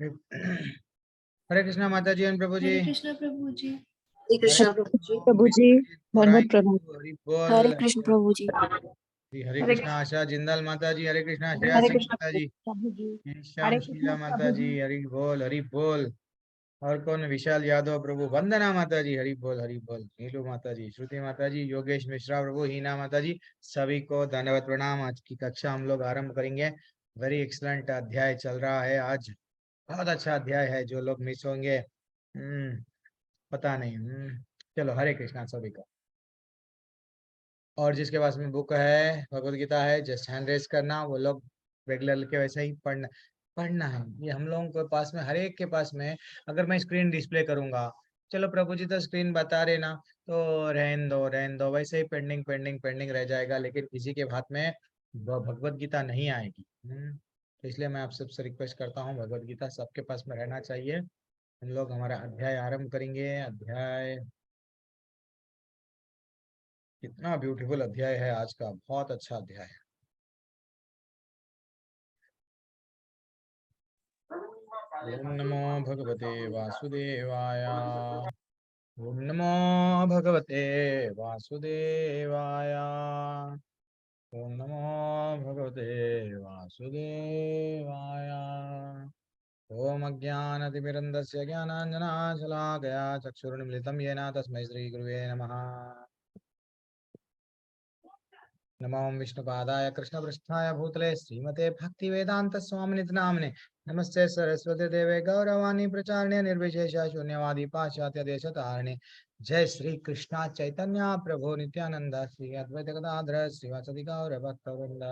हरे कृष्णा माता जी एवं प्रभु जी। हरे कृष्णा प्रभु जी। हरे कृष्णा प्रभु जी। प्रभु जी धन्यवाद प्रभु। हरि बोल। हरे कृष्ण प्रभु जी। हरे कृष्णा आशा जिंदाल माता जी। हरे कृष्णा आशा हरे सिंह कृष्ण माता जी। प्रभु जी श्याम शीला माता जी। हरि बोल हरि बोल। और कौन? विशाल यादव प्रभु। वंदना माता जी। हरि बोल हरि बोल। नीलू माता जी, श्रुति माता जी, योगेश मिश्रा प्रभु, हीना माता जी, सभी को धन्यवाद प्रणाम। आज की कक्षा हम लोग आरंभ करेंगे। वेरी एक्सलेंट अध्याय चल रहा है आज। बहुत अच्छा अध्याय है। जो लोग मिस होंगे पता नहीं। चलो हरे कृष्णा सभी को। और जिसके पास में बुक है, भगवत गीता है, जस्ट हैंड रेस करना। वो लोग रेगुलर के वैसे ही पढ़ना है। ये हम लोगों के पास में, हर एक के पास में। अगर मैं स्क्रीन डिस्प्ले करूंगा, चलो प्रभु जी तो स्क्रीन बता रहे ना, तो रहन दो वैसे ही पेंडिंग पेंडिंग पेंडिंग रह जाएगा। लेकिन किसी के हाथ में भगवत गीता नहीं आएगी। तो इसलिए मैं आप सबसे रिक्वेस्ट करता हूँ, भगवत गीता सबके पास में रहना चाहिए। हम लोग हमारा अध्याय आरंभ करेंगे। अध्याय कितना ब्यूटीफुल अध्याय है आज का, बहुत अच्छा अध्याय है। ओम नमो भगवते वासुदेवाय। ओम नमो भगवते वासुदेवाय। ओम नमो भगवते वासुदेवाय। ओम अज्ञानतिमिरन्धस्य ज्ञानाञ्जनाशलाकया चक्षुरुन्मिलितं येन तस्मै श्रीगुरुवे नमः। नमो विष्णुपादाय कृष्णपृष्ठाय भूतले श्रीमते भक्तिवेदांत स्वामिनिति नाम्ने। नमस्ते सरस्वती देवे गौरवाणी प्रचारणे निर्विशेष शून्यवादी पाश्चात्य देशतारिणे। जय श्री कृष्णा चैतन्य प्रभु नित्यानंद श्री अद्वैत गदाधर श्रीवासदि गौर भक्तवृंद।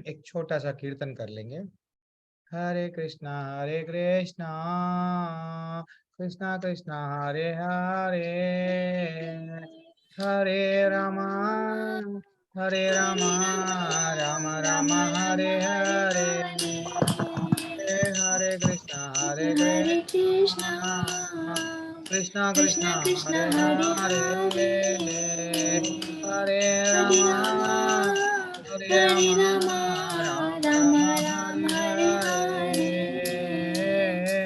एक छोटा सा कीर्तन कर लेंगे। हरे कृष्णा कृष्णा कृष्णा हरे हरे, हरे रामा राम राम हरे हरे, हरे कृष्णा कृष्णा कृष्णा हरे हरे, हरे रामा राम राम हरे हरे,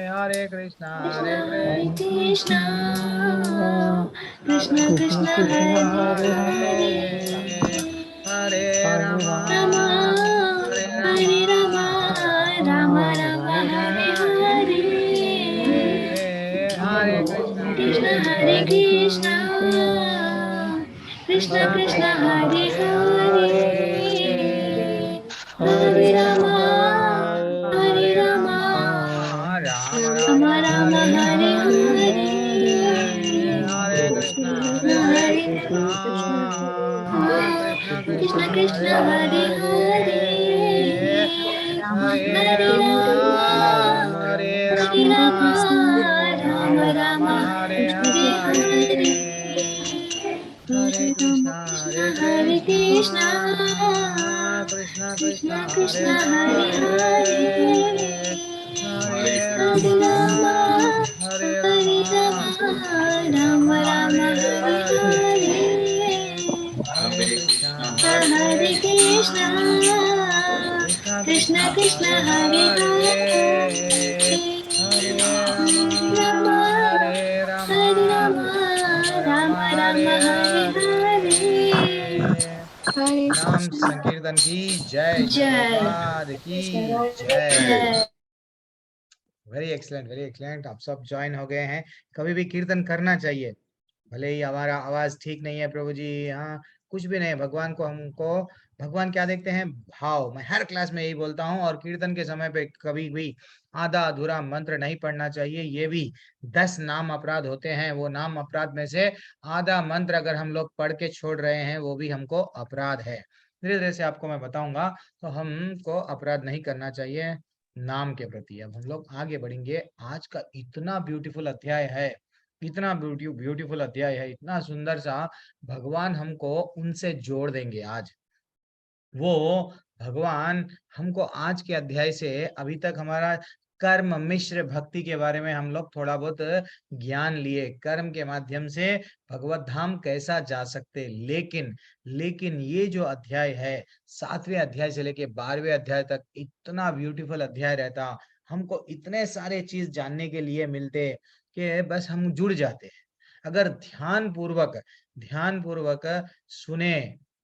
हरे कृष्णा कृष्णा कृष्णा कृष्णा हरे हरे हरे, हरे, हरे रामा हरे राम राम राम हरे हरे, हरे कृष्ण कृष्णा हरे कृष्णा कृष्ण कृष्ण हरे हरे, हरे राम राम राम हरे हरे, हरे कृष्णा हरे कृष्ण कृष्ण कृष्ण हरे हरे, हरे हरे राम हरे श्री राम राम राम हरे हरे हरे, हरे कृष्णा हरे कृष्णा कृष्ण कृष्ण हरे कृष्ण हरे हरे, हरे हरे राम हरे हरे राम राम राम हरे हरे, हरे कृष्णा हरे कृष्णा कृष्ण कृष्ण हरे हरे, राम हरे राम राम राम हरे हरे, नाम संकीर्तन की जय, प्रभुपाद की जय। Very excellent. आप सब ज्वाइन हो गए हैं। कभी भी कीर्तन करना चाहिए, भले ही हमारा आवाज ठीक नहीं है प्रभु जी। हाँ, कुछ भी नहीं। भगवान को, हमको भगवान क्या देखते हैं? भाव। मैं हर क्लास में यही बोलता हूँ। और कीर्तन के समय पे कभी भी आधा अधूरा मंत्र नहीं पढ़ना चाहिए। ये भी 10 नाम अपराध होते हैं। वो नाम अपराध में से आधा मंत्र अगर हम लोग पढ़ के छोड़ रहे हैं, वो भी हमको अपराध है। धीरे धीरे से आपको मैं बताऊंगा। तो हमको अपराध नहीं करना चाहिए नाम के प्रति। अब हम लोग आगे बढ़ेंगे। आज का इतना ब्यूटीफुल अध्याय है, इतना ब्यूटीफुल अध्याय है, इतना सुंदर सा। भगवान हमको उनसे जोड़ देंगे आज। वो भगवान हमको आज के अध्याय से, अभी तक हमारा कर्म मिश्र भक्ति के बारे में हम लोग थोड़ा बहुत ज्ञान लिए, कर्म के माध्यम से भगवत धाम कैसा जा सकते। लेकिन ये जो अध्याय है 7वें अध्याय से लेके 12वें अध्याय तक इतना ब्यूटीफुल अध्याय रहता, हमको इतने सारे चीज जानने के लिए मिलते कि बस हम जुड़ जाते हैं। अगर ध्यान पूर्वक सुने,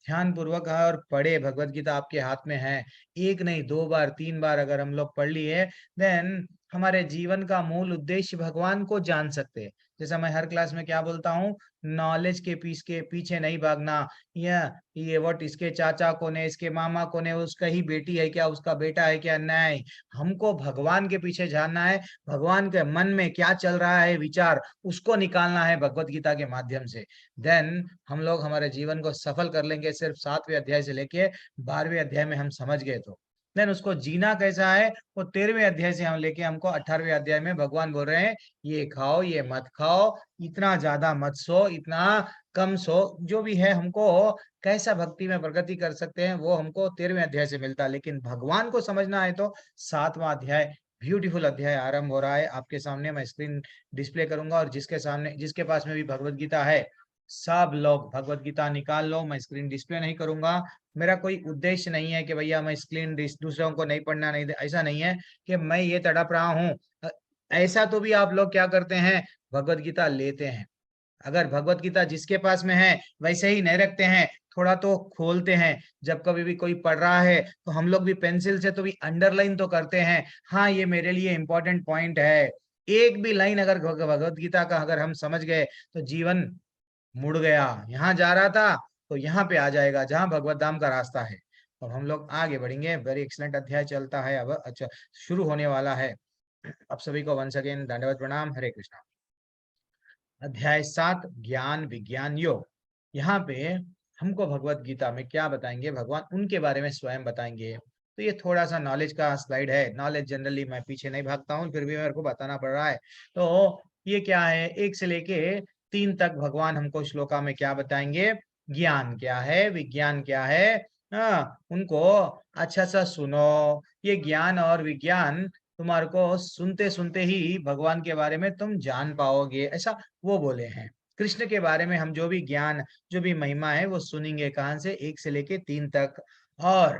ध्यान पूर्वक और पढ़े, भगवत गीता आपके हाथ में है, एक नहीं 2 बार 3 बार अगर हम लोग पढ़ लिए, देन हमारे जीवन का मूल उद्देश्य भगवान को जान सकते हैं। जैसा मैं हर क्लास में क्या बोलता हूँ, नॉलेज के पीछे नहीं भागना, ये व्हाट, इसके चाचा कौन है, इसके मामा कौन है, उसका ही बेटी है क्या, उसका बेटा है क्या, नहीं, हमको भगवान के पीछे जानना है। भगवान के मन में क्या चल रहा है विचार, उसको निकालना है भगवत गीता के माध्यम से। देन हम लोग हमारे जीवन को सफल कर लेंगे। सिर्फ 7वें अध्याय से लेके 12वें अध्याय में हम समझ गए तो देन उसको जीना कैसा है, वो 13वें अध्याय से हम लेके हमको 18वें अध्याय में भगवान बोल रहे हैं, ये खाओ ये मत खाओ, इतना ज्यादा मत सो, इतना कम सो, जो भी है हमको कैसा भक्ति में प्रगति कर सकते हैं वो हमको 13वें अध्याय से मिलता है। लेकिन भगवान को समझना है तो 7वां अध्याय, ब्यूटीफुल अध्याय आरंभ हो रहा है आपके सामने। मैं स्क्रीन डिस्प्ले करूंगा और जिसके पास में भी भगवत गीता है, सब लोग भगवत गीता निकाल लो। मैं स्क्रीन डिस्प्ले नहीं करूंगा, मेरा कोई उद्देश्य नहीं है कि भैया मैं स्क्रीन दूसरों को नहीं पढ़ना, नहीं, ऐसा नहीं है कि मैं ये तड़प रहा हूँ। ऐसा तो भी आप लोग क्या करते हैं, भगवत गीता लेते हैं। अगर भगवत गीता जिसके पास में है वैसे ही नहीं रखते हैं, थोड़ा तो खोलते हैं। जब कभी भी कोई पढ़ रहा है तो हम लोग भी पेंसिल से तो भी अंडरलाइन तो करते हैं, हाँ ये मेरे लिए इंपॉर्टेंट पॉइंट है। एक भी लाइन अगर भगवत गीता का अगर हम समझ गए तो जीवन मुड़ गया, यहाँ जा रहा था तो यहाँ पे आ जाएगा जहाँ भगवत धाम का रास्ता है। तो हम लोग आगे बढ़ेंगे। वेरी एक्सलेंट अध्याय चलता है अब, अच्छा शुरू होने वाला है। आप सभी को वंस अगेन दंडवत प्रणाम, हरे कृष्णा। अध्याय 7 ज्ञान विज्ञान योग। यहाँ पे हमको भगवत गीता में क्या बताएंगे, भगवान उनके बारे में स्वयं बताएंगे। तो ये थोड़ा सा नॉलेज का स्लाइड है, नॉलेज जनरली मैं पीछे नहीं भागता हूँ, फिर भी मेरे को बताना पड़ रहा है। तो ये क्या है, 1 से लेके 3 तक भगवान हमको श्लोका में क्या बताएंगे, ज्ञान क्या है, विज्ञान क्या है, उनको अच्छा सा सुनो। ये ज्ञान और विज्ञान तुम्हारे को सुनते सुनते ही भगवान के बारे में तुम जान पाओगे, ऐसा वो बोले हैं। कृष्ण के बारे में हम जो भी ज्ञान, जो भी महिमा है वो सुनेंगे, कहां से, 1 से लेके 3 तक। और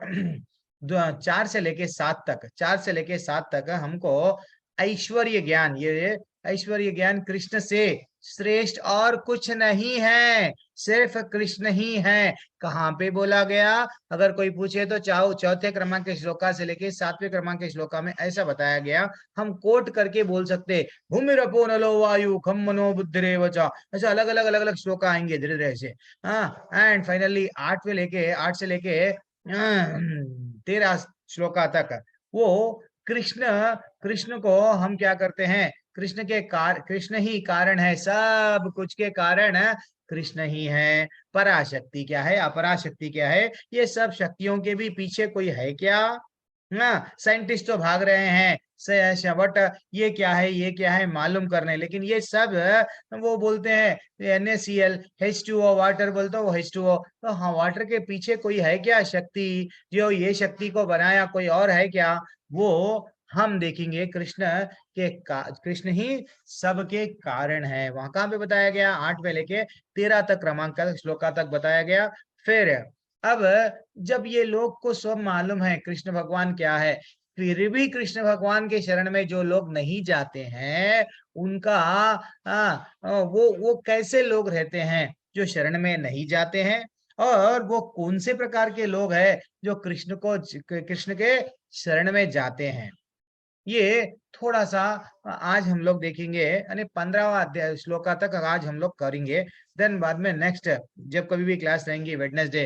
4 से लेके 7 तक, 4 से लेके 7 तक हमको ऐश्वर्य ज्ञान, ये ऐश्वर्य ज्ञान कृष्ण से श्रेष्ठ और कुछ नहीं है, सिर्फ कृष्ण ही है। कहाँ पे बोला गया, अगर कोई पूछे तो चौथे क्रमांक के श्लोका से लेके 7वें क्रमांक के श्लोका में ऐसा बताया गया, हम कोट करके बोल सकते, भूमिरपो नलो वायु खम मनो बुद्धिरेव च, ऐसा अलग अलग श्लोका आएंगे धीरे धीरे से। हाँ, एंड फाइनली 8 से लेके 13 श्लोका तक वो कृष्ण को हम क्या करते हैं, कृष्ण ही कारण है, सब कुछ के कारण कृष्ण ही है। पराशक्ति क्या है, अपराशक्ति क्या है, ये सब शक्तियों के भी पीछे कोई है क्या? साइंटिस्ट तो भाग रहे हैं बट ये क्या है, ये क्या है मालूम करने, लेकिन ये सब वो बोलते हैं NaCl H2O, वाटर बोलते हो H2O। तो हाँ, वाटर के पीछे कोई है क्या शक्ति, जो ये शक्ति को बनाया, कोई और है क्या? वो हम देखेंगे, कृष्ण ही सबके कारण है। वहां कहाँ पे बताया गया, 8 पे लेके 13 तक क्रमांक श्लोका तक बताया गया। फिर अब जब ये लोग को सब मालूम है कृष्ण भगवान क्या है, फिर भी कृष्ण भगवान के शरण में जो लोग नहीं जाते हैं, उनका वो कैसे लोग रहते हैं जो शरण में नहीं जाते हैं, और वो कौन से प्रकार के लोग हैं जो कृष्ण के शरण में जाते हैं, ये थोड़ा सा आज हम लोग देखेंगे। यानी 15वां अध्याय श्लोका तक आज हम लोग करेंगे। देन बाद में नेक्स्ट जब कभी भी क्लास रहेंगी वेडनेसडे,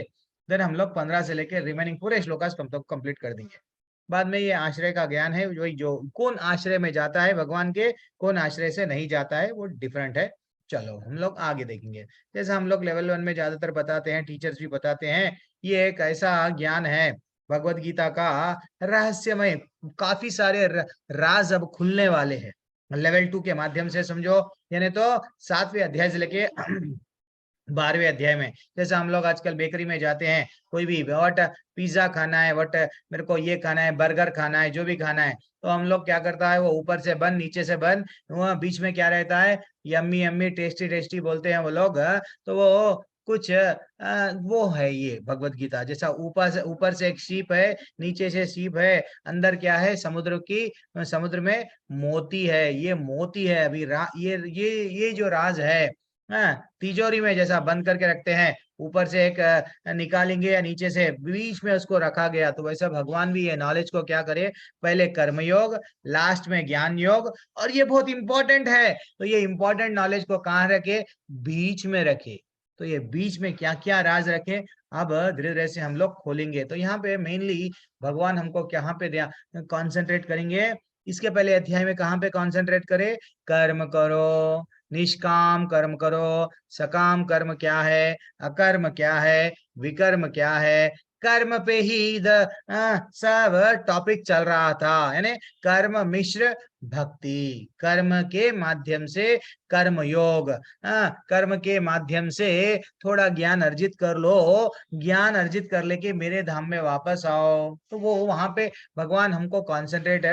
देन हम लोग 15 से लेकर रिमेनिंग पूरे श्लोकास कंप्लीट कर देंगे। बाद में ये आश्रय का ज्ञान है, जो कौन आश्रय में जाता है भगवान के, कौन आश्रय से नहीं जाता है, वो डिफरेंट है। चलो हम लोग आगे देखेंगे। जैसे हम लोग लेवल 1 में ज्यादातर बताते हैं, टीचर्स भी बताते हैं, ये एक ऐसा ज्ञान है भगवत गीता का रहस्यमय, काफी सारे राज अब खुलने वाले हैं लेवल 2 के माध्यम से, समझो। यानी तो 7वें अध्याय से लेके 12वें अध्याय में। जैसे हम लोग आजकल बेकरी में जाते हैं, कोई भी वट पिज्जा खाना है, वट मेरे को ये खाना है, बर्गर खाना है, जो भी खाना है, तो हम लोग क्या करता है, वो ऊपर से बन, नीचे से बन, वो बीच में क्या रहता है, यम्मी यम्मी टेस्टी टेस्टी बोलते हैं वो लोग। तो वो कुछ वो है ये भगवत गीता जैसा, ऊपर से एक शीप है, नीचे से शीप है, अंदर क्या है, समुद्र में मोती है, ये मोती है अभी ये जो राज है, हाँ, तिजोरी में जैसा बंद करके रखते हैं, ऊपर से एक निकालेंगे या नीचे से बीच में उसको रखा गया, तो वैसा भगवान भी ये नॉलेज को क्या करे, पहले कर्म योग, लास्ट में ज्ञान योग, और ये बहुत इंपॉर्टेंट है, तो ये इंपॉर्टेंट नॉलेज को कहाँ रखे, बीच में रखे। तो ये बीच में क्या क्या राज रखे, अब धीरे धीरे से हम लोग खोलेंगे। तो यहाँ पे मेनली भगवान हमको कहाँ पे ध्यान कॉन्सेंट्रेट करेंगे, इसके पहले अध्याय में कहाँ पे कॉन्सेंट्रेट करे, कर्म करो, निष्काम कर्म करो, सकाम कर्म क्या है, अकर्म क्या है, विकर्म क्या है, कर्म पे ही सब टॉपिक चल रहा था, यानी कर्म मिश्र भक्ति, कर्म के माध्यम से कर्म योग, कर्म के माध्यम से थोड़ा ज्ञान अर्जित कर लो, ज्ञान अर्जित कर लेके मेरे धाम में वापस आओ, तो वो वहां पे भगवान हमको कॉन्सेंट्रेट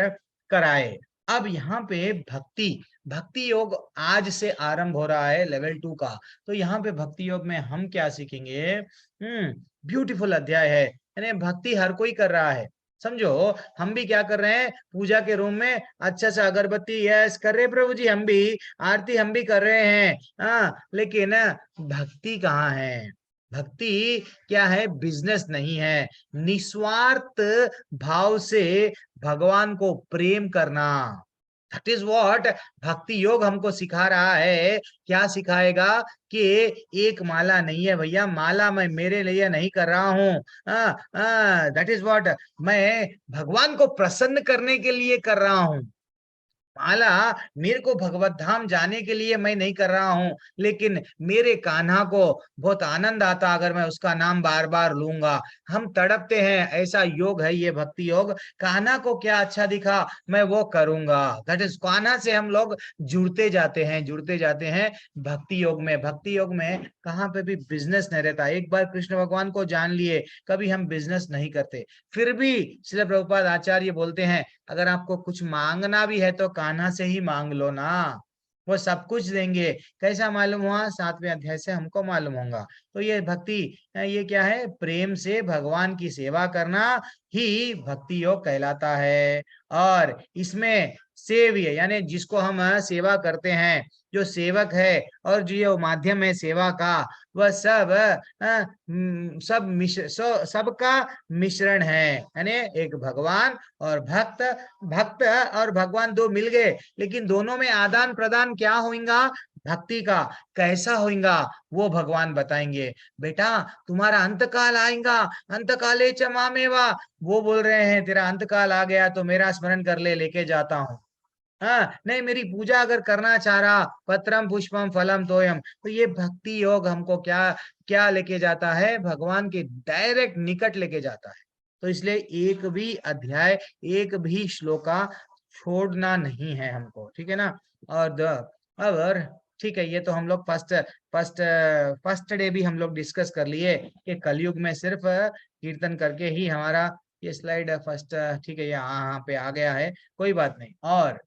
कराए। अब यहाँ पे भक्ति योग आज से आरंभ हो रहा है लेवल 2 का। तो यहाँ पे भक्ति योग में हम क्या सीखेंगे, ब्यूटीफुल अध्याय है, यानी भक्ति हर कोई कर रहा है, समझो। हम भी क्या कर रहे हैं, पूजा के रूम में अच्छा सा अगरबत्ती यस कर रहे प्रभु जी, हम भी आरती हम भी कर रहे हैं, लेकिन भक्ति कहाँ है, भक्ति क्या है, बिजनेस नहीं है, निस्वार्थ भाव से भगवान को प्रेम करना, दैट इज व्हाट भक्ति योग हमको सिखा रहा है। क्या सिखाएगा कि एक माला नहीं है भैया, माला मैं मेरे लिए नहीं कर रहा हूं, दैट इज व्हाट, मैं भगवान को प्रसन्न करने के लिए कर रहा हूं, माला मेरे को भगवत धाम जाने के लिए मैं नहीं कर रहा हूं, लेकिन मेरे कान्हा को बहुत आनंद आता अगर मैं उसका नाम बार बार लूंगा, हम तड़पते हैं, ऐसा योग है ये भक्ति योग, कान्हा को क्या अच्छा दिखा मैं वो करूंगा, दैट इज कान्हा से हम लोग जुड़ते जाते हैं भक्ति योग में। भक्ति योग में कहाँ पे भी बिजनेस नहीं रहता, एक बार कृष्ण भगवान को जान लिए कभी हम बिजनेस नहीं करते। फिर भी श्रील प्रभुपाद आचार्य बोलते हैं, अगर आपको कुछ मांगना भी है तो कान्हा से ही मांग लो ना, वो सब कुछ देंगे। कैसा मालूम हुआ, 7वें अध्याय से हमको मालूम होगा। तो ये भक्ति, ये क्या है, प्रेम से भगवान की सेवा करना ही भक्ति योग कहलाता है। और इसमें सेव्य यानी जिसको हम सेवा करते हैं, जो सेवक है और जो ये माध्यम है सेवा का, वह सबका मिश्रण है, यानी एक भगवान और भक्त, भक्त और भगवान दो मिल गए, लेकिन दोनों में आदान प्रदान क्या होगा, भक्ति का कैसा होगा वो भगवान बताएंगे। बेटा तुम्हारा अंतकाल आएगा, अंतकाले च मामेवा, वो बोल रहे हैं तेरा अंतकाल आ गया तो मेरा स्मरण कर ले, लेके जाता हूँ। हाँ नहीं, मेरी पूजा अगर करना चाह रहा, पत्रम पुष्पम फलम तोयम, तो ये भक्ति योग हमको क्या क्या लेके जाता है, भगवान के डायरेक्ट निकट लेके जाता है। तो इसलिए एक भी अध्याय, एक भी श्लोका छोड़ना नहीं है हमको, ठीक है ना। और और ठीक है, ये तो हम लोग फर्स्ट फर्स्ट डे भी हम लोग डिस्कस कर लिए कि कलयुग में सिर्फ कीर्तन करके ही हमारा, ये स्लाइड फर्स्ट, ठीक है, यहाँ पे आ गया है, कोई बात नहीं। और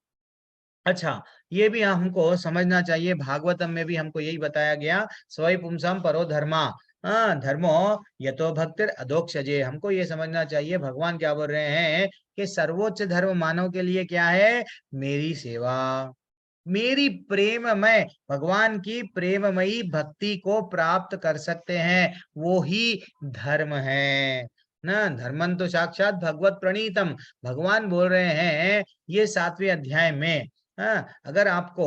अच्छा, ये भी हमको समझना चाहिए, भागवतम में भी हमको यही बताया गया, स्वय पुंसम परो धर्मा, धर्मो यतो भक्तिर अधोक्षजे, हमको ये समझना चाहिए भगवान क्या बोल रहे हैं कि सर्वोच्च धर्म मानव के लिए क्या है, मेरी सेवा, मेरी प्रेममय, भगवान की प्रेममयी भक्ति को प्राप्त कर सकते हैं, वो ही धर्म है ना। धर्मन तो साक्षात भगवत प्रणीतम, भगवान बोल रहे हैं ये 7वें अध्याय में। अगर आपको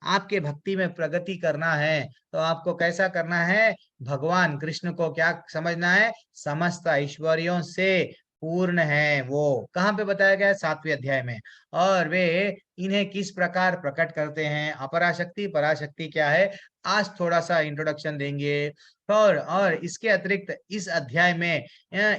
आपके भक्ति में प्रगति करना है तो आपको कैसा करना है, भगवान कृष्ण को क्या समझना है, समस्त ऐश्वर्यों से पूर्ण है, वो कहाँ पे बताया गया है, 7वें अध्याय में। और वे इन्हें किस प्रकार प्रकट करते हैं, अपराशक्ति पराशक्ति क्या है, आज थोड़ा सा इंट्रोडक्शन देंगे। और इसके अतिरिक्त इस अध्याय में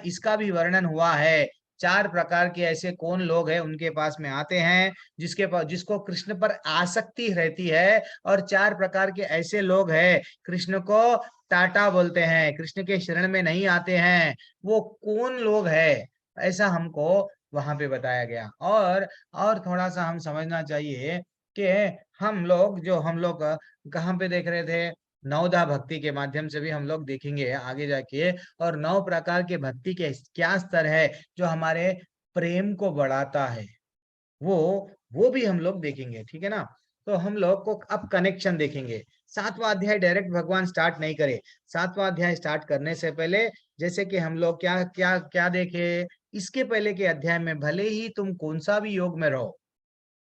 इसका भी वर्णन हुआ है, 4 प्रकार के ऐसे कौन लोग हैं उनके पास में आते हैं जिसको कृष्ण पर आसक्ति रहती है, और 4 प्रकार के ऐसे लोग हैं कृष्ण को टाटा बोलते हैं, कृष्ण के शरण में नहीं आते हैं। वो कौन लोग है, ऐसा हमको वहां पे बताया गया। और थोड़ा सा हम समझना चाहिए कि हम लोग कहाँ पे देख रहे थे, नवदा भक्ति के माध्यम से भी हम लोग देखेंगे आगे जाके। और 9 प्रकार के भक्ति के क्या स्तर है जो हमारे प्रेम को बढ़ाता है, वो भी हम लोग देखेंगे, ठीक है ना। तो हम लोग को अब कनेक्शन देखेंगे। 7वां अध्याय डायरेक्ट भगवान स्टार्ट नहीं करे। 7वां अध्याय स्टार्ट करने से पहले जैसे कि हम लोग क्या क्या क्या देखे, इसके पहले के अध्याय में भले ही तुम कौन सा भी योग में रहो,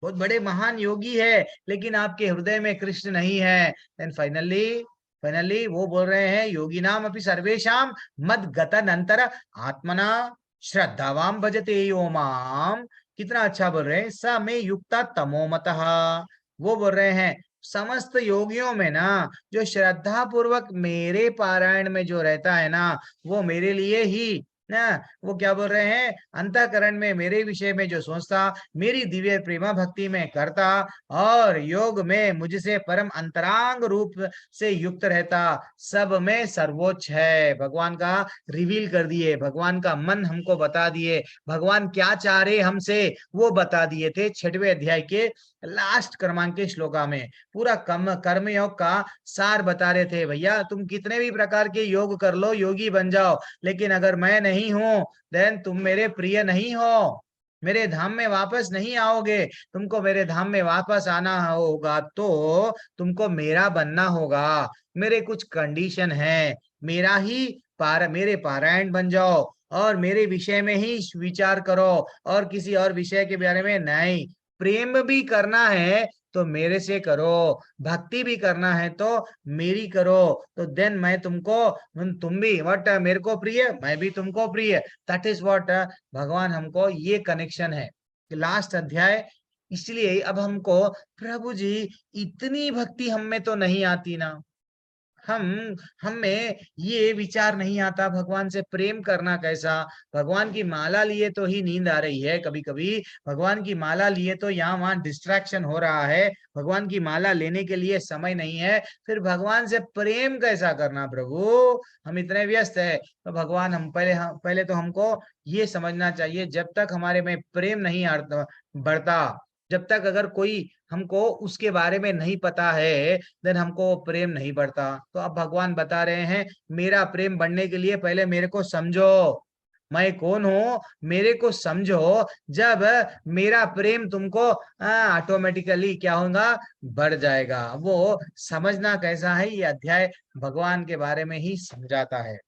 बहुत बड़े महान योगी है, लेकिन आपके हृदय में कृष्ण नहीं है, देन फाइनली वो बोल रहे हैं योगी नाम अपनी सर्वेशाम मद गतन अंतर आत्मना श्रद्धावाम भजते यो माम। कितना अच्छा बोल रहे हैं, स में युक्ता तमो मतः। वो बोल रहे हैं समस्त योगियों में ना जो श्रद्धा पूर्वक मेरे पारायण में जो रहता है ना, वो मेरे लिए ही ना, वो क्या बोल रहे हैं, अंतःकरण में मेरे विषय में जो सोचता, मेरी दिव्य प्रेमा भक्ति में करता, और योग में मुझसे परम अंतरांग रूप से युक्त रहता, सब में सर्वोच्च है। भगवान का रिवील कर दिए, भगवान का मन हमको बता दिए, भगवान क्या चाह रहे हमसे वो बता दिए थे 6वें अध्याय के लास्ट क्रमांक के श्लोका में। पूरा कर्म योग का सार बता रहे थे, भैया तुम कितने भी प्रकार के योग कर लो, योगी बन जाओ, लेकिन अगर मैं नहीं हूं देन तुम मेरे प्रिय नहीं हो, मेरे धाम में वापस नहीं आओगे। तुमको मेरे धाम में वापस आना होगा तो तुमको मेरा बनना होगा। मेरे कुछ कंडीशन है, मेरे पारायण बन जाओ और मेरे विषय में ही विचार करो, और किसी और विषय के बारे में नहीं। प्रेम भी करना है तो मेरे से करो, भक्ति भी करना है तो मेरी करो, तो देन मैं तुम भी व्हाट मेरे को प्रिय, मैं भी तुमको प्रिय। दैट इज व्हाट भगवान हमको, ये कनेक्शन है लास्ट अध्याय। इसलिए अब हमको प्रभु जी इतनी भक्ति हम में तो नहीं आती ना, हम में ये विचार नहीं आता भगवान से प्रेम करना कैसा। भगवान की माला लिए तो ही नींद आ रही है, कभी कभी भगवान की माला लिए तो यहाँ वहां डिस्ट्रैक्शन हो रहा है, भगवान की माला लेने के लिए समय नहीं है, फिर भगवान से प्रेम कैसा करना प्रभु, हम इतने व्यस्त है। तो भगवान हम पहले तो हमको ये समझना चाहिए, जब तक हमारे में प्रेम नहीं बढ़ता, जब तक अगर कोई हमको उसके बारे में नहीं पता है, देन हमको प्रेम नहीं बढ़ता। तो अब भगवान बता रहे हैं मेरा प्रेम बढ़ने के लिए पहले मेरे को समझो, मैं कौन हूं मेरे को समझो। जब मेरा प्रेम तुमको ऑटोमेटिकली क्या होगा, बढ़ जाएगा। वो समझना कैसा है, ये अध्याय भगवान के बारे में ही समझाता है।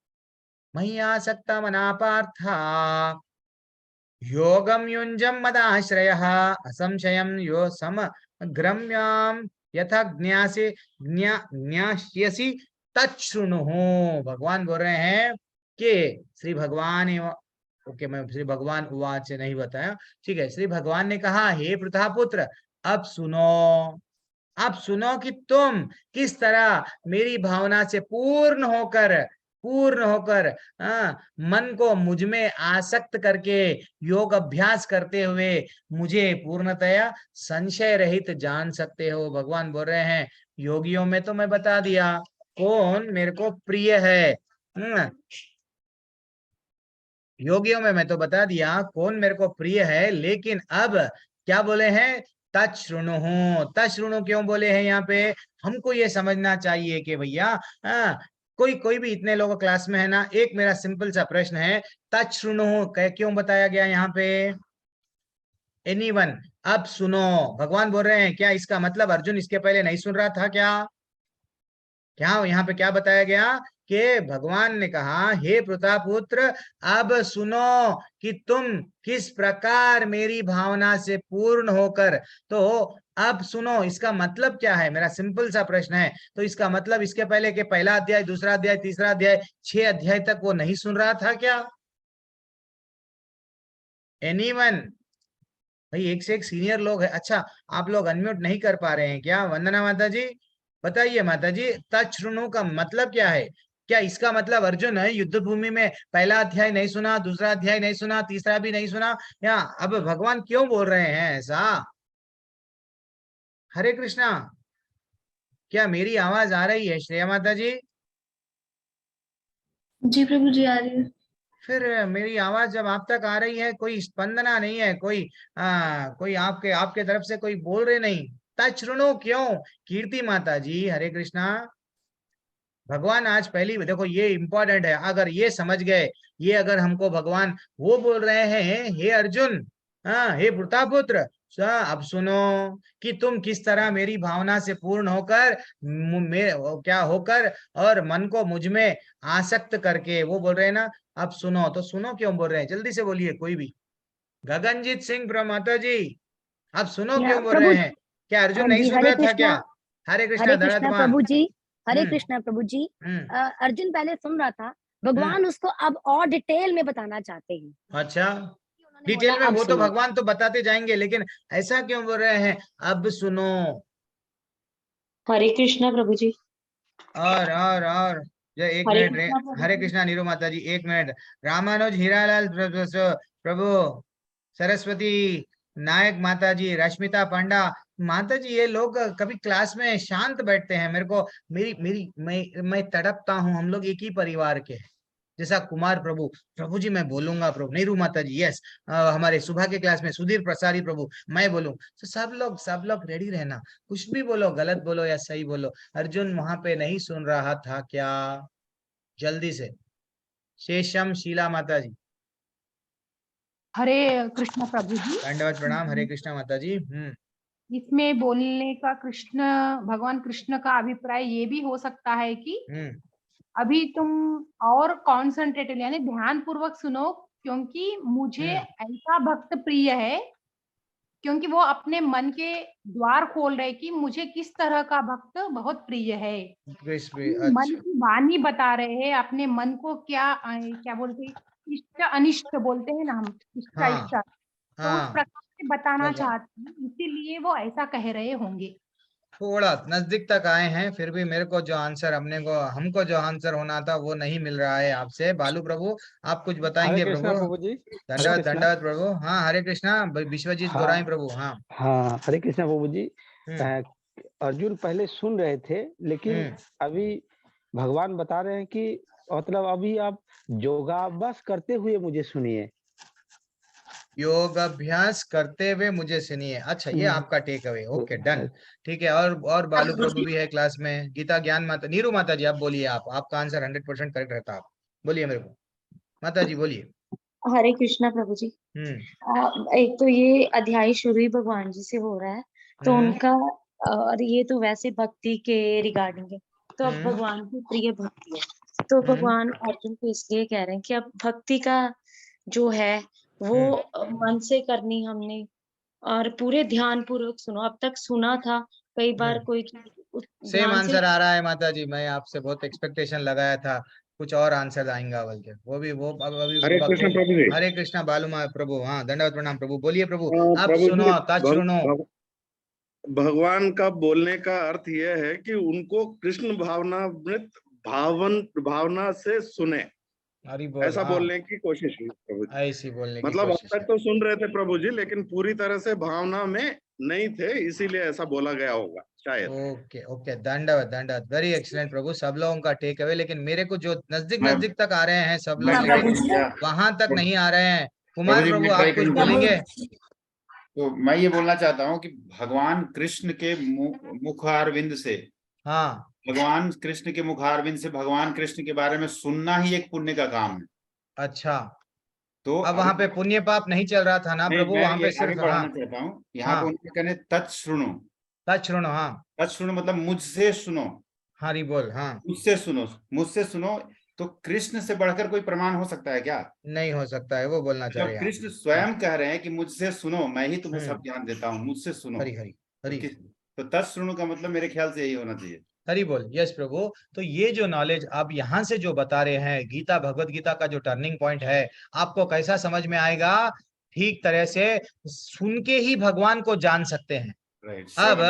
मय्या सक्ता मना पार्था योगम युंजम मदाश्रयः असंशयं यो समग्रम्याम यथा ज्ञास्यसि तच्छृणुः। भगवान बोल रहे हैं कि श्री भगवान ओके, मैं श्री भगवान उवाच नहीं बताया, ठीक है। श्री भगवान ने कहा हे प्रतापुत्र अब सुनो कि तुम किस तरह मेरी भावना से पूर्ण होकर मन को मुझ में आसक्त करके योग अभ्यास करते हुए मुझे पूर्णतया संशय रहित जान सकते हो। भगवान बोल रहे हैं योगियों में तो मैं बता दिया कौन मेरे को प्रिय है, योगियों में मैं तो बता दिया कौन मेरे को प्रिय है, लेकिन अब क्या बोले हैं, तच्छृणु क्यों बोले हैं यहाँ पे, हमको ये समझना चाहिए कि भैया कोई भी इतने लोग क्लास में है ना, एक मेरा सिंपल सा प्रश्न है, तच्छृणु क्यों बताया गया यहाँ पे, एनीवन? अब सुनो, भगवान बोल रहे हैं क्या इसका मतलब अर्जुन इसके पहले नहीं सुन रहा था क्या? यहाँ पे क्या बताया गया कि भगवान ने कहा हे प्रतापुत्र अब सुनो कि तुम किस प्रकार मेरी भावना से पूर्ण होकर, तो अब सुनो इसका मतलब क्या है, मेरा सिंपल सा प्रश्न है। तो इसका मतलब इसके पहले के पहला अध्याय, दूसरा अध्याय, तीसरा अध्याय, 6 अध्याय तक वो नहीं सुन रहा था क्या? एनीवन? भाई एक से एक सीनियर लोग है। अच्छा आप लोग अनम्यूट नहीं कर पा रहे हैं क्या? वंदना माता जी बताइए, माता जी तच्छृणु का मतलब क्या है? क्या इसका मतलब अर्जुन है युद्ध भूमि में पहला अध्याय नहीं सुना, दूसरा अध्याय नहीं सुना, तीसरा भी नहीं सुना, या अब भगवान क्यों बोल रहे हैं ऐसा? हरे कृष्णा, क्या मेरी आवाज आ रही है श्रेया माता जी? जी प्रभु जी, आ रही है। फिर मेरी आवाज जब आप तक आ रही है, कोई स्पंदना नहीं है, कोई आपके आपके तरफ से कोई बोल रहे नहीं, तच्छृणु क्यों? कीर्ति माता जी, हरे कृष्णा। भगवान आज पहली देखो, ये इंपॉर्टेंट है, अगर ये समझ गए, ये अगर हमको भगवान वो बोल रहे हैं, हे अर्जुन, हाँ हे पुत्र, अब सुनो कि तुम किस तरह मेरी भावना से पूर्ण होकर क्या होकर और मन को मुझ में आसक्त करके वो बोल रहे हैं ना। अब सुनो, तो सुनो क्यों बोल रहे हैं, जल्दी से बोलिए कोई भी। गगनजीत सिंह माता जी, अब सुनो क्यों बोल रहे हैं? क्या अर्जुन हाँ नहीं जी, सुन हरे रहा था क्या? कृष्णा। हरे कृष्णा हरे कृष्णा धरतमान। प्रभु जी। हरे हम्म कृष्णा प्रभु जी। हम्म अर्जुन पहले सुन रहा था, भगवान उसको अब और डिटेल में बताना चाहते हैं। अच्छा, उन्होंने बोला डिटेल में अब वो तो सुनो। भगवान तो बताते जाएंगे, लेकिन ऐसा क्यों बोल रहे हैं अब सुनो? हरे कृष्णा प्रभु जी। और जो एक हरे मिनट कृष्णा प्रभु हरे जी। कृष्णा नीरू माता जी, एक मिनट। रामानुज हीरालाल प्रभु, सरस्वती नायक माता जी, रश्मिता पंडा माता जी, ये लोग कभी क्लास में शांत बैठते हैं, मेरे को मेरी मेरी मैं तड़पता हूँ। हम लोग एक ही परिवार के हैं, जैसा कुमार प्रभु, प्रभु जी मैं बोलूंगा प्रभु, नीरू माता जी यस, हमारे सुबह के क्लास में सुधीर प्रसारी प्रभु मैं बोलूं, तो सब लोग रेडी रहना, कुछ भी बोलो, गलत बोलो या सही बोलो। अर्जुन वहां पे नहीं सुन रहा था क्या? जल्दी से शेषम शीला माता जी, हरे कृष्ण प्रभु जी। दंडवत प्रणाम। हरे कृष्णा माता जी। इसमें बोलने का भगवान कृष्ण का अभिप्राय ये भी हो सकता है कि हम्म अभी तुम और कॉन्सेंट्रेटेड यानी ध्यान पूर्वक सुनो, क्योंकि मुझे हम्म ऐसा भक्त प्रिय है, क्योंकि वो अपने मन के द्वार खोल रहे कि मुझे किस तरह का भक्त बहुत प्रिय है। अपने मन अच्छा की वाणी बता रहे हैं, अपने मन को क्या बोलते हैं, इष्ट अनिष्ट बोलते हैं ना हम, इष्ट हाँ इष्ट, तो उस हाँ, प्रकार से बताना भगवान चाहते हैं, इसीलिए वो ऐसा कह रहे होंगे। थोड़ा नजदीक तक आए हैं, फिर भी मेरे को जो आंसर हमको जो आंसर होना था वो नहीं मिल रहा है आपसे। बालू प्रभु, आप कुछ हरे बताएंगे कृष्णा प्रभु? प्रभु जी। हरे दंडवत कृष्णा। दंडवत प्रभु। हाँ हरे कृष्णा, विश्वजीत गोराई हाँ प्रभु। हाँ हाँ, हरे कृष्णा प्रभु जी। हम्म अर्जुन पहले सुन रहे थे, लेकिन हम्म अभी भगवान बता रहे हैं कि मतलब अभी आप योगाभ्यास करते हुए मुझे सुनिए। योग अभ्यास करते हुए मुझे सुनिए, अच्छा ये आपका टेक अवे, ओके डन, ठीक है। और बालू प्रभु भी है क्लास में, गीता ज्ञान माता, नीरू माता जी आप बोलिए, आपका आंसर 100% करेक्ट रहता, आप बोलिए मेरे को, माता जी बोलिए। हरे कृष्णा प्रभु जी। एक तो ये अध्याय शुरू ही भगवान जी से हो रहा है, तो हम्म उनका और ये तो वैसे भक्ति के रिगार्डिंग है, तो अब हम्म भगवान की प्रिय भक्ति है, तो हम्म भगवान अर्जुन को इसलिए कह रहे हैं कि अब भक्ति का जो है वो मन से करनी हमने, और पूरे ध्यान पूर्वक सुनो। अब तक सुना था, कई बार हम्म कोई चीज सेम ध्यान से आंसर आ रहा है माता जी, मैं आपसे बहुत एक्सपेक्टेशन लगाया था, कुछ और आंसर आएगा बल्कि, वो भी वो अब अभी हरे कृष्ण प्रभु जी। हरे कृष्णा बालू प्रभु, हाँ दंडवत प्रणाम प्रभु, बोलिए प्रभु। अब प्रभु सुनो, जी, तत् सुनो। भगवान का बोलने का अर्थ यह है कि उनको कृष्ण भावना से सुने, हरि बोल, ऐसा हाँ बोलने की कोशिश की प्रभु जी। ऐसी बोलने की मतलब अब कोशिश तक है। तो सुन रहे थे प्रभु जी, लेकिन पूरी तरह से भावना में नहीं थे, इसीलिए ऐसा बोला गया होगा शायद। ओके ओके, दंडवत दंडवत, वेरी एक्सीलेंट प्रभु, सब लोगों का टेक अवे, लेकिन मेरे को जो नजदीक मैं नजदीक तक आ रहे हैं सब मैं लोग, ट्राई लेकिन करूंगा। वहां तक नहीं आ रहे हैं। प्रभु कुमार जी प्रभु मैं ट्राई आप कुछ करूंगा। बोलेंगे? तो मैं ये बोलना चाहता हूँ कि भगवान कृष्ण के मुखारविंद से, हाँ भगवान कृष्ण के मुखारविंद से भगवान कृष्ण के बारे में सुनना ही एक पुण्य का काम है। अच्छा, तो अब वहां पे पुण्य पाप नहीं चल रहा था ना नहीं, प्रभु, मैं वहां ये पे आगे सिर्फ, हाँ बढ़ाना चाहता हूँ। यहाँ पे हाँ, उन्होंने कहने तत्शृणु, तत् सुनो, हाँ तत्शृणु मतलब मुझसे सुनो, हरि बोल, हाँ मुझसे सुनो, मुझसे सुनो। तो कृष्ण से बढ़कर कोई प्रमाण हो सकता है क्या? नहीं हो सकता है, वो बोलना चाह रहे जब हैं आप। कृष्ण स्वयं कह रहे हैं कि मुझसे सुनो, मैं ही तुम्हें सब हम्म ज्ञान देता हूँ, मुझसे सुनो, हरि हरि तो हरि तो तत्शृणु का मतलब मेरे ख्याल से यही होना चाहिए। हरि बोल, यस प्रभु। तो ये जो नॉलेज आप यहाँ से जो बता रहे हैं, गीता भगवत गीता का जो टर्निंग पॉइंट है, आपको कैसा समझ में आएगा? ठीक तरह से सुन के ही भगवान को जान सकते हैं, Right. अब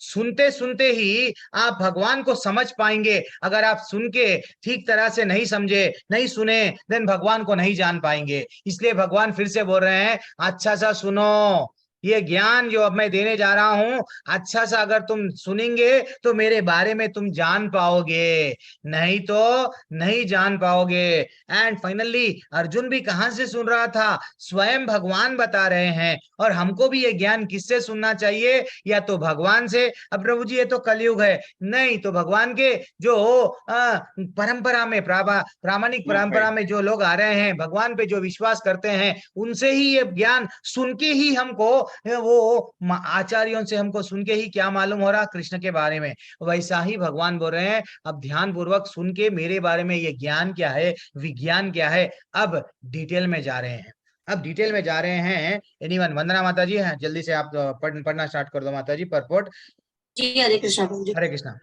सुनते सुनते ही आप भगवान को समझ पाएंगे। अगर आप सुन के ठीक तरह से नहीं समझे, नहीं सुने, देन भगवान को नहीं जान पाएंगे। इसलिए भगवान फिर से बोल रहे हैं, अच्छा सा सुनो, ये ज्ञान जो अब मैं देने जा रहा हूं, अच्छा सा अगर तुम सुनेंगे तो मेरे बारे में तुम जान पाओगे, नहीं तो नहीं जान पाओगे। एंड फाइनली अर्जुन भी कहां से सुन रहा था? स्वयं भगवान बता रहे हैं। और हमको भी ये ज्ञान किससे सुनना चाहिए? या तो भगवान से। अब प्रभु जी ये तो कलयुग है, नहीं तो भगवान के जो परंपरा में, प्रामाणिक परंपरा में जो लोग आ रहे हैं, भगवान पे जो विश्वास करते हैं, उनसे ही ये ज्ञान सुन के ही हमको, वो आचार्यों से हमको सुन के ही क्या मालूम हो रहा कृष्ण के बारे में। वैसा ही भगवान बोल रहे हैं, अब ध्यान पूर्वक सुन के मेरे बारे में ये ज्ञान क्या है, विज्ञान क्या है, अब डिटेल में जा रहे हैं। अब डिटेल में जा रहे हैं। एनीवन? वंदना माता जी, जल्दी से आप पढ़ना स्टार्ट कर दो माता जी, परपोर्ट। जी हरे कृष्णा प्रभु जी। हरे कृष्णा।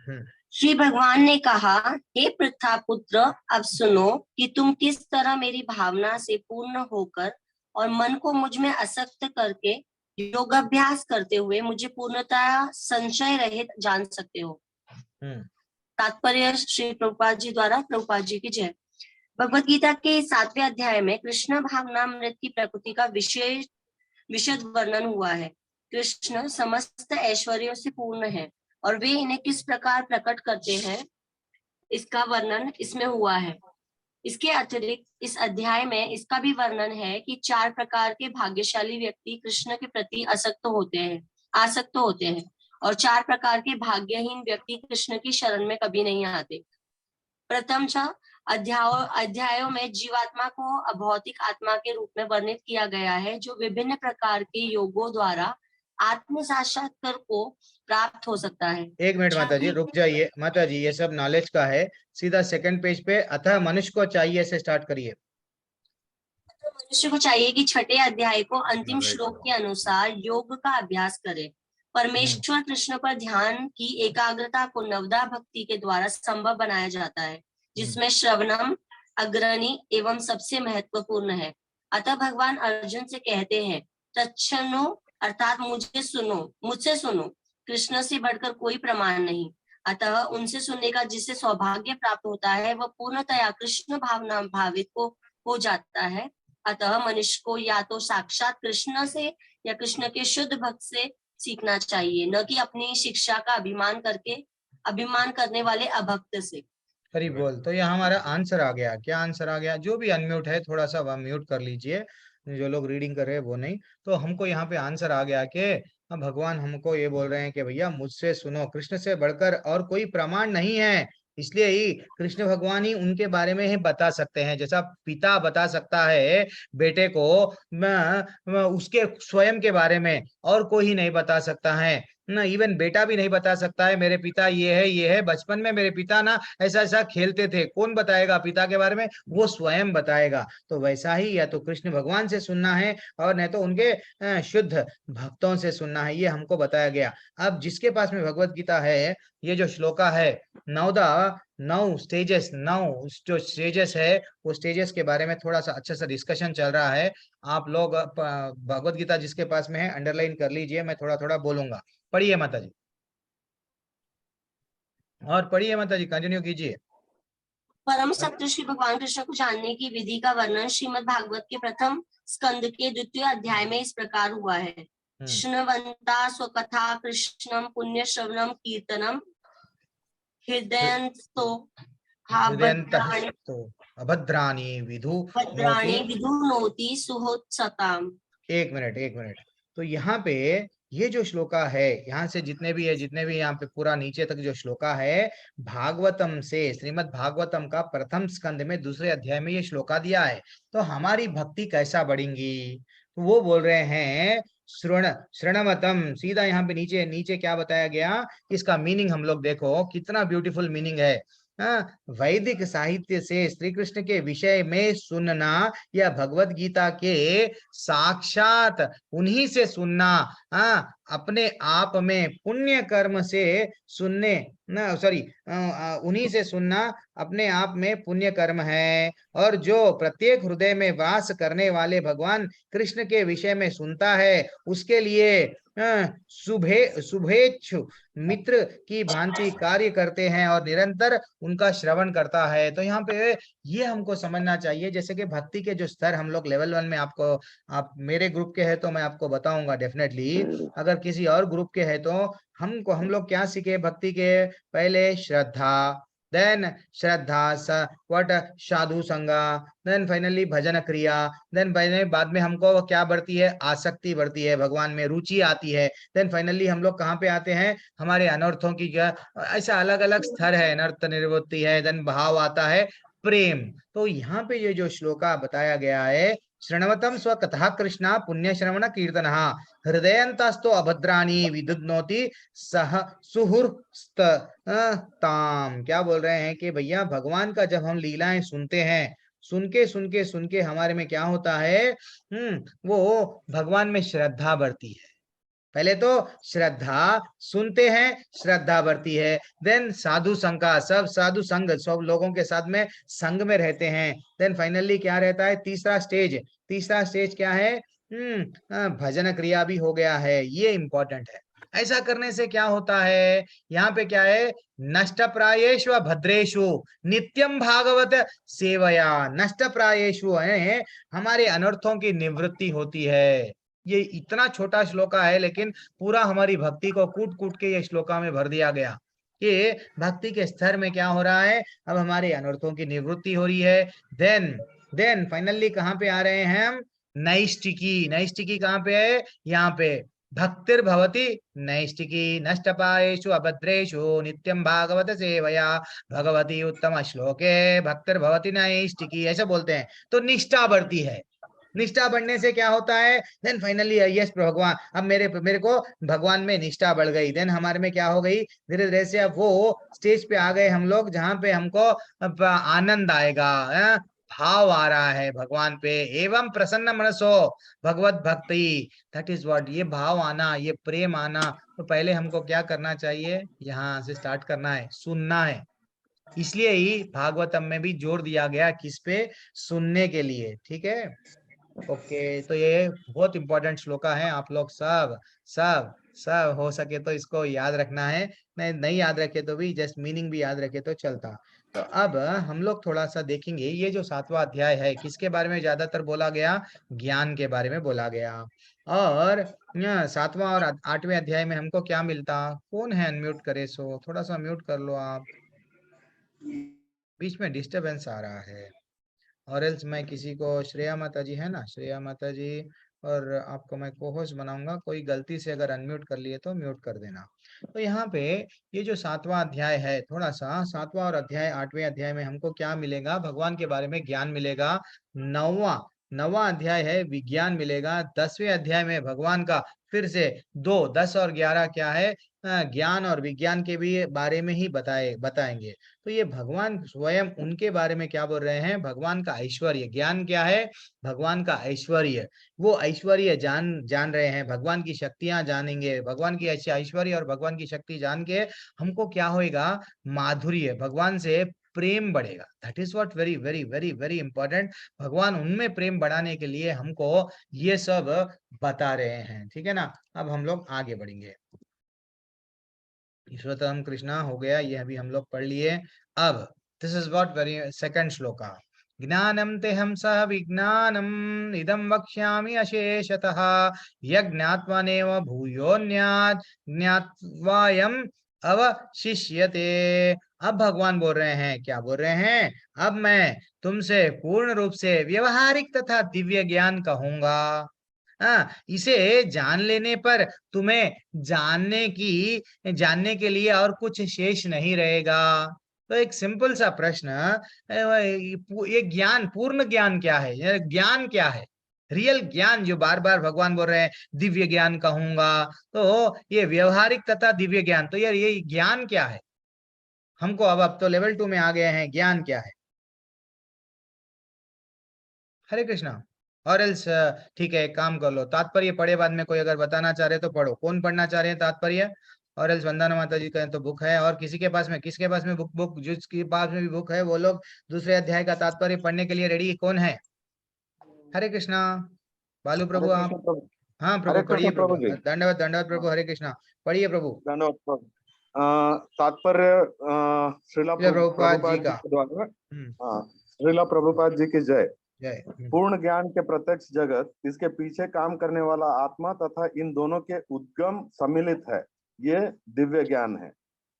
श्री भगवान ने कहा, हे पृथा पुत्र, अब सुनो कि तुम किस तरह मेरी भावना से पूर्ण होकर और मन को मुझ में आसक्त करके योगाभ्यास करते हुए मुझे पूर्णतः संशय रहित जान सकते हो। तात्पर्य श्री प्रभुपाद जी द्वारा। प्रभुपाद जी की जय। भगवत गीता के 7वें अध्याय में कृष्ण भावनामृत की प्रकृति का विशद वर्णन हुआ है। कृष्ण समस्त ऐश्वर्यों से पूर्ण है और वे इन्हें किस प्रकार प्रकट करते हैं, इसका वर्णन इसमें हुआ है। इसके अतिरिक्त इस अध्याय में इसका भी वर्णन है कि 4 प्रकार के भाग्यशाली व्यक्ति कृष्ण के प्रति आसक्त होते हैं और 4 प्रकार के भाग्यहीन व्यक्ति कृष्ण की शरण में कभी नहीं आते। प्रथम 6 अध्यायों में जीवात्मा को अभौतिक आत्मा के रूप में वर्णित किया गया है, जो विभिन्न प्रकार के योगों द्वारा आत्म साक्षात्कार को प्राप्त हो सकता है। एक मिनट माता जी, रुक जाइए माता जी, ये सब नॉलेज का है। सीधा सेकंड पेज पे, अतः मनुष्य को चाहिए से स्टार्ट करिए। मनुष्य को चाहिए कि 6ठे अध्याय को अंतिम श्लोक के अनुसार योग का अभ्यास करे। परमेश्वर कृष्ण पर ध्यान की एकाग्रता को नवदा भक्ति के द्वारा संभव बनाया जाता है, जिसमें श्रवणम अग्रणी एवं सबसे महत्वपूर्ण है। अतः भगवान अर्जुन से कहते हैं, तच्छनो अर्थात मुझसे सुनो, कृष्ण से बढ़कर कोई प्रमाण नहीं। अतः उनसे सुनने का जिससे सौभाग्य प्राप्त होता है, वह पूर्णतया कृष्ण भावना भावित को हो जाता है। अतः मनुष्य को या तो साक्षात कृष्ण से या कृष्ण के शुद्ध भक्त से सीखना चाहिए, न कि अपनी शिक्षा का अभिमान करने वाले अभक्त से। हरि बोल। तो ये हमारा आंसर आ गया। क्या आंसर आ गया? जो भी अनम्यूट है थोड़ा सा वह म्यूट कर लीजिए, जो लोग रीडिंग कर रहे हैं वो नहीं। तो हमको यहाँ पे आंसर आ गया कि भगवान हमको ये बोल रहे हैं कि भैया मुझसे सुनो, कृष्ण से बढ़कर और कोई प्रमाण नहीं है। इसलिए ही कृष्ण भगवान ही उनके बारे में ही बता सकते हैं। जैसा पिता बता सकता है बेटे को, उसके स्वयं के बारे में और कोई नहीं बता सकता है ना। इवन बेटा भी नहीं बता सकता है मेरे पिता ये है, बचपन में मेरे पिता ना ऐसा ऐसा खेलते थे। कौन बताएगा पिता के बारे में? वो स्वयं बताएगा। तो वैसा ही या तो कृष्ण भगवान से सुनना है और नहीं तो उनके शुद्ध भक्तों से सुनना है, ये हमको बताया गया। अब जिसके पास में भगवत गीता है, ये जो श्लोका है 9 स्टेजेस, 9 जो स्टेजेस है, वो स्टेजेस के बारे में थोड़ा सा अच्छा सा डिस्कशन चल रहा है। आप लोग भगवत गीता जिसके पास में है अंडरलाइन कर लीजिए, मैं थोड़ा थोड़ा बोलूंगा। पढ़िए माता जी, और पढ़िए माता जी, कंटिन्यू कीजिए। परम सत्य श्री भगवान कृष्ण को जानने की विधि का वर्णन श्रीमद् भागवत के प्रथम स्कंद के 2वें अध्याय में इस प्रकार हुआ है। श्रवन्ता स्वकथा कृष्णम पुण्य श्रवणम कीर्तनम हृदयंतो अभद्राणि विधुनोति सुहोत्सताम। एक मिनट। तो यहाँ पे ये जो श्लोका है, यहाँ से जितने भी यहाँ पे पूरा नीचे तक जो श्लोका है, भागवतम से, श्रीमद् भागवतम का प्रथम स्कंद में 2 अध्याय में ये श्लोका दिया है। तो हमारी भक्ति कैसा बढ़ेंगी? तो वो बोल रहे हैं श्रणमतम। सीधा यहाँ पे नीचे क्या बताया गया, इसका मीनिंग हम लोग देखो, कितना ब्यूटीफुल मीनिंग है। वैदिक साहित्य से श्री कृष्ण के विषय में सुनना या भगवत गीता के साक्षात उन्हीं से सुनना, अपने आप में पुण्य कर्म से सुनने न सॉरी उन्हीं से सुनना अपने आप में पुण्य कर्म है। और जो प्रत्येक हृदय में वास करने वाले भगवान कृष्ण के विषय में सुनता है उसके लिए शुभेच्छु मित्र की भांति कार्य करते हैं और निरंतर उनका श्रवण करता है। तो यहाँ पे ये हमको समझना चाहिए, जैसे कि भक्ति के जो स्तर हम लोग लेवल 1 में आपको, आप मेरे ग्रुप के हैं तो मैं आपको बताऊंगा डेफिनेटली, अगर किसी और ग्रुप के हैं तो हम लोग क्या सीखे भक्ति के, पहले श्रद्धा, देन व्हाट साधु संगा, देन फाइनली भजन क्रिया, देन बाद में हमको क्या बढ़ती है, आसक्ति बढ़ती है, भगवान में रुचि आती है, देन फाइनली हम लोग कहाँ पे आते हैं, हमारे अनर्थों की क्या, ऐसा अलग अलग स्तर है, अनर्थ निवृत्ति है, देन भाव आता है, प्रेम। तो यहाँ पे ये जो श्लोका बताया गया है, श्रृणवतम स्वकथा कृष्णा पुण्य श्रवण कीर्तन हृदयंतस्तो अभद्राणी विदुनोति सह सुहुर्स्त ताम। क्या बोल रहे हैं कि भैया भगवान का जब हम लीलाएं सुनते हैं, सुन के हमारे में क्या होता है, वो भगवान में श्रद्धा बढ़ती है। पहले तो श्रद्धा, सुनते हैं श्रद्धा बढ़ती है, देन साधु संग का, सब साधु संग, सब लोगों के साथ में संग में रहते हैं, देन फाइनली क्या रहता है, तीसरा स्टेज क्या है, भजन क्रिया भी हो गया है। ये इंपॉर्टेंट है। ऐसा करने से क्या होता है, यहाँ पे क्या है, नष्ट प्रायेषु भद्रेषु नित्यम भागवत सेवया। नष्ट प्रायेषु है, हमारे अनर्थों की निवृत्ति होती है। ये इतना छोटा श्लोका है लेकिन पूरा हमारी भक्ति को कूट कूट के ये श्लोका में भर दिया गया कि भक्ति के स्तर में क्या हो रहा है, अब हमारे अनर्थों की निवृत्ति हो रही है। देन फाइनली कहाँ पे आ रहे हैं हम, नैष्टिकी कहाँ पे है, यहाँ पे भक्तिर भवति नैष्टिकी नष्टपायेषु अभद्रेषु नित्यम भागवत सेवया भगवती उत्तम श्लोके भक्तिर भवति नैष्टिकी, ऐसा बोलते हैं। तो निष्ठा बढ़ती है, निष्ठा बढ़ने से क्या होता है, देन फाइनली यस भगवान, अब मेरे को भगवान में निष्ठा बढ़ गई, देन हमारे में क्या हो गई, धीरे धीरे से अब वो स्टेज पे आ गए हम लोग जहां पे हमको आनंद आएगा, भाव आ रहा है भगवान पे, एवं प्रसन्न मनसो भगवत भक्ति, दैट इज व्हाट, ये भाव आना, ये प्रेम आना। तो पहले हमको क्या करना चाहिए, यहाँ से स्टार्ट करना है, सुनना है। इसलिए ही भागवतम में भी जोर दिया गया किस पे, सुनने के लिए। ठीक है, ओके। तो ये बहुत इंपॉर्टेंट श्लोका है, आप लोग सब सब सब हो सके तो इसको याद रखना है, नहीं याद रखे तो भी जस्ट मीनिंग भी याद रखे तो चलता। तो अब हम लोग थोड़ा सा देखेंगे, ये जो 7वां अध्याय है किसके बारे में ज्यादातर बोला गया, ज्ञान के बारे में बोला गया। और 7वां और 8वें अध्याय में हमको क्या मिलता, कौन है अनम्यूट करे, सो थोड़ा सा म्यूट कर लो आप, बीच में डिस्टरबेंस आ रहा है। और एल्स मैं किसी को, श्रेया माता जी है ना, श्रेया माता जी, और आपको मैं को-होस्ट बनाऊंगा, कोई गलती से अगर अनम्यूट कर लिए तो म्यूट कर देना। तो यहाँ पे ये जो 7वां अध्याय है, थोड़ा सा 7वां और 8वें अध्याय में हमको क्या मिलेगा, भगवान के बारे में ज्ञान मिलेगा। 9वां अध्याय है, विज्ञान मिलेगा। 10वें अध्याय में भगवान का फिर से 2, 10 और 11 क्या है, ज्ञान और विज्ञान के भी बारे में ही बताएंगे। तो ये भगवान स्वयं उनके बारे में क्या बोल रहे हैं, भगवान का ऐश्वर्य, ज्ञान क्या है, भगवान का ऐश्वर्य, वो ऐश्वर्य जान रहे हैं, भगवान की शक्तियां जानेंगे, भगवान की ऐश्वर्य और भगवान की शक्ति जान के हमको क्या होएगा, माधुर्य, भगवान से प्रेम बढ़ेगा। That is what very very very very important. भगवान उनमें प्रेम बढ़ाने के लिए हमको ये सब बता रहे हैं। ठीक है ना, अब हम लोग आगे बढ़ेंगे। ईश्वरतम कृष्णा हो गया, ये अभी हम लोग पढ़ लिए। अब this is what very second shloka, ज्ञानम ते हम सह विज्ञानम इदम वक्ष्यामि अशेषतः यज्ञात्वानेव भूयोन्यात् ज्ञात्वायम् अवशिष्यते। अब भगवान बोल रहे हैं, क्या बोल रहे हैं, अब मैं तुमसे पूर्ण रूप से व्यवहारिक तथा दिव्य ज्ञान कहूंगा। इसे जान लेने पर तुम्हें जानने के लिए और कुछ शेष नहीं रहेगा। तो एक सिंपल सा प्रश्न, ये ज्ञान, पूर्ण ज्ञान क्या है, ये ज्ञान क्या है, रियल ज्ञान जो बार बार भगवान बोल रहे हैं दिव्य ज्ञान कहूंगा, तो ये व्यवहारिक तथा दिव्य ज्ञान, तो यार ये ज्ञान क्या है हमको, अब तो लेवल 2 में आ गए हैं, ज्ञान क्या है। हरे कृष्णा। और एल्स ठीक है, एक काम कर लो, तात्पर्य पढ़े बाद में कोई अगर बताना चाह रहे तो पढ़ो। कौन पढ़ना चाह रहे हैं तात्पर्य? और एल्स वंदना माता जी का तो बुक है, और किसी के पास में, किसके पास में बुक जिसके पास में भी बुक है वो लोग दूसरे अध्याय का तात्पर्य पढ़ने के लिए रेडी कौन है? हरे कृष्णा बालू प्रभु आप। हाँ प्रभु पढ़िए प्रभु। दंडवत दंडवत प्रभु, हरे कृष्णा पढ़िए प्रभु। धन्यवाद प्रभु। तात्पर्य श्रीला प्रभुपाद जी प्रभुपाद जी का। के द्वारा, श्रीला प्रभुपाद जी की जय। जय। पूर्ण ज्ञान के प्रत्यक्ष जगत, इसके पीछे काम करने वाला आत्मा तथा इन दोनों के उद्गम सम्मिलित है, ये दिव्य ज्ञान है।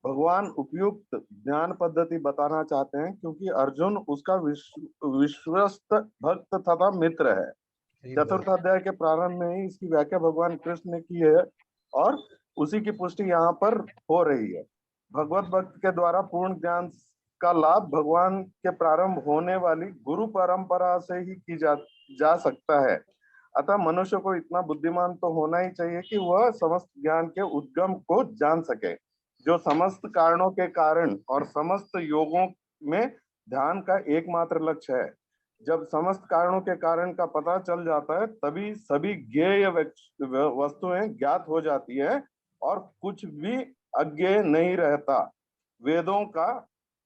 भगवान उपयुक्त ज्ञान पद्धति बताना चाहते हैं क्योंकि अर्जुन उसका विश्वस्त भक्त तथा मित्र है। चतुर्थ अध्याय के प्रारंभ में ही इसकी व्याख्या भगवान कृष्ण ने की है और उसी की पुष्टि यहाँ पर हो रही है। भगवत भक्त के द्वारा पूर्ण ज्ञान का लाभ भगवान के प्रारंभ होने वाली गुरु परंपरा से ही की जा सकता है। अतः मनुष्य को इतना बुद्धिमान तो होना ही चाहिए कि वह समस्त ज्ञान के उद्गम को जान सके, जो समस्त कारणों के कारण और समस्त योगों में ध्यान का एकमात्र लक्ष्य है। जब समस्त कारणों के कारण का पता चल जाता है तभी सभी ज्ञेय वस्तुएं ज्ञात हो जाती है और कुछ भी अज्ञेय नहीं रहता। वेदों का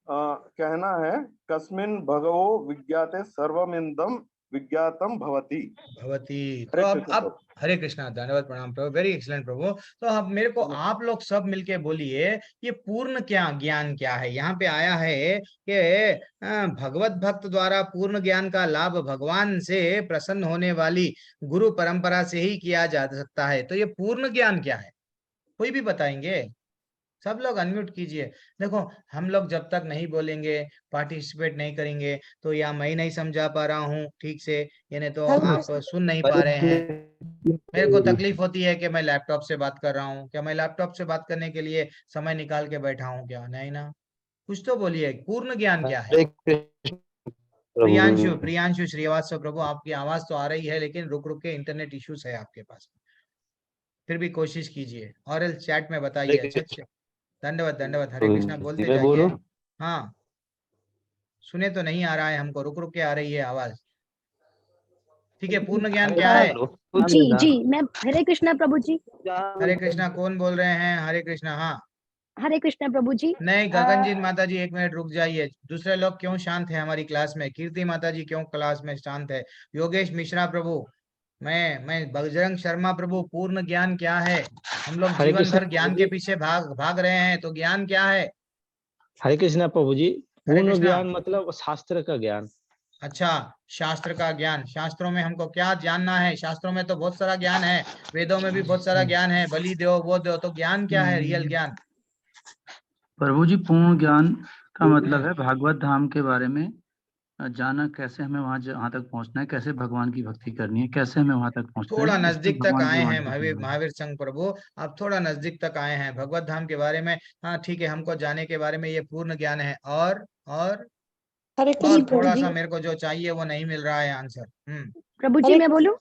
कहना है, कस्मिन भगवो विज्ञाते सर्वमिंदम विज्ञातम भवति। तो अब हरे कृष्णा, धन्यवाद, प्रणाम प्रभु, वेरी एक्सीलेंट प्रभु। तो अब मेरे को आप लोग सब मिलके बोलिए, ये पूर्ण क्या ज्ञान क्या है? यहाँ पे आया है कि भगवत भक्त द्वारा पूर्ण ज्ञान का लाभ भगवान से प्रसन्न होने वाली गुरु परंपरा से ही किया जा सकता है। तो ये पूर्ण ज्ञान क्या है? कोई भी बताएंगे? सब लोग अनम्यूट कीजिए। देखो, हम लोग जब तक नहीं बोलेंगे, पार्टिसिपेट नहीं करेंगे, तो या मैं नहीं समझा पा रहा हूँ ठीक से, यानी तो आप सुन नहीं पा रहे हैं। मेरे को तकलीफ होती है कि मैं लैपटॉप से बात कर रहा हूँ। क्या मैं लैपटॉप से बात करने के लिए समय निकाल के बैठा हूँ क्या? नहीं ना। कुछ तो बोलिए, पूर्ण ज्ञान क्या है? प्रियांशु श्रीवास्तव प्रभु, आपकी आवाज तो आ रही है लेकिन रुक रुक के इंटरनेट इश्यूज है आपके पास, फिर भी कोशिश कीजिए और चैट में बताइए। अच्छा, धन्यवाद धन्यवाद, हरे कृष्णा बोलते जाइए। हाँ, सुने तो नहीं आ रहा है हमको, रुक रुक के आ रही है आवाज। ठीक है, पूर्ण ज्ञान क्या है? जी जी, मैं हरे कृष्णा प्रभु जी। हरे कृष्णा, कौन बोल रहे हैं? हरे कृष्णा। हाँ, हरे कृष्णा प्रभु जी। नहीं, गगनजीत माता जी 1 मिनट रुक जाइए। दूसरे लोग क्यों शांत है हमारी क्लास में? कीर्ति माता जी क्यों क्लास में शांत है? योगेश मिश्रा प्रभु, मैं बजरंग शर्मा प्रभु, पूर्ण ज्ञान क्या है? हम लोग जीवन भर ज्ञान के पीछे भाग रहे हैं, तो ज्ञान क्या है? हरे कृष्णा प्रभु जी, पूर्ण ज्ञान मतलब शास्त्र का ज्ञान। अच्छा, शास्त्र का ज्ञान। शास्त्रों में हमको क्या जानना है? शास्त्रों में तो बहुत सारा ज्ञान है, वेदों में भी बहुत सारा ज्ञान है, बलि दो वो दो, तो ज्ञान क्या है? रियल ज्ञान प्रभु जी, पूर्ण ज्ञान का मतलब है भागवत धाम के बारे में जाना, कैसे हमें वहां तक पहुंचना है, कैसे भगवान की भक्ति करनी है, कैसे हमें वहां तक पहुंचना है। थोड़ा नजदीक तक आए हैं महावीर संघ प्रभु, आप थोड़ा नजदीक तक आए हैं भगवत धाम के बारे में। हाँ ठीक है, हमको जाने के बारे में ये पूर्ण ज्ञान है। और थोड़ा सा मेरे को जो चाहिए वो नहीं मिल रहा है आंसर। प्रभु जी मैं बोलूं?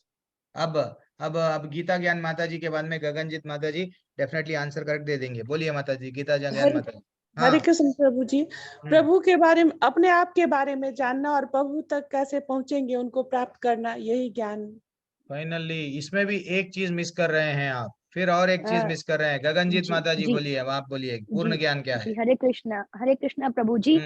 अब गीता ज्ञान माता जी के बाद में गगनजीत माता जी डेफिनेटली आंसर करेक्ट दे देंगे। बोलिए माता जी, गीता ज्ञान माता जी। हरे कृष्ण प्रभु जी, प्रभु के बारे में, अपने आप के बारे में जानना और प्रभु तक कैसे पहुंचेंगे, उनको प्राप्त करना, यही ज्ञान। फाइनली इसमें भी एक चीज मिस कर रहे हैं आप, फिर और एक चीज मिस कर रहे हैं। गगनजीत माता जी बोलिए, अब आप बोलिए, पूर्ण ज्ञान क्या है? हरे कृष्णा प्रभु जी।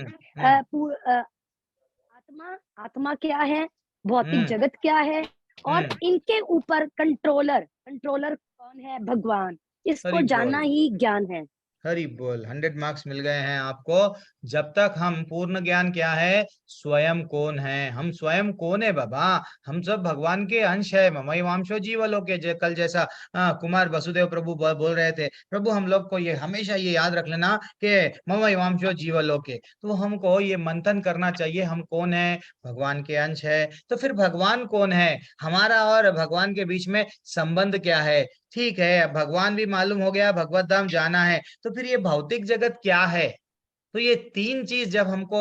आत्मा क्या है, भौतिक जगत क्या है, और इनके ऊपर कंट्रोलर कौन है? भगवान। इसको जानना ही ज्ञान है। हरि बोल, 100 मार्क्स मिल गए हैं आपको। जब तक हम पूर्ण ज्ञान क्या है, स्वयं कौन है, हम स्वयं कौन है बाबा? हम सब भगवान के अंश है। ममई वांशो जीवलोके, कल जैसा कुमार वसुदेव प्रभु बोल रहे थे। प्रभु हम लोग को ये हमेशा ये याद रख लेना कि ममई वांशो जीवलोके, तो हमको ये मंथन करना चाहिए, हम कौन है? भगवान के अंश है। तो फिर भगवान कौन है? हमारा और भगवान के बीच में संबंध क्या है? ठीक है, भगवान भी मालूम हो गया, भगवत धाम जाना है, तो फिर ये भौतिक जगत क्या है? तो ये 3 चीज जब हमको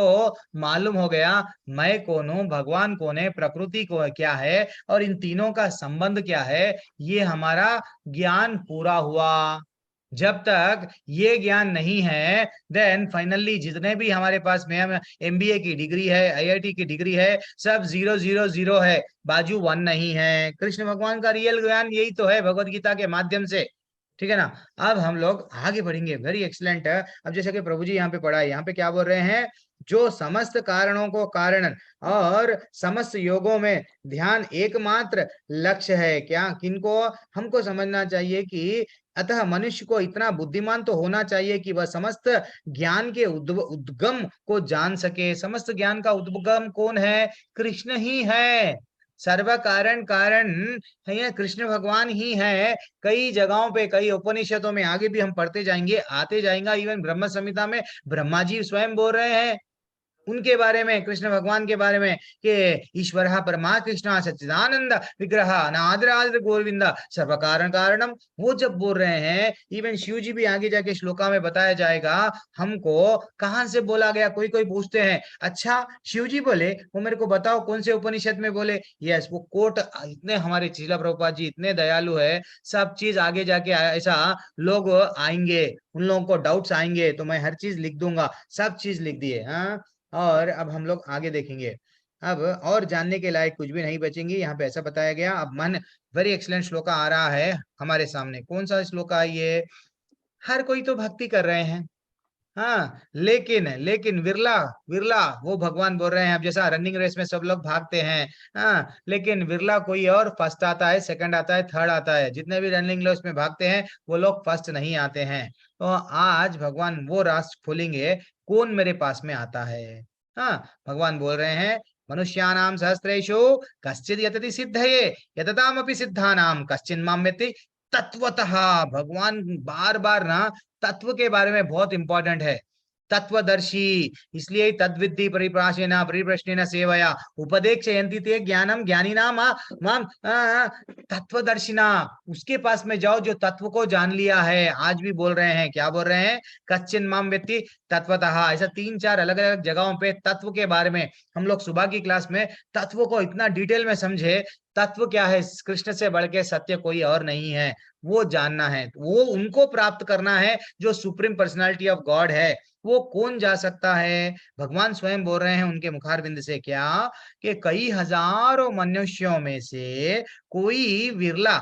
मालूम हो गया, मैं कौन हूं, भगवान कौन है, प्रकृति को क्या है, और इन तीनों का संबंध क्या है, ये हमारा ज्ञान पूरा हुआ। जब तक ये ज्ञान नहीं है, देन फाइनली जितने भी हमारे पास में MBA की डिग्री है, IIT की डिग्री है, सब 000 है, बाजू 1 नहीं है। कृष्ण भगवान का रियल ज्ञान यही तो है भगवत गीता के माध्यम से, ठीक है ना। अब हम लोग आगे बढ़ेंगे, वेरी एक्सलेंट है। अब जैसे कि प्रभु जी यहाँ पे पढ़ा है, यहाँ पे क्या बोल रहे हैं, जो समस्त कारणों को कारण और समस्त योगों में ध्यान एकमात्र लक्ष्य है। क्या, किनको, हमको समझना चाहिए कि अतः मनुष्य को इतना बुद्धिमान तो होना चाहिए कि वह समस्त ज्ञान के उद्गम को जान सके। समस्त ज्ञान का उद्गम कौन है? कृष्ण ही है। सर्व कारण कारण है कृष्ण भगवान ही है। कई जगहों पे, कई उपनिषदों में आगे भी हम पढ़ते जाएंगे, आते जाएंगे, इवन ब्रह्म संहिता में ब्रह्मा जी स्वयं बोल रहे हैं उनके बारे में, कृष्ण भगवान के बारे में, कि ईश्वर परमा कृष्ण सच्चिदानंद विग्रह अनादिरादि गोविंद सर्व कारण कारणम। वो जब बोल रहे हैं, इवन शिव जी भी आगे जाके श्लोका में बताया जाएगा हमको कहां से बोला गया। कोई कोई पूछते हैं, अच्छा शिव जी बोले, वो मेरे को बताओ कौन से उपनिषद में बोले। यस, वो कोट इतने, हमारे चीला प्रभुपाद जी इतने दयालु है, सब चीज आगे जाके ऐसा लोग आएंगे, उन लोगों को डाउट्स आएंगे तो मैं हर चीज लिख दूंगा, सब चीज लिख दिए। हाँ, और अब हम लोग आगे देखेंगे। अब और जानने के लायक कुछ भी नहीं बचेंगे, यहाँ पे ऐसा बताया गया। अब मन, वेरी एक्सलेंट श्लोका आ रहा है हमारे सामने। कौन सा श्लोका है ये? हर कोई तो भक्ति कर रहे हैं, हाँ, लेकिन लेकिन विरला विरला वो भगवान बोल रहे हैं। अब जैसा रनिंग रेस में सब लोग भागते हैं, हाँ, लेकिन विरला कोई और फर्स्ट आता है, सेकंड आता है, थर्ड आता है। जितने भी रनिंग रेस में भागते हैं वो लोग फर्स्ट नहीं आते हैं। तो आज भगवान वो रास्ता खोलेंगे, कौन मेरे पास में आता है। हाँ, भगवान बोल रहे हैं, मनुष्यानाम सहस्रेषु कश्चित् यतति सिद्धये यततामपि सिद्धानाम कश्चिन् मां वेत्ति तत्वतः। भगवान बार बार ना तत्व के बारे में बहुत इंपॉर्टेंट है, तत्वदर्शी। इसलिए तद्विद्धि परिप्राशेन परिप्रश्नेन सेवया उपदेक्षयन्ति ते ज्ञानम ज्ञानिनाम माम तत्वदर्शिना। उसके पास में जाओ जो तत्व को जान लिया है। आज भी बोल रहे हैं, क्या बोल रहे हैं? कच्चिन माम वेत्ति तत्वतः। ऐसा 3-4 अलग अलग जगहों पे तत्व के बारे में हम लोग सुबह की क्लास में तत्व को इतना डिटेल में समझे। तत्व क्या है? कृष्ण से बढ़ के सत्य कोई और नहीं है, वो जानना है, वो उनको प्राप्त करना है जो सुप्रीम पर्सनालिटी ऑफ गॉड है। वो कौन जा सकता है? भगवान स्वयं बोल रहे हैं उनके मुखारविंद से, क्या कि कई हजारों मनुष्यों में से कोई विरला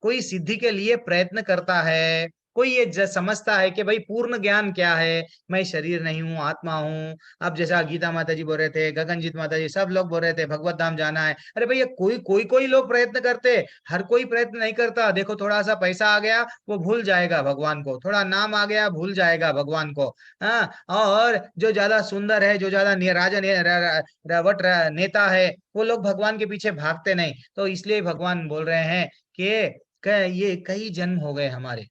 कोई सिद्धि के लिए प्रयत्न करता है। कोई ये समझता है कि भाई पूर्ण ज्ञान क्या है, मैं शरीर नहीं हूँ, आत्मा हूँ। अब जैसा गीता माता जी बोल रहे थे, गगनजीत माता जी, सब लोग बोल रहे थे भगवत धाम जाना है। अरे भैया, कोई लोग प्रयत्न करते, हर कोई प्रयत्न नहीं करता। देखो, थोड़ा सा पैसा आ गया वो भूल जाएगा भगवान को, थोड़ा नाम आ गया भूल जाएगा भगवान को। हाँ, और जो ज्यादा सुंदर है, जो ज्यादा राजा रवट नेता है, वो लोग भगवान के पीछे भागते नहीं। तो इसलिए भगवान बोल रहे हैं कि ये कई जन्म हो गए हमारे,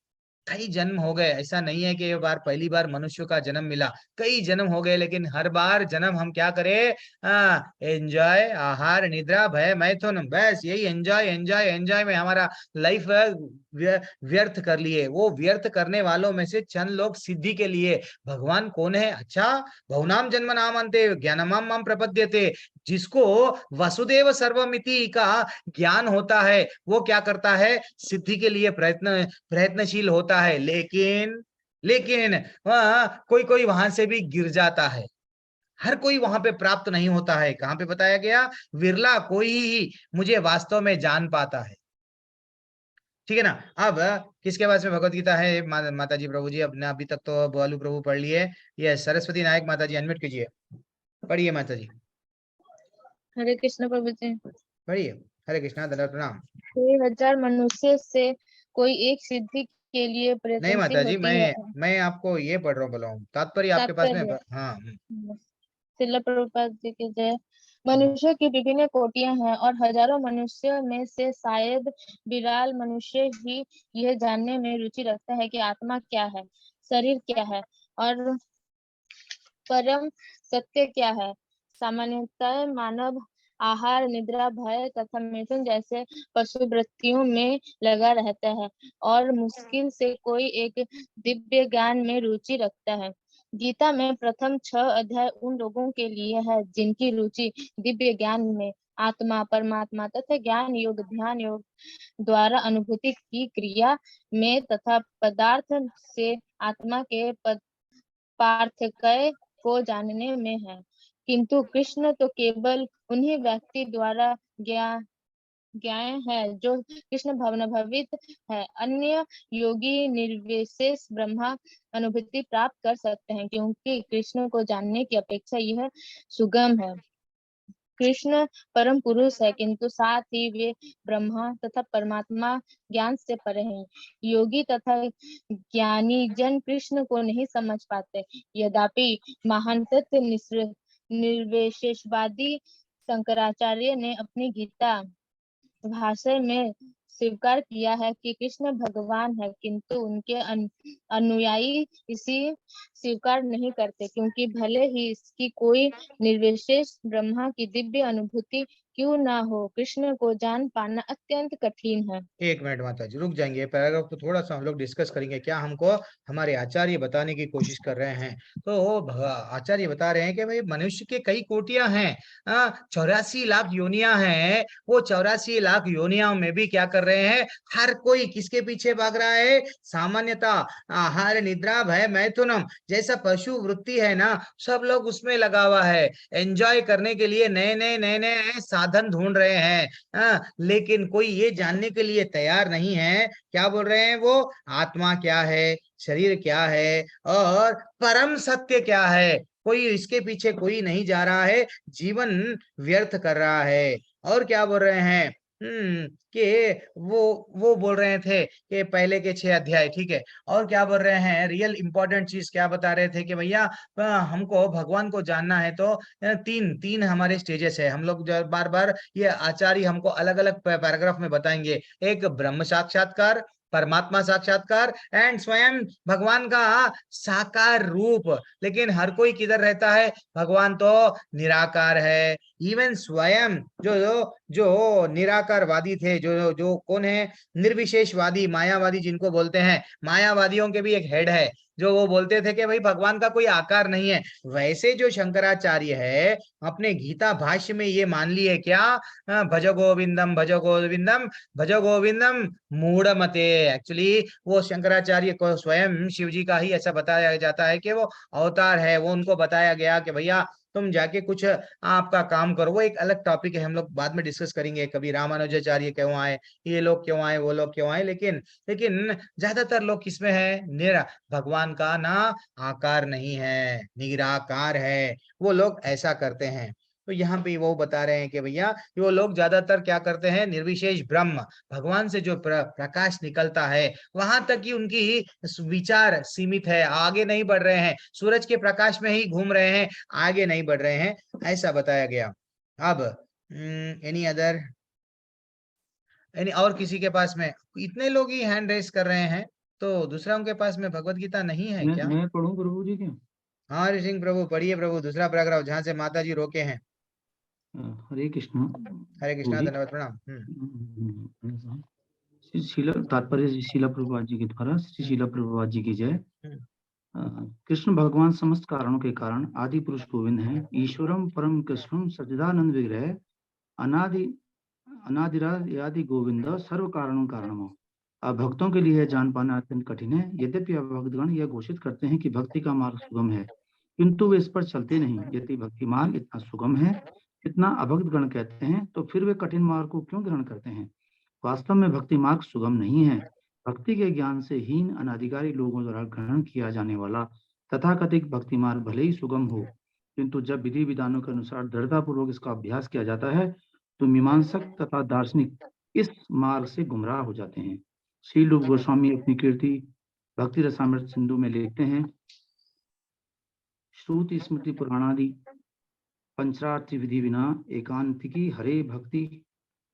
कई जन्म हो गए। ऐसा नहीं है कि ये बार पहली बार मनुष्य का जन्म मिला, कई जन्म हो गए। लेकिन हर बार जन्म हम क्या करें? एंजॉय, आहार, निद्रा, भय, मैथुन, बस यही एंजॉय एंजॉय एंजॉय में हमारा लाइफ व्यर्थ कर लिए। वो व्यर्थ करने वालों में से चंद लोग सिद्धि के लिए। भगवान कौन है? अच्छा, बहुनाम जन्म नाम अंते ज्ञानमाम माम प्रपद्यते। जिसको वसुदेव सर्वमिति का ज्ञान होता है, वो क्या करता है? सिद्धि के लिए प्रयत्नशील होता है। लेकिन कोई कोई वहां से भी गिर जाता है, हर कोई वहां पे प्राप्त नहीं होता है। कहां पे बताया गया? विरला कोई ही मुझे वास्तव में जान पाता है, ठीक है ना। अब किसके पास में भगवत गीता है? माता जी, प्रभु जी। अपने अभी तक तो बालू प्रभु पढ़ लिए। ये सरस्वती नायक माता जी, अनम्यूट कीजिए, पढ़िए माता जी, हरे कृष्ण प्रभु जी। पढ़िए। हरे कृष्णा, दंडवत प्रणाम। 6000 मनुष्य से कोई एक सिद्धि के लिए नहीं प्रयत्नशील माता जी, होती है। मैं आपको ये पढ़ रहा हूँ, बोला हूँ तात्पर्य आपके पास में। हाँ, श्रील प्रभुपाद जी की जय। मनुष्य की विभिन्न कोटियां हैं और हजारों मनुष्यों में से शायद विरल मनुष्य ही यह जानने में रुचि रखता है कि आत्मा क्या है, शरीर क्या है और परम सत्य क्या है। सामान्यतः मानव आहार, निद्रा, भय तथा मैथुन जैसे पशु वृत्तियों में लगा रहता है और मुश्किल से कोई एक दिव्य ज्ञान में रुचि रखता है। गीता में प्रथम 6 अध्याय उन लोगों के लिए है जिनकी रुचि दिव्य ज्ञान में आत्मा परमात्मा तथा ज्ञान योग ध्यान योग द्वारा अनुभूति की क्रिया में तथा पदार्थ से आत्मा के पार्थक्य को जानने में है। किंतु कृष्ण तो केवल उन्हीं व्यक्ति द्वारा ज्ञान है जो कृष्ण भवित है। अन्य योगी निर्विशेष ब्रह्मा अनुभूति प्राप्त कर सकते हैं, क्योंकि कृष्ण को जानने की अपेक्षा यह सुगम है। कृष्ण परम पुरुष है, किंतु साथ ही वे ब्रह्मा तथा परमात्मा ज्ञान से परे हैं। योगी तथा ज्ञानी जन कृष्ण को नहीं समझ पाते। यद्यपि महान तत्व निर्विशेषवादी शंकराचार्य ने अपनी गीता भाष्य में स्वीकार किया है कि कृष्ण भगवान है, किंतु उनके अनुयायी इसी स्वीकार नहीं करते, क्योंकि भले ही इसकी कोई निर्विशेष ब्रह्मा की दिव्य अनुभूति क्यों ना हो, कृष्ण को जान पाना अत्यंत कठिन है। एक मिनट माता जी रुक जाएंगे, पैराग्राफ को थोड़ा सा हम लोग डिस्कस करेंगे। क्या हमको हमारे आचार्य बताने की कोशिश कर रहे हैं, तो आचार्य बता रहे हैं कि भाई मनुष्य के कई कोटियां हैं, 84 लाख योनियां हैं। वो 84 लाख योनियां में भी क्या कर रहे हैं, हर कोई किसके पीछे भाग रहा है, सामान्यता आहार निद्रा भय मैथुनम जैसा पशु वृत्ति है ना, सब लोग उसमें लगा हुआ है। एंजॉय करने के लिए नए नए साधन ढूंढ रहे हैं, लेकिन कोई ये जानने के लिए तैयार नहीं है। क्या बोल रहे हैं वो, आत्मा क्या है, शरीर क्या है और परम सत्य क्या है, कोई इसके पीछे कोई नहीं जा रहा है, जीवन व्यर्थ कर रहा है। और क्या बोल रहे हैं कि वो बोल रहे थे कि पहले के 6 अध्याय ठीक है। और क्या बोल रहे हैं, रियल इंपॉर्टेंट चीज क्या बता रहे थे कि भैया हमको भगवान को जानना है तो तीन हमारे स्टेजेस है। हम लोग बार बार ये आचार्य हमको अलग अलग पैराग्राफ में बताएंगे। एक ब्रह्म साक्षात्कार, परमात्मा साक्षात्कार एंड स्वयं भगवान का साकार रूप। लेकिन हर कोई किधर रहता है, भगवान तो निराकार है। इवन स्वयं जो निराकारवादी थे, जो कौन है, निर्विशेषवादी मायावादी जिनको बोलते हैं, मायावादियों के भी एक हेड है जो वो बोलते थे कि भाई भगवान का कोई आकार नहीं है। वैसे जो शंकराचार्य है अपने गीता भाष्य में ये मान लिए क्या, भज गोविंदम भज गोविंदम भज गोविंदम मूढ़मते। एक्चुअली वो शंकराचार्य को स्वयं शिव जी का ही ऐसा बताया जाता है कि वो अवतार है। वो उनको बताया गया कि भैया तुम जाके कुछ आपका काम करो। वो एक अलग टॉपिक है, हम लोग बाद में डिस्कस करेंगे, कभी रामानुजाचार्य क्यों आए, ये लोग क्यों आए, वो लोग क्यों आए। लेकिन ज्यादातर लोग किसमें है, भगवान का ना आकार नहीं है, निराकार है, वो लोग ऐसा करते हैं। तो यहाँ पे वो बता रहे हैं कि भैया वो लोग ज्यादातर क्या करते हैं, निर्विशेष ब्रह्म भगवान से जो प्रकाश निकलता है वहां तक ही उनकी विचार सीमित है, आगे नहीं बढ़ रहे हैं, सूरज के प्रकाश में ही घूम रहे हैं, आगे नहीं बढ़ रहे हैं, ऐसा बताया गया। अब एनी अदर, और किसी के पास में, इतने लोग ही हैंड रेस कर रहे हैं, तो दूसरा के पास में भगवत गीता नहीं है क्या? मैं पढ़ूं प्रभु जी क्या? हाँ हरि सिंह प्रभु पढ़िए प्रभु, दूसरा पैराग्राफ जहाँ से माता जी रोके हैं। हरे कृष्णा। हरे कृष्णा, धन्यवाद, प्रणाम। श्री शीला तात्पर्य श्री शीला प्रभुपाद जी के द्वारा, श्री शीला प्रभुपाद जी की जय। कृष्ण भगवान समस्त कारणों के कारण आदि पुरुष गोविंद हैं। ईश्वरम परम कृष्णम सच्चिदानंद विग्रह अनादिरादि गोविंद सर्व कारणों कारणम। अब भक्तों के लिए जान पाना अत्यंत कठिन है। यद्यपि भक्तगण यह घोषित करते हैं कि भक्ति का मार्ग सुगम है, किंतु वे इस पर चलते नहीं। यदि भक्ति मार्ग इतना सुगम है इतना अभक्तगण कहते हैं, तो फिर वे कठिन मार्ग को क्यों ग्रहण करते हैं? वास्तव में भक्ति मार्ग सुगम नहीं है। भक्ति के ज्ञान से हीन अनाधिकारी लोगों द्वारा ग्रहण किया जाने वाला तथाकथित भक्ति मार्ग भले ही सुगम हो, किंतु जब विधि विधानों के अनुसार दृढ़तापूर्वक इसका अभ्यास किया जाता है तो मीमांसक तथा दार्शनिक इस मार्ग से गुमराह हो जाते हैं। श्री रूप गोस्वामी अपनी कीर्ति भक्ति रसामृत सिंधु में लिखते हैं, श्रुति स्मृति पुराणादि पंचार्थी विधि विना एकांतिकी हरे भक्ति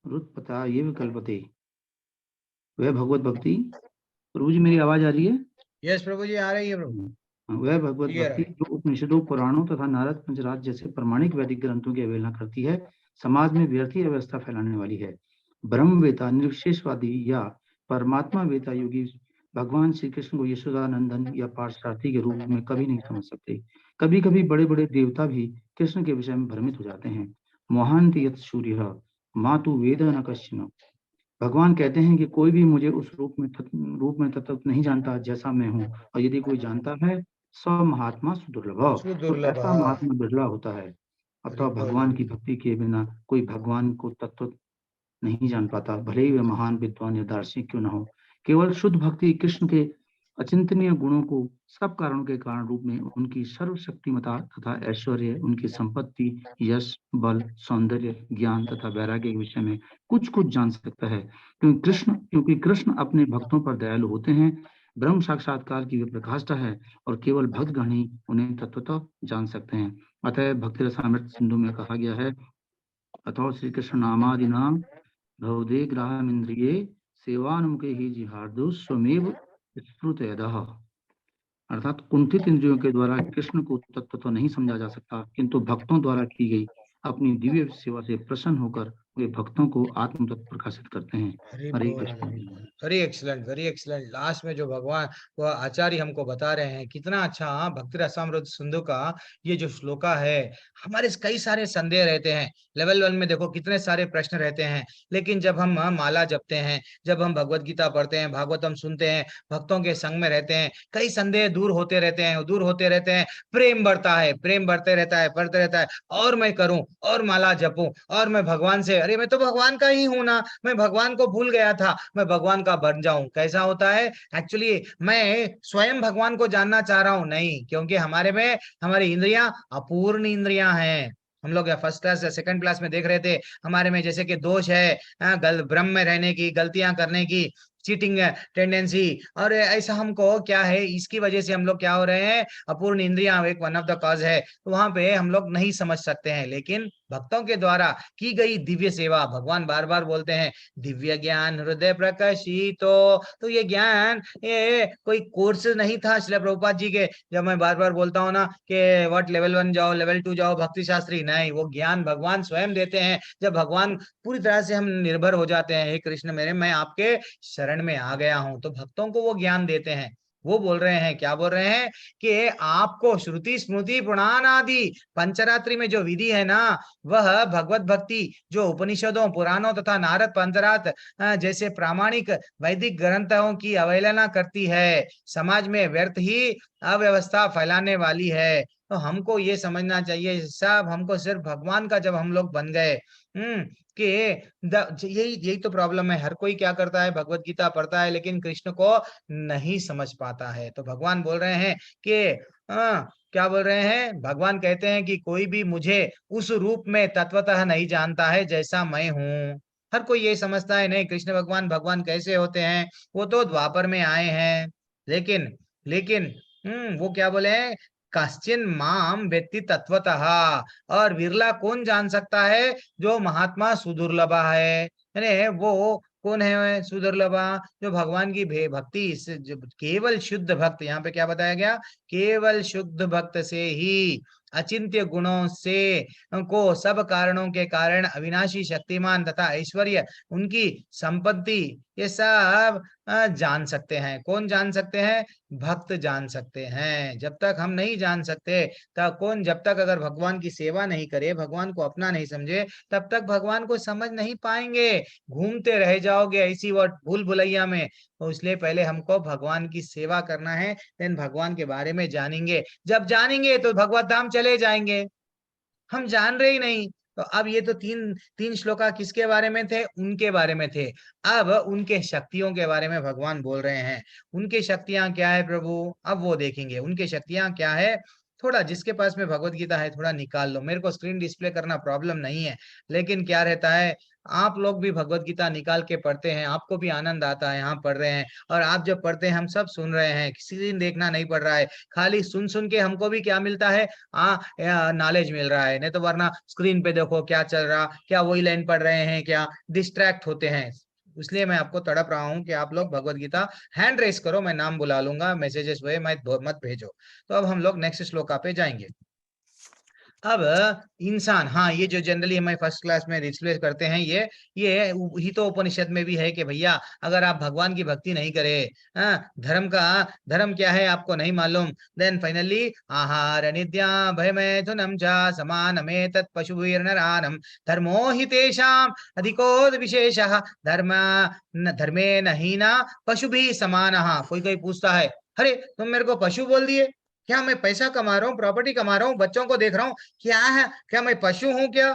रुत्पता ये विकल्पते। वह भगवत भक्ति, प्रभु जी मेरी आवाज आ रही है? यस प्रभु जी आ रही है प्रभु। वह भगवत भक्ति जो उपनिषदों पुराणों तथा नारद पंचराज जैसे प्रमाणिक वैदिक ग्रंथों की अवहेलना करती है, समाज में व्यर्थी अवस्था फैलाने वाली है। ब्रह्मवेता निर्विशेषवादी या परमात्मा वेता योगी भगवान श्री कृष्ण को यशोदानंदन या पार्थसारथी के रूप में कभी नहीं समझ सकते। कभी कभी बड़े बड़े देवता भी कृष्ण के विषय में भ्रमित हो जाते हैं। महान्ति यत् सूर्यः मातु वेद न कश्चन। भगवान कहते हैं कि कोई भी मुझे उस रूप में तत्व नहीं जानता जैसा मैं हूँ, और यदि कोई जानता है स महात्मा सुदुर्लभ, तो ऐसा महात्मा बिरला होता है। अतः भगवान की भक्ति के बिना कोई भगवान को तत्व नहीं जान पाता, भले ही वे महान विद्वान या दार्शनिक क्यों न हो। केवल शुद्ध भक्ति कृष्ण के अचिंतनीय गुणों को सब कारणों के कारण रूप में, उनकी सर्वशक्तिमता तथा ऐश्वर्य, उनकी संपत्ति, यश, बल, सौंदर्य, ज्ञान तथा वैराग्य के विषय में कुछ कुछ जान सकता है, क्योंकि कृष्ण अपने भक्तों पर दयालु होते हैं। ब्रह्म साक्षात्कार की वे प्रकाष्ठा है और केवल भक्तगण ही उन्हें तत्वतः जान सकते हैं। अतः भक्ति रसामृत सिंधु में कहा गया है, अथो श्री कृष्ण नामादिना भवदे ग्राहमिंद्रिये सेवानुमुखे ही जिहार्दु स्वमेव स्फुरतयदः। अर्थात कुंठित इंद्रियों के द्वारा कृष्ण को तत्व तो नहीं समझा जा सकता, किंतु भक्तों द्वारा की गई अपनी दिव्य सेवा से प्रसन्न होकर वे भक्तों को आत्म तत्व प्रकाशित करते हैं। Hare Krishna. Very excellent, very excellent. Last में जो भगवान वो आचार्य हमको बता रहे हैं, कितना अच्छा भक्ति रसामृत सिंधु का ये जो श्लोका है। हमारे कई सारे संदेह रहते हैं, लेवल 1 में देखो कितने सारे प्रश्न रहते हैं, लेकिन जब हम माला जपते हैं, जब हम भगवत गीता पढ़ते हैं, भागवतम सुनते हैं, भक्तों के संग में रहते हैं, कई संदेह दूर होते रहते हैं, प्रेम बढ़ता है, प्रेम बढ़ते रहता है, और मैं करूं और माला जपूं और मैं भगवान से, अरे मैं तो भगवान का ही हूं ना, मैं भगवान को भूल गया था, मैं भगवान का बन जाऊं। कैसा होता है? एक्चुअली मैं स्वयं भगवान को जानना चाह रहा हूं, नहीं, क्योंकि हमारे में हमारी इंद्रियां अपूर्ण इंद्रियां हैं। हम लोग फर्स्ट क्लास या सेकंड क्लास में देख रहे थे, हमारे में जैसे कि दोष है भ्रम में रहने की, गलतियां करने की, चीटिंग टेंडेंसी, और ऐसा हमको क्या है, इसकी वजह से हम लोग क्या हो रहे हैं, अपूर्ण इंद्रियां एक वन ऑफ द कॉज है। तो वहां पे हम लोग नहीं समझ सकते हैं, लेकिन भक्तों के द्वारा की गई दिव्य सेवा, भगवान बार बार बोलते हैं दिव्य ज्ञान हृदय प्रकाशितो। तो ये ज्ञान ये कोई कोर्स नहीं था श्रील प्रभुपाद जी के, जब मैं बार बार बोलता हूँ ना कि व्हाट लेवल 1 जाओ, लेवल 2 जाओ, भक्ति शास्त्री, नहीं, वो ज्ञान भगवान स्वयं देते हैं। जब भगवान पूरी तरह से हम निर्भर हो जाते हैं, हे कृष्ण मेरे, मैं आपके शरण में आ गया हूं, तो भक्तों को वो ज्ञान देते हैं। वो बोल रहे हैं, क्या बोल रहे हैं कि आपको श्रुति स्मृति पुराण आदि पंचरात्रि में जो विधि है ना, वह भगवत भक्ति जो उपनिषदों, पुराणों तथा नारद पंचरात जैसे प्रामाणिक वैदिक ग्रंथों की अवहेलना करती है, समाज में व्यर्थ ही अव्यवस्था फैलाने वाली है। तो हमको ये समझना चाहिए, सब हमको सिर्फ भगवान का जब हम लोग बन गए, कि यही तो प्रॉब्लम है। हर कोई क्या करता है, भगवत गीता पढ़ता है, लेकिन कृष्ण को नहीं समझ पाता है। तो भगवान बोल रहे हैं कि क्या बोल रहे हैं, भगवान कहते हैं कि कोई भी मुझे उस रूप में तत्वतः नहीं जानता है जैसा मैं हूँ। हर कोई ये समझता है, नहीं, कृष्ण भगवान कैसे होते हैं, वो तो द्वापर में आए हैं, लेकिन वो क्या बोले हैं, कश्चिन माम व्यक्ति तत्वतः, और विरला कौन जान सकता है, जो महात्मा सुदुर्लभा है। यानी वो कौन है सुदुर्लभा, जो भगवान की भक्ति केवल शुद्ध भक्त, यहाँ पे क्या बताया गया, केवल शुद्ध भक्त से ही अचिंत्य गुणों से को सब कारणों के कारण अविनाशी शक्तिमान तथा ऐश्वर्य, उनकी संपत्ति, ये सब जान सकते हैं। कौन जान सकते हैं? भक्त जान सकते हैं। जब तक हम नहीं जान सकते, जब तक अगर भगवान की सेवा नहीं करे, भगवान को अपना नहीं समझे, तब तक भगवान को समझ नहीं पाएंगे, घूमते रह जाओगे ऐसी वो भूल भुलैया में। तो इसलिए पहले हमको भगवान की सेवा करना है, देन भगवान के बारे में जानेंगे। जब जानेंगे तो भगवत धाम चले जाएंगे। हम जान रहे ही नहीं। तो अब ये तो तीन श्लोका किसके बारे में थे? उनके बारे में थे। अब उनके शक्तियों के बारे में भगवान बोल रहे हैं। उनकी शक्तियां क्या है प्रभु, अब वो देखेंगे उनकी शक्तियां क्या है। थोड़ा जिसके पास में भगवत गीता है थोड़ा निकाल लो, मेरे को स्क्रीन डिस्प्ले करना प्रॉब्लम नहीं है, लेकिन क्या रहता है, आप लोग भी भगवत गीता निकाल के पढ़ते हैं, आपको भी आनंद आता है, यहाँ पढ़ रहे हैं, और आप जब पढ़ते हैं हम सब सुन रहे हैं, किसी दिन देखना नहीं पड़ रहा है, खाली सुन के हमको भी क्या मिलता है, नॉलेज मिल रहा है। नहीं तो वरना स्क्रीन पे देखो क्या चल रहा, क्या वही लाइन पढ़ रहे हैं, क्या डिस्ट्रैक्ट होते हैं। इसलिए मैं आपको तड़प रहा हूं कि आप लोग भगवत गीता हैंड रेस करो, मैं नाम बुला लूंगा, मैसेजेस हुए मत भेजो। तो अब हम लोग नेक्स्ट श्लोका पे जाएंगे। अब इंसान, हाँ, ये जो जनरली हमें फर्स्ट क्लास में डिस्प्ले करते हैं, ये ही तो उपनिषद में भी है कि भैया अगर आप भगवान की भक्ति नहीं करें, धर्म क्या है आपको नहीं मालूम, देन फाइनली आहार निद्या भय मैथुनम च समानमे तत् पशुभिर्नरानम धर्मो हि तेषाम् अधिको विशेषः धर्मे नहीना पशुभिः समानः। कोई पूछता है, अरे तुम मेरे को पशु बोल दिए, क्या मैं पैसा कमा रहा हूँ, प्रॉपर्टी कमा रहा हूँ, बच्चों को देख रहा हूँ, क्या है, क्या मैं पशु हूँ क्या?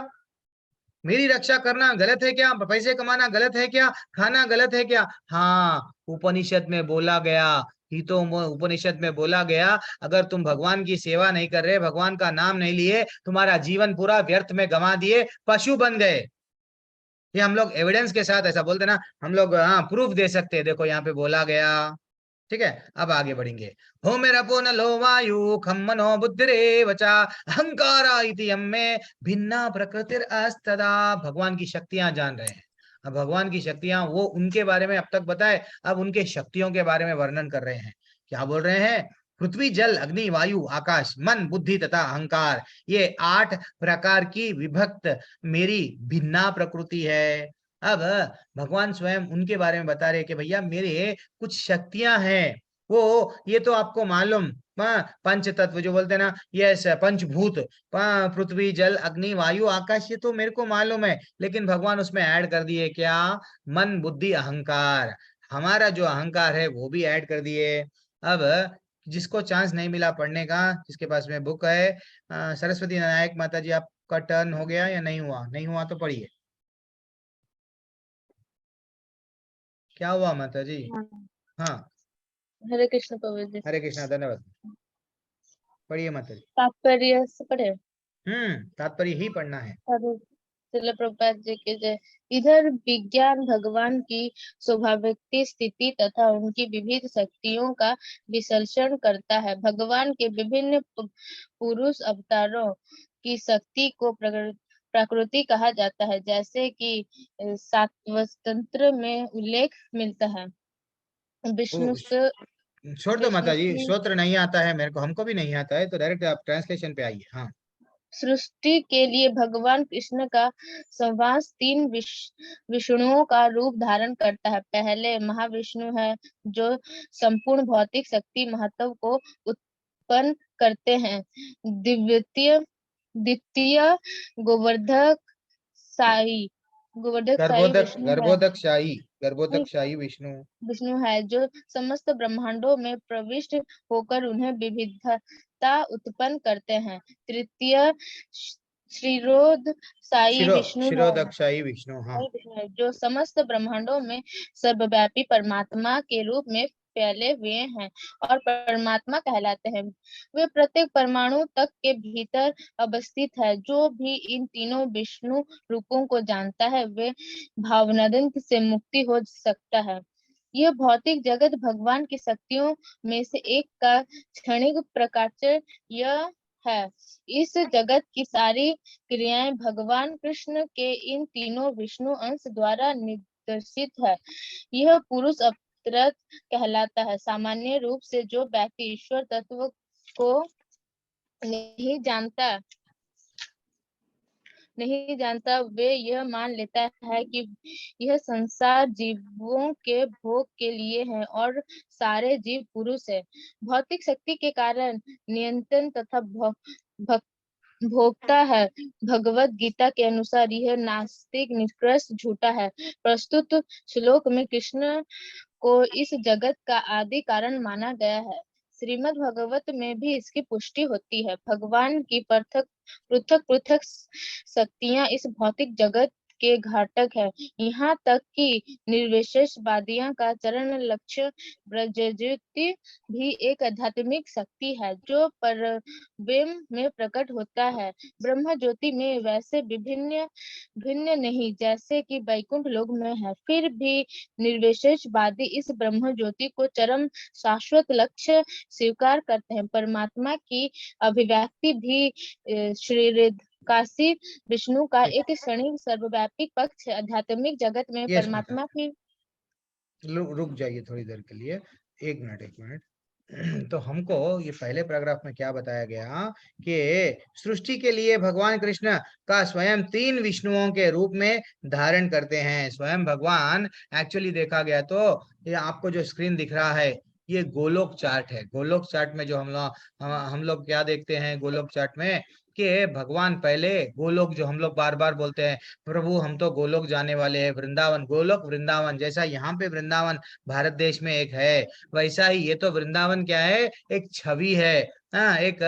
मेरी रक्षा करना गलत है क्या? पैसे कमाना गलत है क्या? खाना गलत है क्या? हाँ, उपनिषद में बोला गया, ही तो उपनिषद में बोला गया, अगर तुम भगवान की सेवा नहीं कर रहे, भगवान का नाम नहीं लिए, तुम्हारा जीवन पूरा व्यर्थ में गंवा दिए, पशु बन गए। ये हम लोग एविडेंस के साथ ऐसा बोलते ना, हम लोग हाँ प्रूफ दे सकते हैं, देखो यहाँ पे बोला गया। ठीक है, अब आगे बढ़ेंगे। हो मेरा पुन लो वायु खम मनो बुद्धिरे वचा अहंकारा इति यम्मे भिन्ना प्रकृतिर अस्तदा। भगवान की शक्तियां जान रहे हैं। अब भगवान की शक्तियां वो उनके बारे में अब तक बताए, अब उनके शक्तियों के बारे में वर्णन कर रहे हैं। क्या बोल रहे हैं? पृथ्वी जल अग्नि वायु आकाश मन बुद्धि तथा अहंकार, ये 8 प्रकार की विभक्त मेरी भिन्ना प्रकृति है। अब भगवान स्वयं उनके बारे में बता रहे कि भैया मेरे कुछ शक्तियां हैं, वो ये तो आपको मालूम, पंच तत्व जो बोलते हैं ना, यस, पंचभूत, पृथ्वी जल अग्नि वायु आकाश, ये तो मेरे को मालूम है, लेकिन भगवान उसमें ऐड कर दिए क्या? मन बुद्धि अहंकार, हमारा जो अहंकार है वो भी ऐड कर दिए। अब जिसको चांस नहीं मिला पढ़ने का, जिसके पास में बुक है, सरस्वती नायक माता जी, आपका टर्न हो गया या नहीं हुआ? नहीं हुआ तो पढ़िए। क्या हुआ माता जी? हाँ, हरे कृष्ण प्रभु जी। हरे कृष्णा, धन्यवाद। पढ़िए माता जी। तात्पर्य से पढ़े? तात्पर्य ही पढ़ना है। श्रील प्रभुपाद जी की जय। इधर विज्ञान भगवान की स्वाभाविक स्थिति तथा उनकी विविध शक्तियों का विश्लेषण करता है। भगवान के विभिन्न पुरुष अवतारों की शक्ति को प्रकृति कहा जाता है, जैसे कि सातवंतत्र में उल्लेख मिलता है। विष्णु छोड़ दो माता जी, स्तोत्र नहीं आता है मेरे को, हमको भी नहीं आता है, तो डायरेक्ट आप ट्रांसलेशन पे आइए। हाँ, सृष्टि के लिए भगवान कृष्ण का संवास 3 विष्णुओं का रूप धारण करता है। पहले महाविष्णु है, जो संपूर्ण भौतिक शक्ति महत्व को उत्पन्न करते हैं। द्वितीय गोवर्धक शाही विष्णु है, जो समस्त ब्रह्मांडों में प्रविष्ट होकर उन्हें विविधता उत्पन्न करते हैं। तृतीय क्षीरोदशायी विष्णु है, जो समस्त ब्रह्मांडों में सर्वव्यापी परमात्मा के रूप में फैले हुए हैं और परमात्मा कहलाते हैं। वे प्रत्येक परमाणु तक के भीतर अवस्थित है। जो भी इन तीनों विष्णु रूपों को जानता है, वे भावनादंत से मुक्ति हो सकता है। यह भौतिक जगत भगवान की शक्तियों में से एक का क्षणिक प्रकाश यह है। इस जगत की सारी क्रियाएं भगवान कृष्ण के इन तीनों विष्णु अंश द्वारा निर्देशित है। यह पुरुष अवतरत कहलाता है। सामान्य रूप से जो व्यक्ति ईश्वर तत्व को नहीं जानता वे यह मान लेता है कि यह संसार जीवों के भोग के लिए है और सारे जीव पुरुष है। भौतिक शक्ति के कारण नियंत्रण तथा भोगता है। भगवत गीता के अनुसार यह नास्तिक निष्कर्ष झूठा है। प्रस्तुत श्लोक में कृष्ण को इस जगत का आदि कारण माना गया है। श्रीमद् भागवत में भी इसकी पुष्टि होती है। भगवान की पृथक शक्तियां इस भौतिक जगत के घातक है। यहाँ तक कि निर्विशेषवादियों का चरण लक्ष्य ब्रह्मज्योति भी एक आध्यात्मिक शक्ति है, जो परब्रह्म में प्रकट होता है। ब्रह्म ज्योति में वैसे भिन्न नहीं जैसे कि वैकुंठ लोक में है। फिर भी निर्विशेषवादी इस ब्रह्म ज्योति को चरम शाश्वत लक्ष्य स्वीकार करते हैं। परमात्मा की अभिव्यक्ति भी श्री काशी विष्णु का एक क्षणिक सर्वव्यापी पक्ष है। आध्यात्मिक जगत में परमात्मा की रुक जाइए थोड़ी देर के लिए, एक मिनट। तो हमको ये पहले पैराग्राफ में क्या बताया गया कि सृष्टि के लिए भगवान कृष्ण का स्वयं 3 विष्णुओं के रूप में धारण करते हैं। स्वयं भगवान एक्चुअली देखा गया तो ये आपको जो स्क्रीन दिख रहा है ये गोलोक चार्ट है। गोलोक चार्ट में जो हम लोग क्या देखते हैं गोलोक चार्ट में कि भगवान पहले गोलोक, जो हम लोग बार बार बोलते हैं प्रभु हम तो गोलोक जाने वाले हैं, वृंदावन, गोलोक वृंदावन, जैसा यहाँ पे वृंदावन भारत देश में एक है वैसा ही ये तो वृंदावन क्या है, एक छवि है। हाँ एक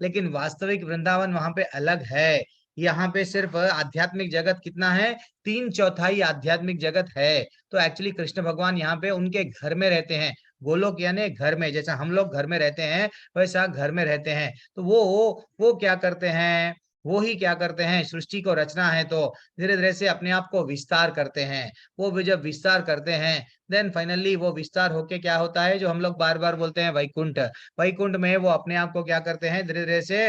लेकिन वास्तविक वृंदावन वहां पे अलग है। यहाँ पे सिर्फ आध्यात्मिक जगत कितना है, 3/4 आध्यात्मिक जगत है। तो एक्चुअली कृष्ण भगवान यहाँ पे उनके घर में रहते हैं। गोलोक यानी घर में, जैसा हम लोग घर में रहते हैं वैसा घर में रहते हैं। तो वो क्या करते हैं, वो ही क्या करते हैं, सृष्टि को रचना है तो धीरे धीरे से अपने आप को विस्तार करते हैं। वो भी जब विस्तार करते हैं देन फाइनली वो विस्तार होके क्या होता है, जो हम लोग बार बार बोलते हैं वैकुंठ। वैकुंठ में वो अपने आप को क्या करते हैं, धीरे धीरे से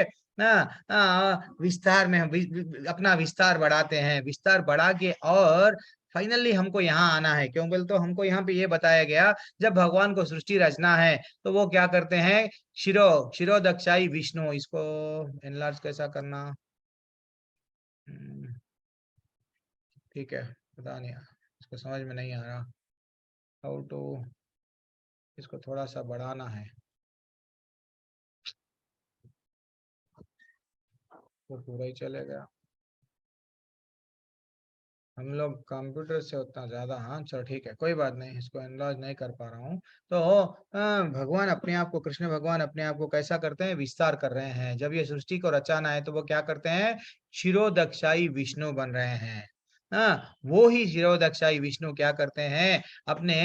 विस्तार में अपना विस्तार बढ़ाते हैं। विस्तार बढ़ा के और फाइनली हमको यहाँ आना है। क्यों बोल तो हमको यहाँ पे ये बताया गया जब भगवान को सृष्टि रचना है तो वो क्या करते हैं, शिरोदक्षाई विष्णु। इसको एनलार्ज कैसा करना, ठीक है पता नहीं, इसको समझ में नहीं आ रहा हाउ टू, इसको थोड़ा सा बढ़ाना है तो पूरा ही चलेगा। हम लोग कंप्यूटर से उतना ज्यादा, हाँ चलो ठीक है कोई बात नहीं, इसको एनलार्ज नहीं कर पा रहा हूँ। तो भगवान अपने आप को, कृष्ण भगवान अपने आप को कैसा करते हैं, विस्तार कर रहे हैं। जब ये सृष्टि को रचाना है तो वो क्या करते हैं, शिरोदक्षाई विष्णु बन रहे हैं। वो ही शिरोदक्षाई विष्णु क्या करते हैं, अपने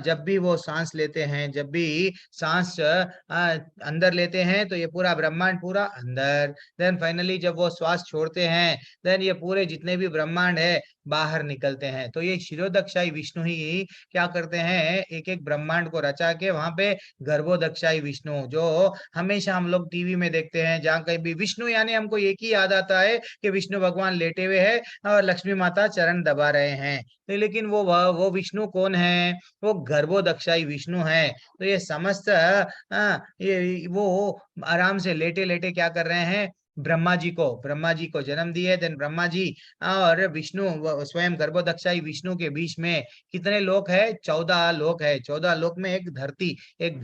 जब भी वो सांस लेते हैं, जब भी सांस अंदर लेते हैं तो ये पूरा ब्रह्मांड पूरा अंदर, देन फाइनली जब वो श्वास छोड़ते हैं देन ये पूरे जितने भी ब्रह्मांड है बाहर निकलते हैं। तो ये शिरोदक्षाई विष्णु ही क्या करते हैं, एक एक ब्रह्मांड को रचा के वहां पे गर्भोदक्षाई विष्णु, जो हमेशा हम लोग टीवी में देखते हैं, जहाँ कहीं भी विष्णु यानी हमको एक ही याद आता है कि विष्णु भगवान लेटे हुए हैं और लक्ष्मी माता चरण दबा रहे हैं। तो लेकिन वो विष्णु कौन है, वो गर्भोदक्षाई विष्णु है। तो ये समस्त ये वो आराम से लेटे लेटे क्या कर रहे हैं, ब्रह्मा जी को जन्म दिए। देन ब्रह्मा जी और विष्णु स्वयं गर्भोदक्षाई विष्णु के बीच में कितने लोक है, 14 लोक है। 14 लोक में एक धरती, एक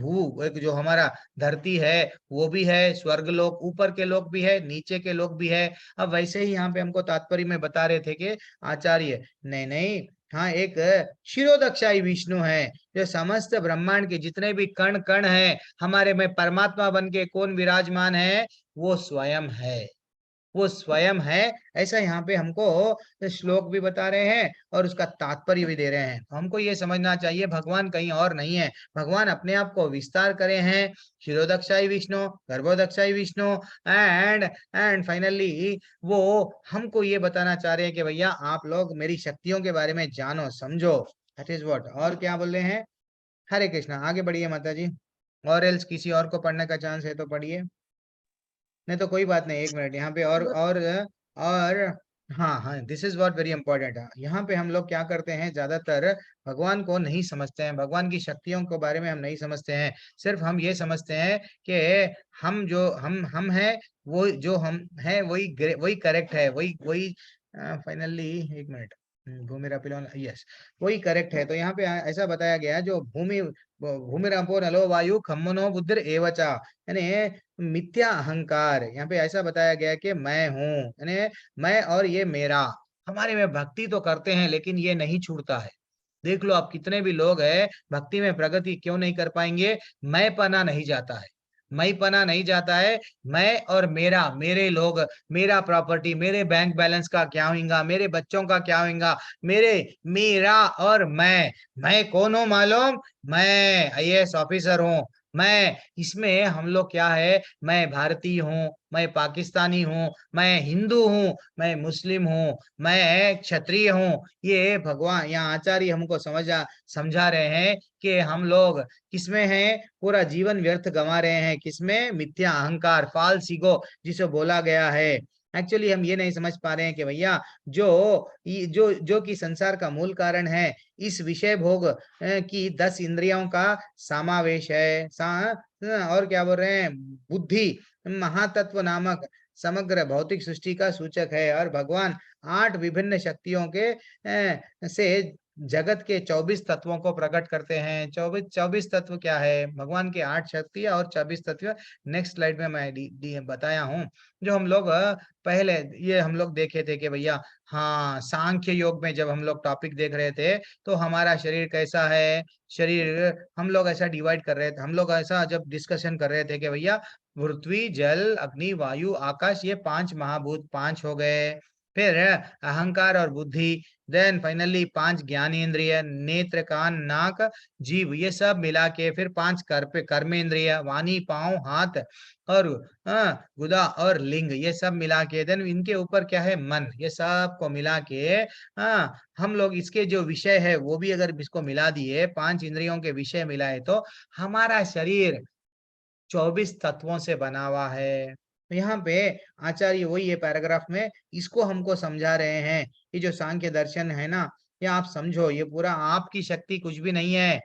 एक जो हमारा धरती है वो भी है, स्वर्ग लोक, ऊपर के लोक भी है, नीचे के लोक भी है। अब वैसे ही यहाँ पे हमको तात्पर्य में बता रहे थे कि आचार्य नहीं, हाँ एक शिरोदक्षाई विष्णु है जो समस्त ब्रह्मांड के जितने भी कण कण है हमारे में परमात्मा बन के कौन विराजमान है, वो स्वयं है, वो स्वयं है। ऐसा यहाँ पे हमको श्लोक भी बता रहे हैं और उसका तात्पर्य भी दे रहे हैं। हमको ये समझना चाहिए भगवान कहीं और नहीं है, भगवान अपने आप को विस्तार करे हैं। शिरोदक्षाई विष्णु, गर्भोदक्षाई विष्णु एंड फाइनली वो हमको ये बताना चाह रहे हैं कि भैया आप लोग मेरी शक्तियों के बारे में जानो समझो। That is what. और क्या बोल रहे हैं, हरे कृष्णा। आगे बढ़िए माता जी, और एल्स किसी और को पढ़ने का चांस है तो पढ़िए, नहीं तो कोई बात नहीं। 1 मिनट यहाँ पे और हाँ this is what very important है। यहाँ पे हम लोग क्या करते हैं, ज्यादातर भगवान को नहीं समझते हैं, भगवान की शक्तियों के बारे में हम नहीं समझते हैं। सिर्फ हम ये समझते हैं कि हम हैं, वो जो हम हैं वही करेक्ट है, वही फाइनली 1 मिनट, भूमिरापिलोन, यस वही करेक्ट है। तो यहाँ पे ऐसा बताया गया जो भूमिरापो नलो वायु खम्मनो बुद्धिर एवचा, यानी मिथ्या अहंकार। यहाँ पे ऐसा बताया गया कि मैं हूँ, यानी मैं और ये मेरा। हमारे में भक्ति तो करते हैं लेकिन ये नहीं छूटता है। देख लो आप कितने भी लोग हैं भक्ति में प्रगति क्यों नहीं कर पाएंगे, मैं पना नहीं जाता है, मैं पना नहीं जाता है। मैं और मेरा, मेरे लोग, मेरा प्रॉपर्टी, मेरे बैंक बैलेंस का क्या होगा, मेरे बच्चों का क्या होगा, मेरा और मैं कौन हूँ मालूम, मैं IAS ऑफिसर हूँ। मैं इसमें हम लोग क्या है, मैं भारतीय हूँ, मैं पाकिस्तानी हूँ, मैं हिंदू हूँ, मैं मुस्लिम हूँ, मैं क्षत्रिय हूँ। ये भगवान यहाँ आचार्य हमको समझा रहे हैं कि हम लोग किसमें हैं, पूरा जीवन व्यर्थ गंवा रहे हैं। किसमें, मिथ्या अहंकार, फाल्स ईगो जिसे बोला गया है। एक्चुअली हम ये नहीं समझ पा रहे हैं कि भैया जो कि संसार का मूल कारण है इस विषय भोग की 10 इंद्रियों का समावेश है। और क्या बोल रहे हैं, बुद्धि महातत्व नामक समग्र भौतिक सृष्टि का सूचक है। और भगवान 8 विभिन्न शक्तियों के से जगत के 24 तत्वों को प्रकट करते हैं। 24 तत्व क्या है, भगवान के 8 शक्तियां और 24 तत्व नेक्स्ट स्लाइड में मैं बताया हूँ। जो हम लोग पहले ये हम लोग देखे थे कि भैया, हाँ, सांख्य योग में जब हम लोग टॉपिक देख रहे थे तो हमारा शरीर कैसा है, शरीर हम लोग ऐसा डिवाइड कर रहे थे, हम लोग ऐसा जब डिस्कशन कर रहे थे कि भैया पृथ्वी, जल, अग्नि, वायु, आकाश, ये 5 महाभूत 5 हो गए। फिर अहंकार और बुद्धि, देन फाइनली 5 ज्ञानेंद्रिय, नेत्र, कान, नाक, जीव, ये सब मिला के फिर 5 कर्मेंद्रिय, वाणी, पांव, हाथ और गुदा और लिंग, ये सब मिला के देन इनके ऊपर क्या है, मन, ये सब को मिला के हम लोग इसके जो विषय है वो भी अगर इसको मिला दिए, 5 इंद्रियों के विषय मिलाए तो हमारा शरीर 24 तत्वों से बना हुआ है। तो यहाँ पे आचार्य वही ये पैराग्राफ में इसको हमको समझा रहे हैं। ये जो सांख्य दर्शन है ना, ये आप समझो, ये पूरा आपकी शक्ति कुछ भी नहीं है।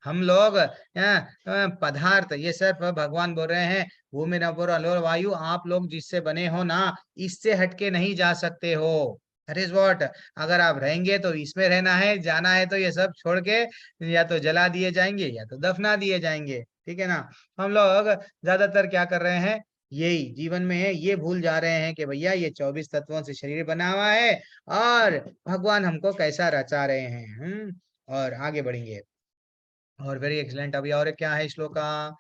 हम लोग पदार्थ, ये सिर्फ भगवान बोल रहे हैं भूमि नभो अलोर वायु, आप लोग जिससे बने हो ना, इससे हटके नहीं जा सकते हो। दैट इज व्हाट, अगर आप रहेंगे तो इसमें रहना है, जाना है तो ये सब छोड़ के या तो जला दिए जाएंगे या तो दफना दिए जाएंगे, ठीक है ना। हम लोग ज्यादातर क्या कर रहे हैं, यही जीवन में ये भूल जा रहे हैं कि भैया ये 24 तत्वों से शरीर बना हुआ है और भगवान हमको कैसा रचा रहे हैं। और आगे बढ़ेंगे। और वेरी एक्सलेंट। अभी और क्या है श्लोका,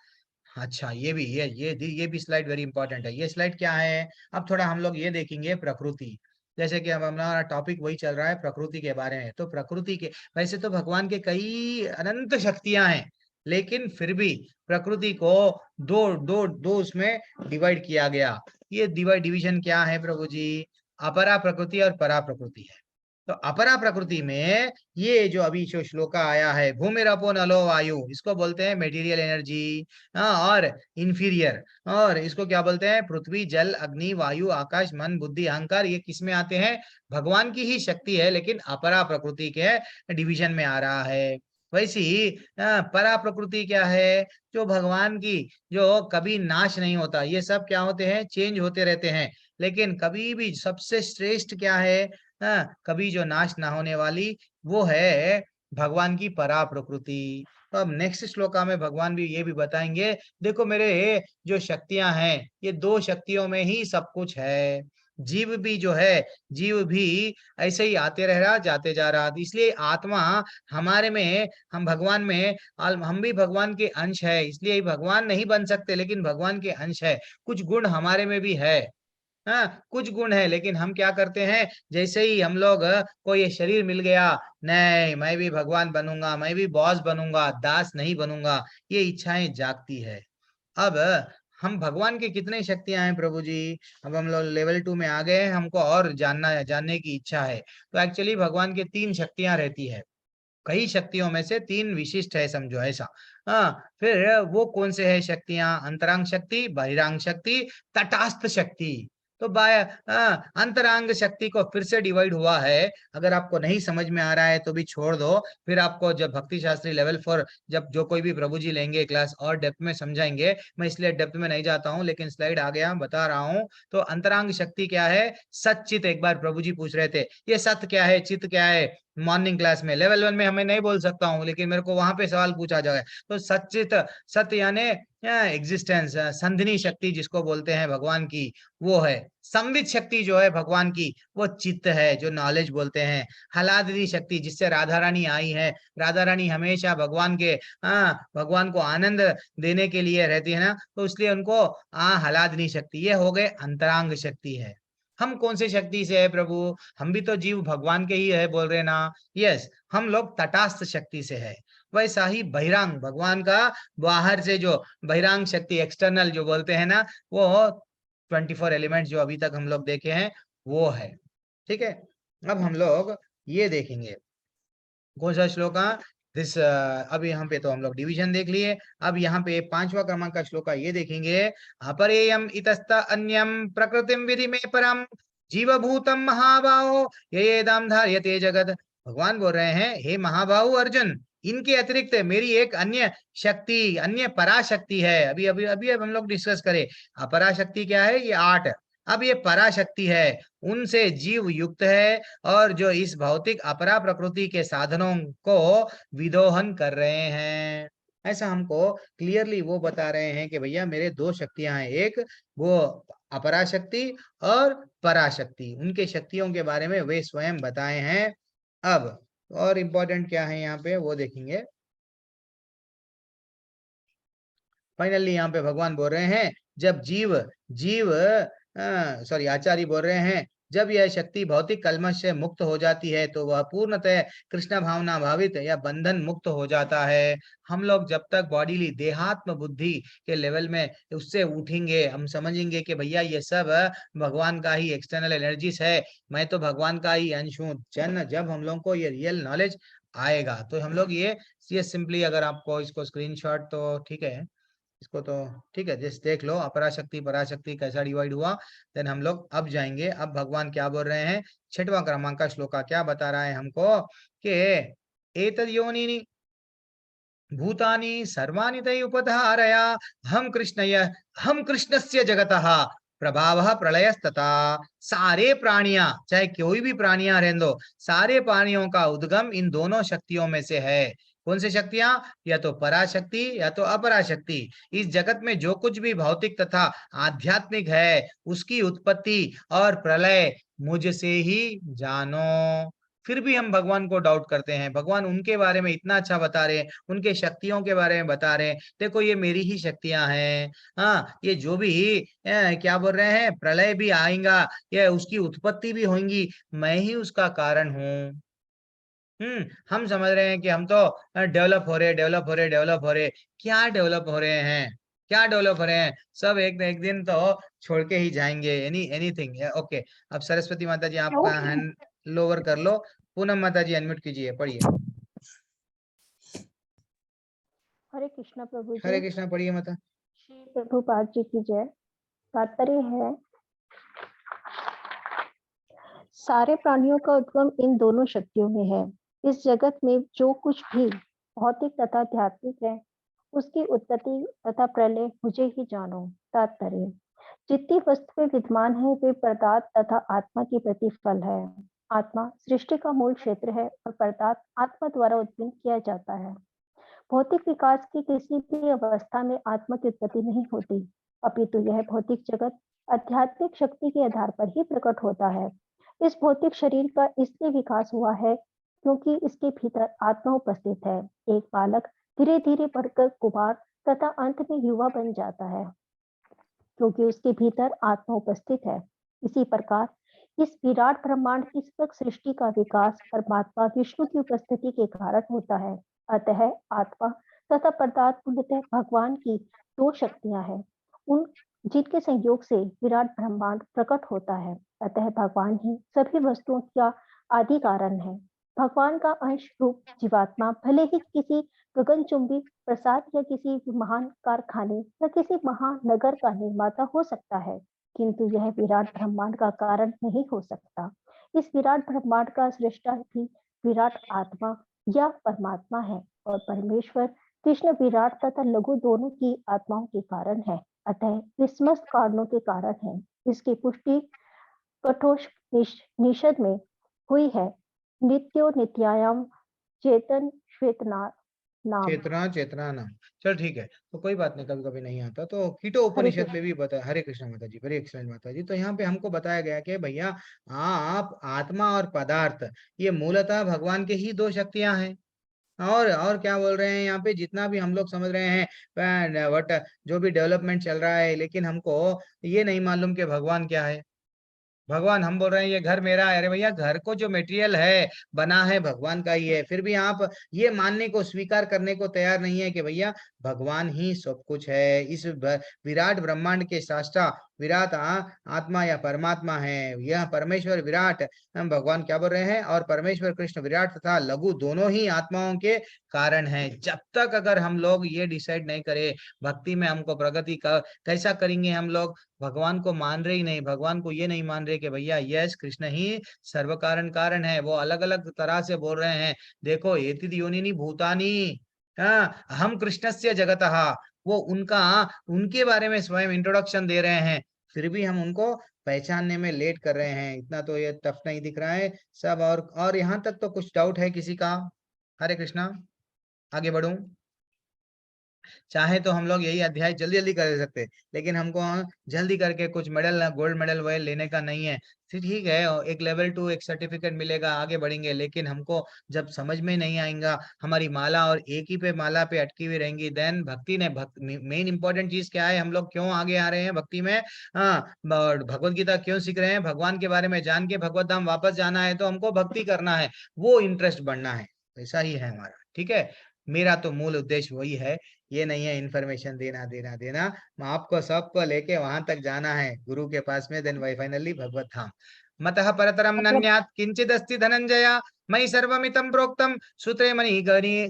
अच्छा ये भी ये भी स्लाइड वेरी इंपॉर्टेंट है। ये स्लाइड क्या है, अब थोड़ा हम लोग ये देखेंगे प्रकृति, जैसे कि अब हमारा टॉपिक वही चल रहा है प्रकृति के बारे में। तो प्रकृति के, वैसे तो भगवान के कई अनंत शक्तियां हैं, लेकिन फिर भी प्रकृति को दो उसमें डिवाइड किया गया। ये डिवीजन क्या है प्रभु जी, अपरा प्रकृति और परा प्रकृति है। तो अपरा प्रकृति में ये जो अभी जो श्लोका आया है, भूमिरपो नलो वायु, इसको बोलते हैं मेटीरियल एनर्जी। और इंफीरियर, और इसको क्या बोलते हैं, पृथ्वी, जल, अग्नि, वायु, आकाश, मन, बुद्धि, अहंकार, ये किस में आते हैं, भगवान की ही शक्ति है, लेकिन अपरा प्रकृति के डिवीजन में आ रहा है। वैसे ही परा प्रकृति क्या है, जो भगवान की, जो कभी नाश नहीं होता, ये सब क्या होते हैं, चेंज होते रहते हैं, लेकिन कभी भी सबसे श्रेष्ठ क्या है, कभी जो नाश ना होने वाली, वो है भगवान की परा प्रकृति। तो अब नेक्स्ट श्लोका में भगवान भी ये भी बताएंगे, देखो मेरे जो शक्तियां हैं, ये 2 शक्तियों में ही सब कुछ है। जीव भी जो है, जीव भी ऐसे ही आते रह रहा, जाते जा रहा, इसलिए आत्मा हमारे में, हम भगवान में, हम भी भगवान के अंश है, इसलिए भगवान नहीं बन सकते, लेकिन भगवान के अंश है। कुछ गुण हमारे में भी है, हाँ कुछ गुण है, लेकिन हम क्या करते हैं, जैसे ही हम लोग को ये शरीर मिल गया, नहीं मैं भी भगवान बनूंगा, मैं भी बॉस बनूंगा, दास नहीं बनूंगा, ये इच्छाएं जागती है। अब हम भगवान के कितने शक्तियां हैं प्रभु जी, अब हम लोग लेवल 2 में आ गए हैं, हमको और जानने की इच्छा है। तो एक्चुअली भगवान के 3 शक्तियां रहती है, कई शक्तियों में से 3 विशिष्ट है, समझो ऐसा। फिर वो कौन से है शक्तियां, अंतरांग शक्ति, बहिरांग शक्ति, तटस्थ शक्ति। तो अंतरांग शक्ति को फिर से डिवाइड हुआ है, अगर आपको नहीं समझ में आ रहा है तो भी छोड़ दो, फिर आपको जब भक्ति शास्त्री लेवल 4 जब जो कोई भी प्रभु जी लेंगे क्लास और डेप्थ में समझाएंगे, मैं इसलिए डेप्थ में नहीं जाता हूँ, लेकिन स्लाइड आ गया बता रहा हूँ। तो अंतरांग शक्ति क्या है, सच्चित, एक बार प्रभु जी पूछ रहे थे ये सत्य क्या है, चित्त क्या है, मॉर्निंग क्लास में। लेवल 1 में हमें नहीं बोल सकता हूँ, लेकिन मेरे को वहां पे सवाल पूछा जाए तो सच्चित, सत्य यानी एग्जिस्टेंस, संधिनी शक्ति जिसको बोलते हैं भगवान की, वो है। संवित शक्ति जो है भगवान की, वो चित्त है, जो नॉलेज बोलते हैं। हलादनी शक्ति जिससे राधा रानी आई है, राधा रानी हमेशा भगवान के भगवान को आनंद देने के लिए रहती है ना, तो इसलिए उनको हलादनी शक्ति, ये हो गए अंतरांग शक्ति है। हम कौन से शक्ति से है प्रभु, हम भी तो जीव भगवान के ही है बोल रहे ना, यस, हम लोग तटस्थ शक्ति से है। वैसा ही बहिरांग, भगवान का बाहर से जो बहिरांग शक्ति, एक्सटर्नल जो बोलते हैं ना, वो 24 एलिमेंट्स जो अभी तक हम लोग देखे हैं वो है, ठीक है। अब हम लोग ये देखेंगे कौन सा श्लोका, दिस अब यहाँ पे तो हम लोग डिवीजन देख लिए। अब यहाँ पे 5वां क्रमांक का श्लोका ये देखेंगे, अपरेयम इतस्त अन्यम प्रकृतिम विधि में परम जीवभूतम महाबाहो येदम धार्यते जगत भगवान बोल रहे हैं, हे महाबाहु अर्जुन, इनके अतिरिक्त मेरी एक अन्य शक्ति, अन्य पराशक्ति है। अभी अभी अभी अब हम लोग डिस्कस करें अपराशक्ति क्या है, ये 8। अब ये पराशक्ति है, उनसे जीव युक्त है और जो इस भौतिक अपरा प्रकृति के साधनों को विदोहन कर रहे हैं। ऐसा हमको क्लियरली वो बता रहे हैं कि भैया मेरे 2 शक्तियां हैं, एक वो अपराशक्ति और पराशक्ति, उनके शक्तियों के बारे में वे स्वयं बताए हैं। अब और इम्पोर्टेंट क्या है यहाँ पे वो देखेंगे। फाइनली यहाँ पे भगवान बोल रहे हैं, जब सॉरी आचार्य बोल रहे हैं, जब यह शक्ति भौतिक कल्मश से मुक्त हो जाती है तो वह पूर्णतः कृष्ण भावना भावित या बंधन मुक्त हो जाता है। हम लोग जब तक बॉडीली देहात्म बुद्धि के लेवल में उससे उठेंगे, हम समझेंगे कि भैया ये सब भगवान का ही एक्सटर्नल एनर्जीज है, मैं तो भगवान का ही अंश हूँ। जब हम लोग को ये रियल नॉलेज आएगा तो हम लोग ये सिंपली, अगर आपको इसको स्क्रीनशॉट तो ठीक है, इसको तो ठीक है, जस्ट देख लो अपराशक्ति पराशक्ति कैसा डिवाइड हुआ। देन हम लोग अब जाएंगे, अब भगवान क्या बोल रहे हैं, 6वां क्रमांक का श्लोका क्या बता रहा है हमको कि एतद् योनिनि भूतानि सर्वाणि तै उपधारया हम कृष्णस्य जगतः प्रभावः प्रलयस्तथा। सारे प्राणियां, चाहे कोई भी प्राणियां रहने दो, सारे प्राणियों का उद्गम इन दोनों शक्तियों में से है। कौन सी शक्तियां, या तो पराशक्ति या तो अपराशक्ति। इस जगत में जो कुछ भी भौतिक तथा आध्यात्मिक है उसकी उत्पत्ति और प्रलय मुझसे ही जानो। फिर भी हम भगवान को डाउट करते हैं, भगवान उनके बारे में इतना अच्छा बता रहे हैं, उनके शक्तियों के बारे में बता रहे हैं, देखो ये मेरी ही शक्तियां हैं। हाँ, ये जो भी क्या बोल रहे हैं, प्रलय भी आएगा, ये उसकी उत्पत्ति भी होंगी, मैं ही उसका कारण हूँ। हम समझ रहे हैं कि हम तो डेवलप हो रहे, क्या डेवलप हो रहे हैं, क्या डेवलप हो रहे हैं, सब एक दिन तो छोड़ के ही जाएंगे, एनीथिंग। ओके, अब सरस्वती माता जी आपका हैंड लोअर कर लो, पूनम माता जी अनम्यूट कीजिए, पढ़िए। हरे कृष्णा प्रभु जी। हरे कृष्णा, पढ़िए माता। श्री प्रभुपाद जी की जय। तात्पर्य है, सारे प्राणियों का उद्गम इन दोनों शक्तियों में है। इस जगत में जो कुछ भी भौतिक तथा आध्यात्मिक है उसकी उत्पत्ति तथा प्रलय मुझे ही जानो। तात्पर्य, जितनी वस्तुएं विद्यमान है वे पदार्थ तथा आत्मा की प्रतिफल है। आत्मा सृष्टि का मूल क्षेत्र है और पदार्थ आत्मा द्वारा उत्पन्न किया जाता है। भौतिक विकास की किसी भी अवस्था में आत्मा की उत्पत्ति नहीं होती, अपितु यह भौतिक जगत आध्यात्मिक शक्ति के आधार पर ही प्रकट होता है। इस भौतिक शरीर का इसलिए विकास हुआ है क्योंकि इसके भीतर आत्मा उपस्थित है। एक बालक धीरे धीरे बढ़कर कुमार तथा अंत में युवा बन जाता है क्योंकि उसके भीतर आत्मा उपस्थित है। इसी प्रकार इस विराट ब्रह्मांड की सृष्टि का विकास परमात्मा विष्णु की उपस्थिति के कारण होता है। अतः आत्मा तथा पदार्थ मूलतः भगवान की 2 शक्तियां हैं, उन जिनके संयोग से विराट ब्रह्मांड प्रकट होता है। अतः भगवान ही सभी वस्तुओं का आदि कारण है। भगवान का अंश रूप जीवात्मा भले ही किसी गगनचुंबी प्रसाद या किसी महान कारखाने या किसी महानगर का निर्माता हो सकता है, किंतु यह विराट ब्रह्मांड का कारण नहीं हो सकता। इस विराट ब्रह्मांड का सृष्टा भी विराट आत्मा या परमात्मा है और परमेश्वर कृष्ण विराट तथा लघु दोनों की आत्माओं के कारण है। अतः वे समस्त कारणों के कारण है। इसकी पुष्टि कठोपनिषद में हुई है। नित्यो नित्यायाम चेतन श्वेतना नाम। चेतना नाम। चल ठीक है, तो कोई बात नहीं, कभी कभी नहीं आता तो कीटो उपनिषद में भी बताया। हरे कृष्ण माता जी, वेरी एक्सीलेंट माता जी। तो यहाँ पे हमको बताया गया कि भैया आप आत्मा और पदार्थ ये मूलतः भगवान के ही 2 शक्तियां हैं। और क्या बोल रहे हैं यहाँ पे, जितना भी हम लोग समझ रहे हैं वट जो भी डेवलपमेंट चल रहा है, लेकिन हमको ये नहीं मालूम कि भगवान क्या है। भगवान, हम बोल रहे हैं ये घर मेरा है, अरे भैया घर को जो मटेरियल है बना है भगवान का ही है। फिर भी आप ये मानने को स्वीकार करने को तैयार नहीं है कि भैया भगवान ही सब कुछ है। इस विराट ब्रह्मांड के सृष्टा विराट आत्मा या परमात्मा है। यह परमेश्वर विराट भगवान क्या बोल रहे हैं, और परमेश्वर कृष्ण विराट तथा लघु दोनों ही आत्माओं के कारण हैं। जब तक अगर हम लोग ये डिसाइड नहीं करें भक्ति में हमको प्रगति का कैसा करेंगे, हम लोग भगवान को मान रहे ही नहीं, भगवान को ये नहीं मान रहे कि भैया यस कृष्ण ही सर्व कारण है। वो अलग अलग तरह से बोल रहे हैं, देखो एतिद योनिनी भूतानी हम कृष्णस्य जगतः, वो उनके बारे में स्वयं इंट्रोडक्शन दे रहे हैं, फिर भी हम उनको पहचानने में लेट कर रहे हैं। इतना तो ये टफ नहीं दिख रहा है सब। और यहाँ तक तो कुछ डाउट है किसी का? हरे कृष्णा, आगे बढ़ूं? चाहे तो हम लोग यही अध्याय जल्दी जल्दी कर सकते, लेकिन हमको जल्दी करके कुछ मेडल गोल्ड मेडल वह लेने का नहीं है। ठीक है, एक लेवल 2 एक सर्टिफिकेट मिलेगा, आगे बढ़ेंगे, लेकिन हमको जब समझ में नहीं आएगा, हमारी माला और एक ही पे माला पे अटकी हुई रहेंगी, देन भक्ति ने मेन इंपॉर्टेंट चीज क्या है, हम लोग क्यों आगे आ रहे हैं भक्ति में, भगवत गीता क्यों सीख रहे हैं, भगवान के बारे में जान के भगवत धाम वापस जाना है, तो हमको भक्ति करना है, वो इंटरेस्ट बढ़ना है। ऐसा ही है हमारा। ठीक है, मेरा तो मूल उद्देश्य वही है, ये नहीं है इन्फॉर्मेशन देना। आपको सबको लेके वहां तक जाना है गुरु के पास में, देन वाई फाइनली भगवत धाम। मतः परतरम नन्यात् किंचिद अस्ति धनंजय मयि सर्वमितं प्रोक्तम सूत्रे मणि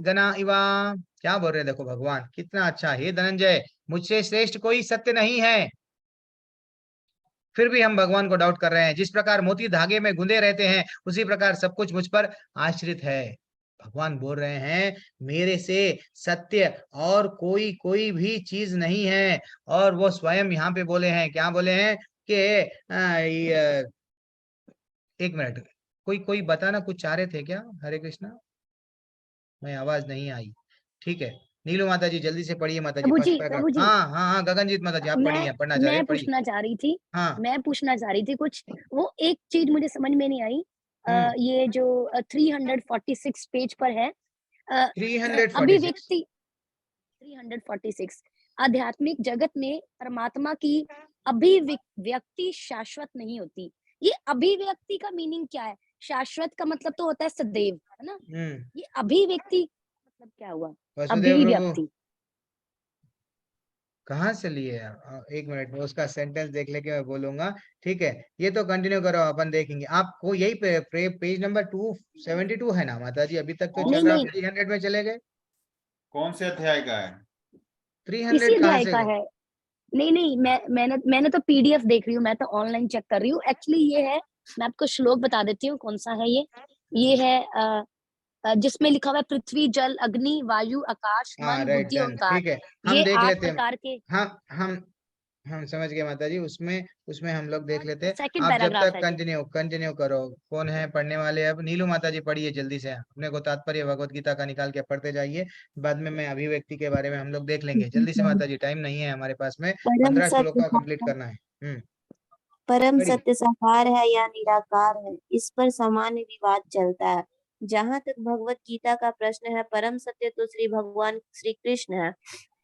गना इवा। क्या बोल रहे हैं, देखो भगवान कितना अच्छा है। धनंजय, मुझसे श्रेष्ठ कोई सत्य नहीं है, फिर भी हम भगवान को डाउट कर रहे हैं। जिस प्रकार मोती धागे में गुंदे रहते हैं, उसी प्रकार सब कुछ मुझ पर आश्रित है। भगवान बोल रहे हैं मेरे से सत्य और कोई भी चीज नहीं है। और वो स्वयं यहाँ पे बोले हैं, क्या बोले हैं कि एक मिनट, कोई बताना कुछ चाह रहे थे क्या? हरे कृष्णा, मैं आवाज नहीं आई। ठीक है, नीलू माता जी जल्दी से पढ़िए माता जी, फर्स्ट पैराग्राफ। हाँ गगनजीत माता जी आप पढ़िए, पढ़ना चाह रहे हैं, पढ़िए। पूछना चाह रही थी, हाँ मैं पूछना चाह रही थी कुछ, वो एक चीज मुझे समझ में नहीं आई। ये जो 346 पेज पर है, 346 346 आध्यात्मिक जगत में परमात्मा की अभिव्यक्ति शाश्वत नहीं होती। ये अभिव्यक्ति का मीनिंग क्या है? शाश्वत का मतलब तो होता है सदैव, है ना? ये अभिव्यक्ति मतलब क्या हुआ? अभिव्यक्ति कहाँ से लिए? एक मिनट में उसका सेंटेंस देख लेके मैं बोलूंगा। ठीक है, ये तो कंटिन्यू करो, अपन देखेंगे। आपको यही पेज नंबर 272 है ना माता जी? अभी तक तो चल रहा है, 300 में चले गए। कौन से अध्याय का है? 300 कहाँ से है? नहीं, मैंने तो पीडीएफ देख रही हूँ, मैं तो ऑनलाइन चेक कर रही हूँ। एक्चुअली ये है, मैं आपको श्लोक बता देती हूँ कौन सा है ये है जिसमें लिखा हुआ है पृथ्वी जल अग्नि वायु आकाश मन बुद्धि अहंकार। ठीक है, हम देख लेते हैं प्रकार के। हम समझ गए माता जी। उसमें हम लोग देख लेते हैं। सेकंड आप जब पैराग्राफ तक कंटिन्यू करो। कौन है पढ़ने वाले? अब नीलू माता जी पढ़िए जल्दी से, अपने को तात्पर्य भगवत गीता का निकाल के पढ़ते जाइए। बाद में मैं अभिव्यक्ति के बारे में हम लोग देख लेंगे। जल्दी से माता जी, टाइम नहीं है हमारे पास में, 15 श्लोक का कंप्लीट करना है। परम सत्य साकार है या निराकार है, इस पर सामान्य विवाद चलता है। जहाँ तक भगवत गीता का प्रश्न है, परम सत्य तो श्री भगवान श्री कृष्ण है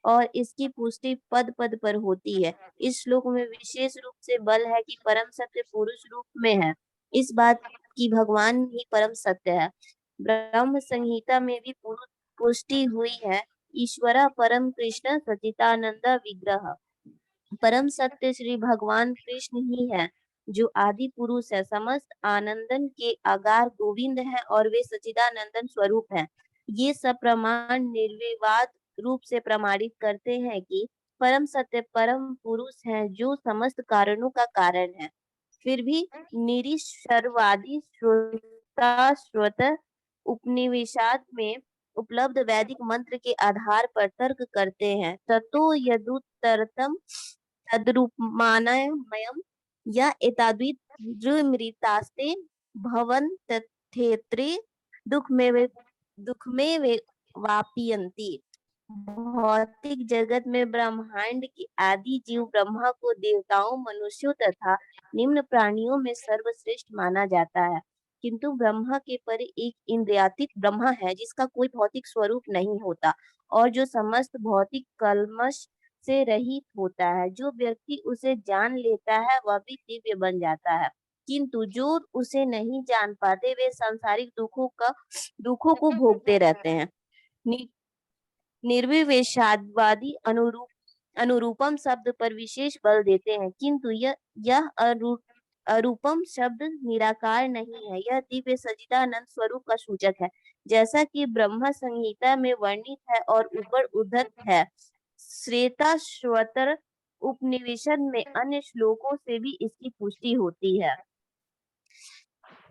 और इसकी पुष्टि पद पद पर होती है। इस श्लोक में विशेष रूप से बल है कि परम सत्य पुरुष रूप में है। इस बात की भगवान ही परम सत्य है। ब्रह्म संहिता में भी पुष्टि हुई है, ईश्वरा परम कृष्ण सच्चिदानंद विग्रह। परम सत्य श्री भगवान कृष्ण ही है, जो आदि पुरुष है, समस्त आनंदन के आगार गोविंद है और वे सच्चिदानंदन स्वरूप हैं। ये सब प्रमाण निर्विवाद रूप से प्रमाणित करते हैं कि परम सत्य परम पुरुष है, जो समस्त कारणों का कारण है। फिर भी निरीश्वरवादी श्रोत उपनिवेशाद में उपलब्ध वैदिक मंत्र के आधार पर तर्क करते हैं। ततो यदुत्तरतम तद्रूपमानमयम् या एताद्विदृमृतास्ते भवन्तथेत्रे दुःखमेव वापयन्ति। भौतिक जगत में ब्रह्मांड के आदि जीव ब्रह्मा को देवताओं, मनुष्यों तथा निम्न प्राणियों में सर्वश्रेष्ठ माना जाता है, किंतु ब्रह्मा के परे एक इंद्रियातीत ब्रह्मा है, जिसका कोई भौतिक स्वरूप नहीं होता और जो समस्त भौतिक कल्मश से रहित होता है। जो व्यक्ति उसे जान लेता है वह भी दिव्य बन जाता है, किंतु जो उसे नहीं जान पाते वे सांसारिक दुखों को भोगते रहते हैं। निर्विवेशवादी अनुरूप अनुरूपम शब्द पर विशेष बल देते हैं, किंतु यह अरूपम शब्द निराकार नहीं है, यह दिव्य सच्चिदानंद स्वरूप का सूचक है, जैसा कि ब्रह्म संहिता में वर्णित है और ऊपर उद्धत है। श्वेताश्वतर उपनिषद में अन्य श्लोकों से भी इसकी पुष्टि होती है।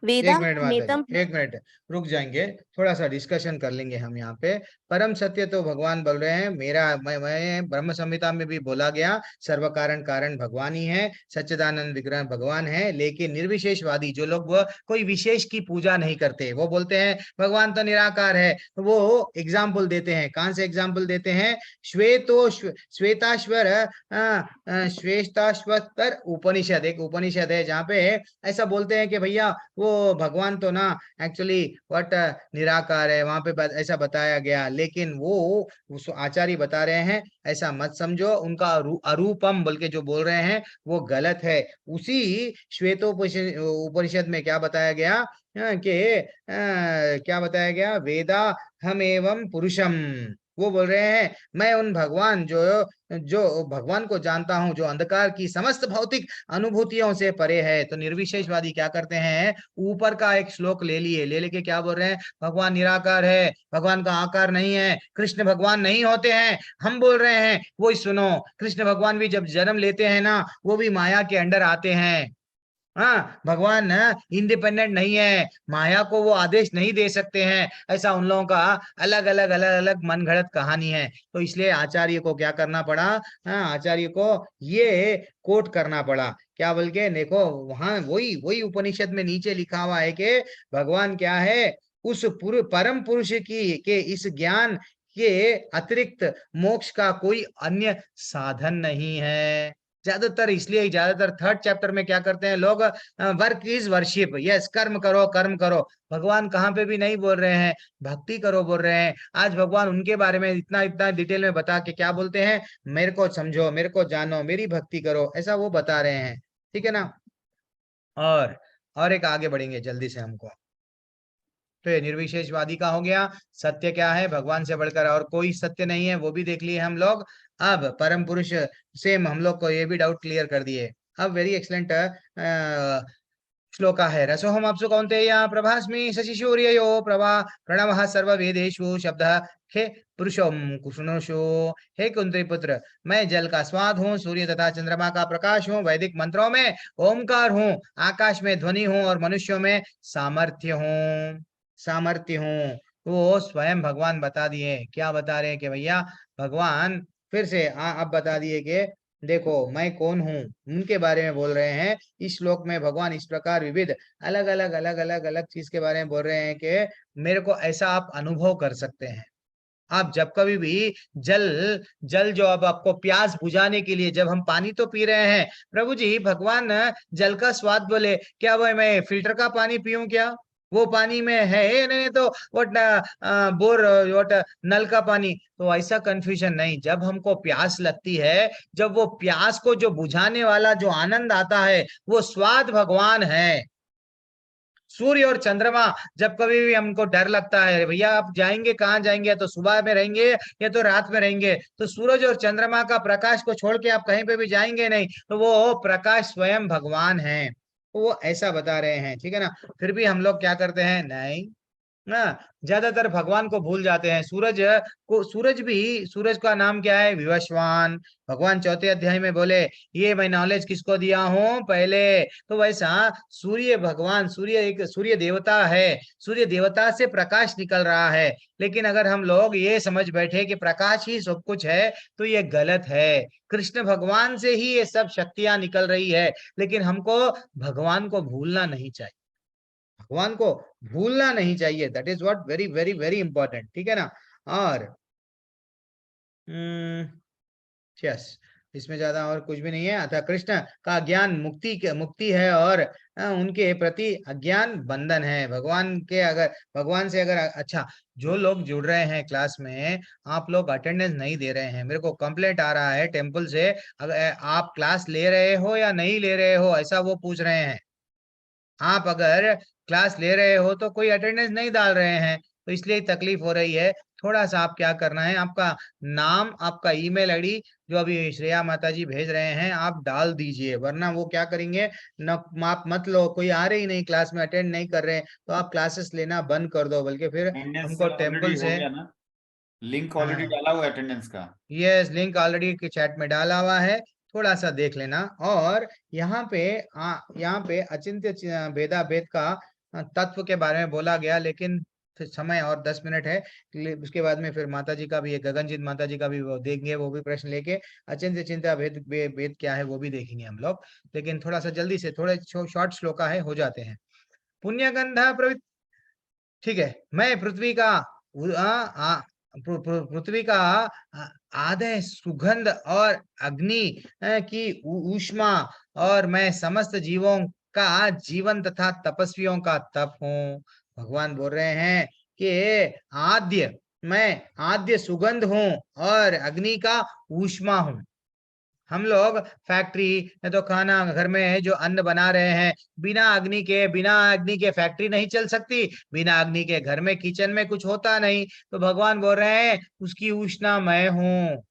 वेदा एक मिनट मेतम माता जी, एक मिनट रुक जाएंगे, थोड़ा सा डिस्कशन कर लेंगे हम यहाँ पे। परम सत्य तो भगवान बोल रहे हैं, मैं ब्रह्म संहिता में भी बोला गया सर्व कारण कारण भगवान ही है, सच्चिदानंद विग्रह भगवान है। लेकिन निर्विशेषवादी जो लोग वो कोई विशेष की पूजा नहीं करते, वो बोलते हैं भगवान तो निराकार है, तो वो एग्जाम्पल देते हैं। कहाँ से एग्जाम्पल देते हैं? श्वेताश्वतर उपनिषद, एक उपनिषद है जहाँ पे ऐसा बोलते हैं कि भैया वो भगवान तो ना एक्चुअली व्हाट निराकार है, वहां पे ऐसा बताया गया। लेकिन वो उस आचार्य बता रहे हैं ऐसा मत समझो, उनका अरूपम बोल के जो बोल रहे हैं वो गलत है। उसी उपनिषद में क्या बताया गया कि क्या बताया गया? वेदा हम एवं पुरुषम, वो बोल रहे हैं मैं उन भगवान जो भगवान को जानता हूं, जो अंधकार की समस्त भौतिक अनुभूतियों से परे है। तो निर्विशेषवादी क्या करते हैं? ऊपर का एक श्लोक ले लेके क्या बोल रहे हैं? भगवान निराकार है, भगवान का आकार नहीं है, कृष्ण भगवान नहीं होते हैं। हम बोल रहे हैं वही सुनो, कृष्ण भगवान भी जब जन्म लेते हैं ना, वो भी माया के अंडर आते हैं। हाँ, भगवान इंडिपेंडेंट नहीं है, माया को वो आदेश नहीं दे सकते हैं। ऐसा उन लोगों का अलग अलग मन घड़त कहानी है। तो इसलिए आचार्य को क्या करना पड़ा? हाँ, आचार्य को ये कोट करना पड़ा। क्या बोल के देखो, वहां वही उपनिषद में नीचे लिखा हुआ है कि भगवान क्या है? उस परम पुरुष के इस ज्ञान के अतिरिक्त मोक्ष का कोई अन्य साधन नहीं है। ज्यादातर इसलिए ज्यादातर थर्ड चैप्टर में क्या करते हैं लोग? वर्क इज वर्शिप, यस, कर्म करो कर्म करो। भगवान कहाँ पे भी नहीं बोल रहे हैं भक्ति करो बोल रहे हैं। आज भगवान उनके बारे में इतना इतना डिटेल में बता के क्या बोलते हैं? मेरे को समझो, मेरे को जानो, मेरी भक्ति करो, ऐसा वो बता रहे हैं। ठीक है ना? और एक आगे बढ़ेंगे जल्दी से हमको। तो ये निर्विशेषवादी का हो गया। सत्य क्या है? भगवान से बढ़कर और कोई सत्य नहीं है, वो भी देख लिए हम लोग। अब परम पुरुष से हम लोग को ये भी डाउट क्लियर कर दिए। अब वेरी एक्सलेंट श्लोका है। रसोहम अप्सु कौन्तेय प्रभास्मि शशिसूर्ययो प्रभा प्रणवः सर्ववेदेषु शब्दः हे पुरुषों कुशुनोषु। हे कुंती पुत्र, मैं जल का स्वाद हूँ, सूर्य तथा चंद्रमा का प्रकाश हूँ, वैदिक मंत्रों में ओमकार हूँ, आकाश में ध्वनि हूँ और मनुष्यों में सामर्थ्य हूँ। वो स्वयं भगवान बता दिए। क्या बता रहे हैं? कि भैया भगवान फिर से अब बता दिए कि देखो मैं कौन हूँ, उनके बारे में बोल रहे हैं। इस श्लोक में भगवान इस प्रकार विविध अलग अलग चीज के बारे में बोल रहे हैं कि मेरे को ऐसा आप अनुभव कर सकते हैं। आप जब कभी भी जल जो अब आपको प्यास बुझाने के लिए, जब हम पानी तो पी रहे हैं, प्रभु जी भगवान जल का स्वाद बोले, क्या भाई मैं फिल्टर का पानी पीऊं क्या? वो पानी में है नहीं तो नल का पानी। तो ऐसा कंफ्यूजन नहीं। जब हमको प्यास लगती है, जब वो प्यास को जो बुझाने वाला जो आनंद आता है, वो स्वाद भगवान है। सूर्य और चंद्रमा, जब कभी भी हमको डर लगता है भैया आप जाएंगे कहाँ जाएंगे, तो सुबह में रहेंगे या तो रात में रहेंगे, तो सूरज और चंद्रमा का प्रकाश को छोड़ के आप कहीं पे भी जाएंगे नहीं। तो वो प्रकाश स्वयं भगवान है, वो ऐसा बता रहे हैं। ठीक है ना? फिर भी हम लोग क्या करते हैं? नहीं ना, ज्यादातर भगवान को भूल जाते हैं। सूरज का नाम क्या है? विवस्वान। भगवान चौथे अध्याय में बोले ये मैं नॉलेज किसको दिया हूं? पहले। तो वैसा सूर्य देवता है, सूर्य देवता से प्रकाश निकल रहा है। लेकिन अगर हम लोग ये समझ बैठे कि प्रकाश ही सब कुछ है, तो ये गलत है। कृष्ण भगवान से ही ये सब शक्तियां निकल रही है। लेकिन हमको भगवान को भूलना नहीं चाहिए, भगवान को भूलना नहीं चाहिए। That is what very very very important. ठीक है ना? और यस, इसमें ज्यादा और कुछ भी नहीं है। अतः कृष्ण का ज्ञान मुक्ति है और उनके प्रति अज्ञान बंधन है। भगवान से अगर अच्छा, जो लोग जुड़ रहे हैं क्लास में, आप लोग अटेंडेंस नहीं दे रहे हैं। मेरे को कंप्लेंट आ रहा है टेम्पल से, अगर आप क्लास ले रहे हो या नहीं ले रहे हो, ऐसा वो पूछ रहे हैं। आप अगर क्लास ले रहे हो तो कोई अटेंडेंस नहीं डाल रहे हैं, तो इसलिए तकलीफ हो रही है। थोड़ा सा आप क्या करना है, आपका नाम, आपका ईमेल आईडी जो अभी श्रेया माता जी भेज रहे हैं आप डाल दीजिए, वरना वो क्या करेंगे न, आप मत लो, कोई आ रही नहीं क्लास में, अटेंड नहीं कर रहे तो आप क्लासेस लेना बंद कर दो, बल्कि फिर हमको टेम्पल से लिंक ऑलरेडी डाला हुआ है अटेंडेंस का। यस, लिंक ऑलरेडी के चैट में डाला हुआ है, थोड़ा सा देख लेना। और यहाँ पे अचिंत्य भेदा भेद का तत्व के बारे में बोला गया, लेकिन समय और 10 मिनट है, उसके बाद में फिर माता जी का भी, गगनजीत माता जी का भी वो देखेंगे, वो भी प्रश्न लेके अचिंत्य चिंता भेद भेद क्या है वो भी देखेंगे हम लोग, लेकिन थोड़ा सा जल्दी से, थोड़े शॉर्ट श्लोका है, हो जाते हैं। पुण्यगंधा प्रवृत्ति, ठीक है, मैं पृथ्वी का आदय सुगंध और अग्नि की ऊष्मा, और मैं समस्त जीवों का जीवन तथा तपस्वियों का तप हूँ। भगवान बोल रहे हैं कि मैं आद्य सुगंध हूँ और अग्नि का ऊष्मा हूँ। हम लोग फैक्ट्री तो खाना घर में जो अन्न बना रहे हैं, बिना अग्नि के फैक्ट्री नहीं चल सकती, बिना अग्नि के घर में किचन में कुछ होता नहीं। तो भगवान बोल रहे हैं उसकी उष्णा मैं हूँ।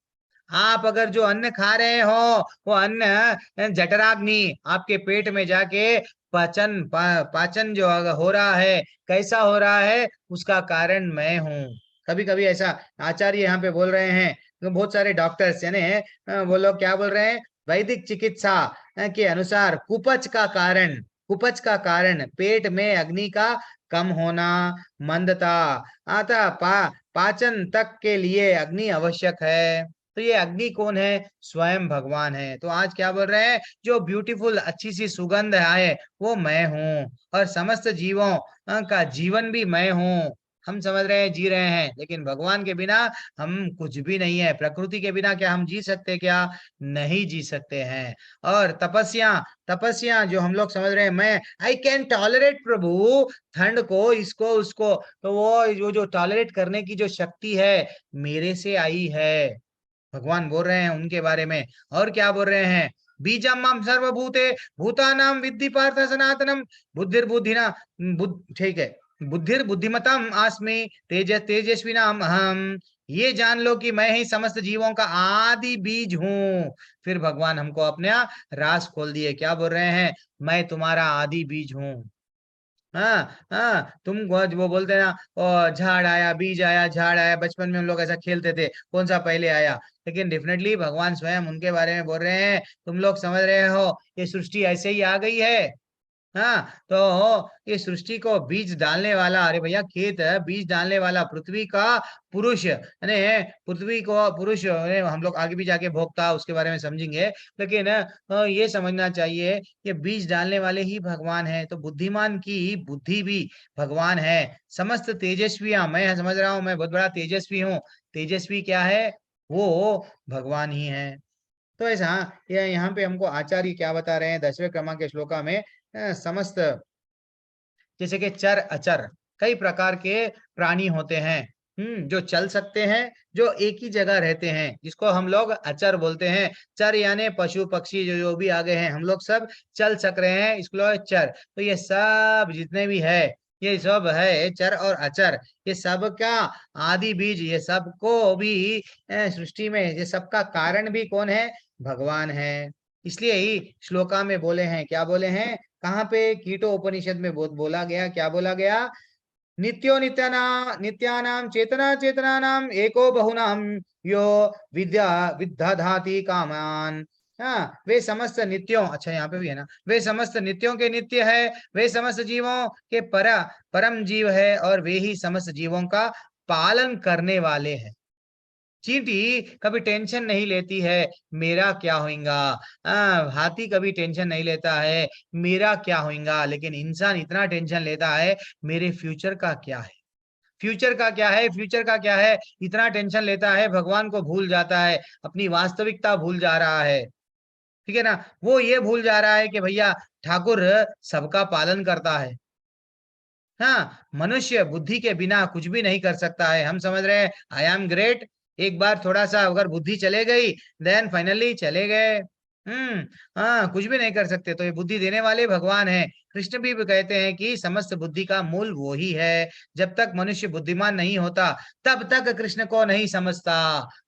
आप अगर जो अन्न खा रहे हो वो अन्न जठराग्नि आपके पेट में जाके पाचन जो हो रहा है, कैसा हो रहा है, उसका कारण मैं हूँ। कभी कभी ऐसा आचार्य यहाँ पे बोल रहे हैं, तो बहुत सारे डॉक्टर्स यानी वो लोग क्या बोल रहे हैं, वैदिक चिकित्सा के अनुसार कुपच का कारण पेट में अग्नि का कम होना, मंदता, अतः पाचन तक के लिए अग्नि आवश्यक है। तो ये अग्नि कौन है? स्वयं भगवान है। तो आज क्या बोल रहे हैं, जो ब्यूटीफुल अच्छी सी सुगंध आए वो मैं हूँ, और समस्त जीवों का जीवन भी मैं हूँ। हम समझ रहे हैं जी रहे हैं, लेकिन भगवान के बिना हम कुछ भी नहीं है। प्रकृति के बिना क्या हम जी सकते? क्या नहीं जी सकते हैं। और तपस्या जो हम लोग समझ रहे हैं, मैं आई कैन टॉलरेट प्रभु ठंड को, इसको उसको, तो वो जो टॉलरेट करने की जो शक्ति है मेरे से आई है। भगवान बोल रहे हैं उनके बारे में। और क्या बोल रहे हैं, बीजम माम सर्वभूते भूतानाम विद्धि पार्थ सनातनम बुद्धिर्बुद्धिना ठीक है, बुद्धिमताम आस्मि तेजस्विनाम अहम। ये जान लो कि मैं ही समस्त जीवों का आदि बीज हूँ। फिर भगवान हमको अपना राज खोल दिए, क्या बोल रहे हैं, मैं तुम्हारा आदि बीज हूँ। तुम वो बोलते ना, झाड़ आया बीज आया, झाड़ आया, बचपन में हम लोग ऐसा खेलते थे, कौन सा पहले आया। लेकिन डेफिनेटली भगवान स्वयं उनके बारे में बोल रहे हैं, तुम लोग समझ रहे हो ये सृष्टि ऐसे ही आ गई है। तो ये सृष्टि को बीज डालने वाला, अरे भैया खेत है, बीज डालने वाला पृथ्वी का पुरुष, यानी पृथ्वी को पुरुष, हम लोग आगे भी जाके भोक्ता उसके बारे में समझेंगे, लेकिन ये समझना चाहिए कि बीज डालने वाले ही भगवान है। तो बुद्धिमान की बुद्धि भी भगवान है। समस्त तेजस्वियां, मैं समझ रहा हूँ मैं बहुत बड़ा तेजस्वी हूँ, तेजस्वी क्या है? वो भगवान ही है। तो ऐसा यहाँ पे हमको आचार्य क्या बता रहे हैं 10वें क्रमांक के श्लोका में, समस्त जैसे कि चर अचर कई प्रकार के प्राणी होते हैं, जो चल सकते हैं, जो एक ही जगह रहते हैं, जिसको हम लोग अचर बोलते हैं। चर यानी पशु पक्षी जो भी आगे हैं, हम लोग सब चल सक रहे हैं, इसको चर। तो ये सब जितने भी है, ये सब है चर और अचर, ये सब का आदि बीज, ये सब को भी सृष्टि में, ये सब का कारण भी कौन है? भगवान है। इसलिए ही श्लोका में बोले हैं, क्या बोले हैं, कहाँ पे? कीटो उपनिषद में बोला गया, क्या बोला गया? नित्यानाम चेतनानाम एको बहुनाम यो विद्याधाति कामान। वे समस्त नित्यों, अच्छा यहाँ पे भी है ना, वे समस्त नित्यों के नित्य है, वे समस्त जीवों के परम जीव है, और वे ही समस्त जीवों का पालन करने वाले हैं। चींटी कभी टेंशन नहीं लेती है मेरा क्या होगा, हाथी कभी टेंशन नहीं लेता है मेरा क्या होगा, लेकिन इंसान इतना टेंशन लेता है मेरे फ्यूचर का क्या है, फ्यूचर का क्या है, फ्यूचर का क्या है, इतना टेंशन लेता है, भगवान को भूल जाता है, अपनी वास्तविकता भूल जा रहा है। ठीक है ना, वो ये भूल जा रहा है कि भैया ठाकुर सबका पालन करता है। मनुष्य बुद्धि के बिना कुछ भी नहीं कर सकता है। हम समझ रहे हैं आई एम ग्रेट, एक बार थोड़ा सा अगर बुद्धि चले गई देन फाइनली चले गए। हाँ, कुछ भी नहीं कर सकते। तो ये बुद्धि देने वाले भगवान हैं। कृष्ण भी कहते हैं कि समस्त बुद्धि का मूल वो ही है। जब तक मनुष्य बुद्धिमान नहीं होता तब तक कृष्ण को नहीं समझता।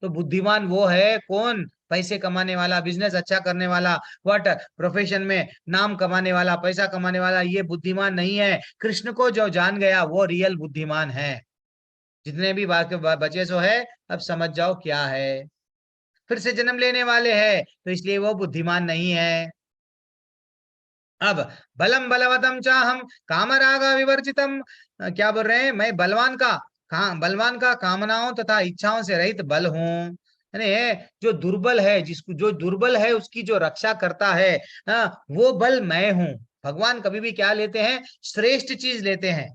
तो बुद्धिमान वो है कौन? पैसे कमाने वाला, बिजनेस अच्छा करने वाला, व्हाट प्रोफेशन में नाम कमाने वाला, पैसा कमाने वाला, ये बुद्धिमान नहीं है। कृष्ण को जो जान गया वो रियल बुद्धिमान है। जितने भी बचे सो है, अब समझ जाओ क्या है। फिर से जन्म लेने वाले हैं, तो इसलिए वो बुद्धिमान नहीं है। अब बलम बलवतम चाहम कामरागा विवर्जितम, क्या बोल रहे हैं? मैं बलवान का कामनाओं तथा इच्छाओं से रहित बल हूं। यानी जो दुर्बल है, जो दुर्बल है उसकी जो रक्षा करता है, वो बल मैं हूं। भगवान कभी भी क्या लेते हैं? श्रेष्ठ चीज लेते हैं।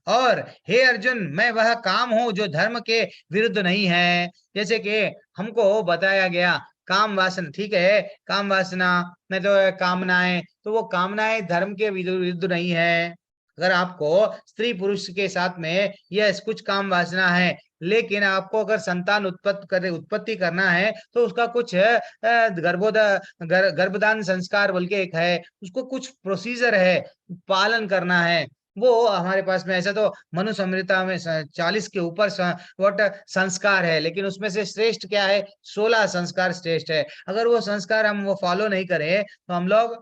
और हे अर्जुन, मैं वह काम हूं जो धर्म के विरुद्ध नहीं है। जैसे कि हमको बताया गया काम वासना, ठीक है, काम वासना नहीं तो कामनाएं, तो वो कामनाएं धर्म के विरुद्ध नहीं है। अगर आपको स्त्री पुरुष के साथ में यस कुछ काम वासना है, लेकिन आपको अगर संतान उत्पत्ति करना है तो उसका कुछ गर्भदान संस्कार बोल के एक है, उसको कुछ प्रोसीजर है, पालन करना है। वो हमारे पास में ऐसा तो मनुस्मृति में 40 के ऊपर व्हाट संस्कार है, लेकिन उसमें से श्रेष्ठ क्या है? 16 संस्कार श्रेष्ठ है। अगर वो संस्कार हम वो फॉलो नहीं करें तो हम लोग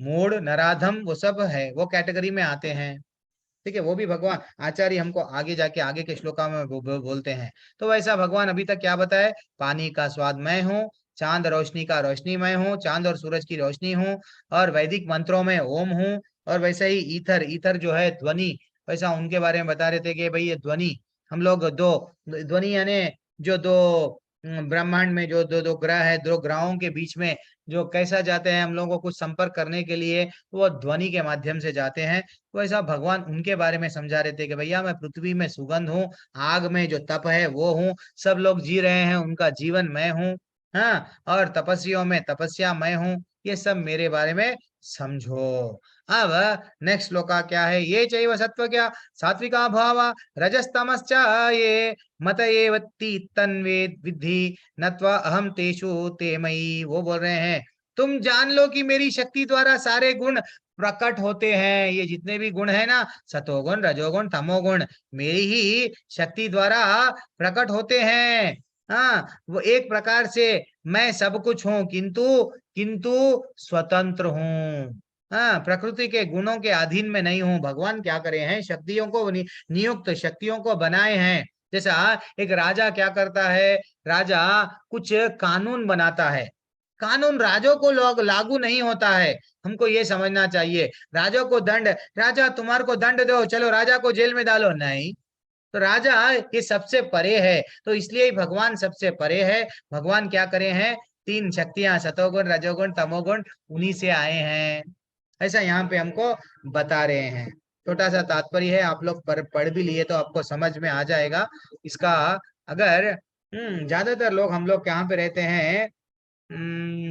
मूढ़, नराधम, वो सब है, वो कैटेगरी में आते हैं। ठीक है, वो भी भगवान आचार्य हमको आगे जाके आगे के श्लोका में बोलते हैं। तो वैसा भगवान अभी तक क्या बताए? पानी का स्वाद मैं हूँ, चांद रोशनी का रोशनी मैं हूँ, चांद और सूरज की रोशनी हूँ, और वैदिक मंत्रों में ओम हूँ। और वैसे ही ईथर जो है ध्वनि, वैसा उनके बारे में बता रहे थे कि भाई ये ध्वनि, हम लोग दो ध्वनि यानी जो दो ब्रह्मांड में जो दो ग्रह है, दो ग्रहों के बीच में जो कैसा जाते हैं हम लोगों को कुछ संपर्क करने के लिए, वो ध्वनि के माध्यम से जाते हैं। तो ऐसा भगवान उनके बारे में समझा रहे थे कि भैया मैं पृथ्वी में सुगंध हूँ, आग में जो तप है वो हूँ, सब लोग जी रहे हैं उनका जीवन मैं हूँ। हाँ, और तपस्वियों में तपस्या मैं हूँ। ये सब मेरे बारे में समझो। अब नेक्स्ट श्लोका क्या है? ये चैव सत्व क्या सात्विका भावा रजस्तमश्च ये मत एवत्ति तन्वेद विद्धि नत्वा अहम तेषु ते मयि। वो बोल रहे हैं तुम जान लो कि मेरी शक्ति द्वारा सारे गुण प्रकट होते हैं। ये जितने भी गुण है ना, सतोगुण, रजोगुण, तमोगुण, मेरी ही शक्ति द्वारा प्रकट होते हैं। हाँ, वो एक प्रकार से मैं सब कुछ हूँ, किंतु स्वतंत्र हूँ। हाँ, प्रकृति के गुणों के अधीन में नहीं हूँ। भगवान क्या करे हैं? शक्तियों को नियुक्त शक्तियों को बनाए हैं। जैसा एक राजा क्या करता है? राजा कुछ कानून बनाता है, कानून राजों को लागू नहीं होता है। हमको ये समझना चाहिए। राजा को दंड, राजा तुम्हारे को दंड दो, चलो राजा को जेल में डालो, नहीं। तो राजा ये सबसे परे है, तो इसलिए भगवान सबसे परे है। भगवान क्या करे हैं? तीन शक्तियां, सतोगुण, रजोगुण, तमोगुण, उन्हीं से आए हैं। ऐसा यहाँ पे हमको बता रहे हैं। छोटा सा तात्पर्य है, आप लोग पढ़ भी लिए तो आपको समझ में आ जाएगा इसका। अगर ज्यादातर लोग, हम लोग यहाँ पे रहते हैं,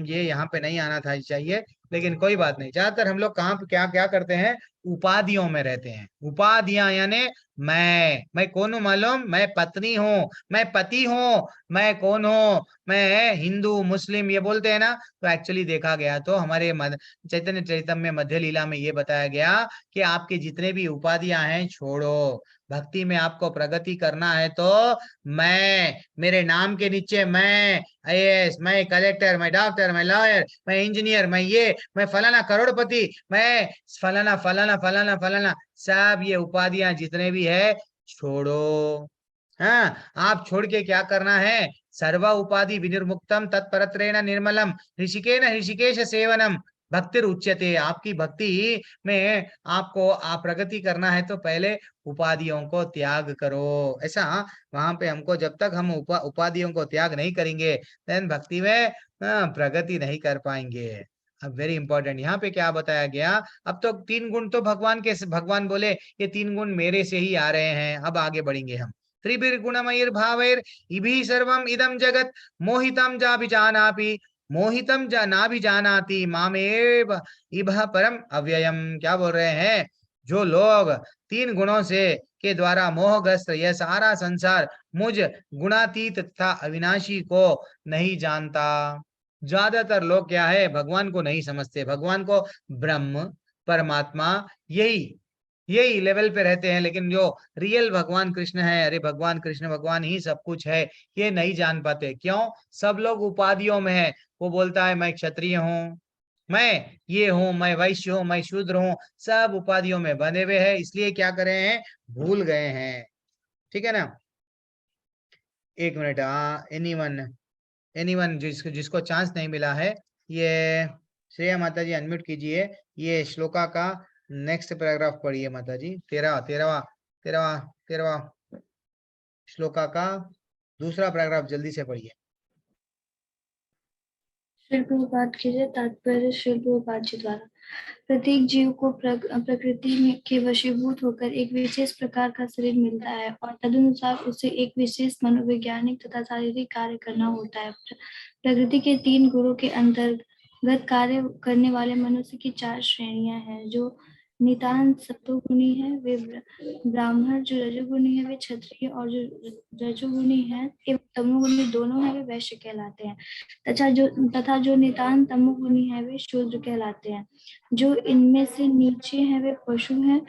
ये यहाँ पे नहीं आना था चाहिए, लेकिन कोई बात नहीं। ज्यादातर हम लोग कहाँ पे क्या क्या करते हैं? उपाधियों में रहते हैं। उपाधियां यानी मैं कौन हूँ मालूम? मैं पत्नी हूँ, मैं पति हूँ, मैं कौन हूँ? मैं हिंदू, मुस्लिम, ये बोलते हैं ना। तो एक्चुअली देखा गया तो हमारे चैतन्य चरितम में मध्य लीला में ये बताया गया कि आपके जितने भी उपाधियां हैं छोड़ो। भक्ति में आपको प्रगति करना है तो मेरे नाम के नीचे मैं आईएएस, मैं कलेक्टर, मैं डॉक्टर, मैं लॉयर, मैं इंजीनियर, मैं फलाना करोड़पति, मैं फलाना फलाना फलाना फलाना, सब ये उपाधियां जितने भी है छोड़ो। हाँ, आप छोड़ के क्या करना है? सर्व उपाधि विनिर्मुक्तम तत्परत्रेण निर्मलम ऋषिकेन ऋषिकेश सेवनम भक्तिर उच्यते। आपकी भक्ति में आपको प्रगति करना है तो पहले उपाधियों को त्याग करो। ऐसा वहां पे हमको, जब तक हम उपाधियों को त्याग नहीं करेंगे देन भक्ति में प्रगति नहीं कर पाएंगे। अब वेरी इंपॉर्टेंट यहाँ पे क्या बताया गया? अब तो 3 गुण तो भगवान बोले ये 3 गुण मेरे से ही आ रहे हैं। अब आगे बढ़ेंगे हम। त्रिभिर्गुणमयिर भावैर इभि सर्वम इदम जगत मोहितम जाभिजानापि मोहितम नाभिजानाति मामेव इभः परम अव्ययम। क्या बोल रहे हैं? जो लोग 3 गुणों से के द्वारा मोहग्रस्त यह सारा संसार मुझ गुणातीत तथा अविनाशी को नहीं जानता। ज्यादातर लोग क्या है, भगवान को नहीं समझते, भगवान को ब्रह्म परमात्मा यही लेवल पे रहते हैं, लेकिन जो रियल भगवान कृष्ण है, अरे भगवान कृष्ण भगवान ही सब कुछ है, ये नहीं जान पाते। क्यों? सब लोग उपाधियों में है। वो बोलता है मैं क्षत्रिय हूँ, मैं ये हूँ, मैं वैश्य हूँ, मैं शूद्र हूँ, सब उपाधियों में बंधे हुए हैं, इसलिए क्या करे हैं, भूल गए हैं। ठीक है ना? एक मिनट, एनीवन जिसको चांस नहीं मिला है, ये श्रेया माता जी अनम्यूट कीजिए, ये श्लोका का नेक्स्ट पैराग्राफ पढ़िए माता जी, 13वां श्लोका का दूसरा पैराग्राफ जल्दी से पढ़िए। श्रील प्रभुपाद कीजिए। तात्पर्य श्रील प्रभुपाद जी द्वारा, प्रत्येक जीव को प्रकृति के वशीभूत होकर एक विशेष प्रकार का शरीर मिलता है और तदनुसार उसे एक विशेष मनोवैज्ञानिक तथा शारीरिक कार्य करना होता है। प्रकृति के 3 गुणों के अंतर्गत कार्य करने वाले मनुष्य की 4 श्रेणियां हैं। जो नितांत सत्वगुणी है वे ब्राह्मण, जो रजोगुणी है वे क्षत्रिय, और जो रजोगुणी है एवं तमोगुणी दोनों है वे वैश्य कहलाते हैं। तथा जो नितांत तमोगुणी है वे शूद्र कहलाते हैं। जो इनमें से नीचे हैं वे पशु हैं,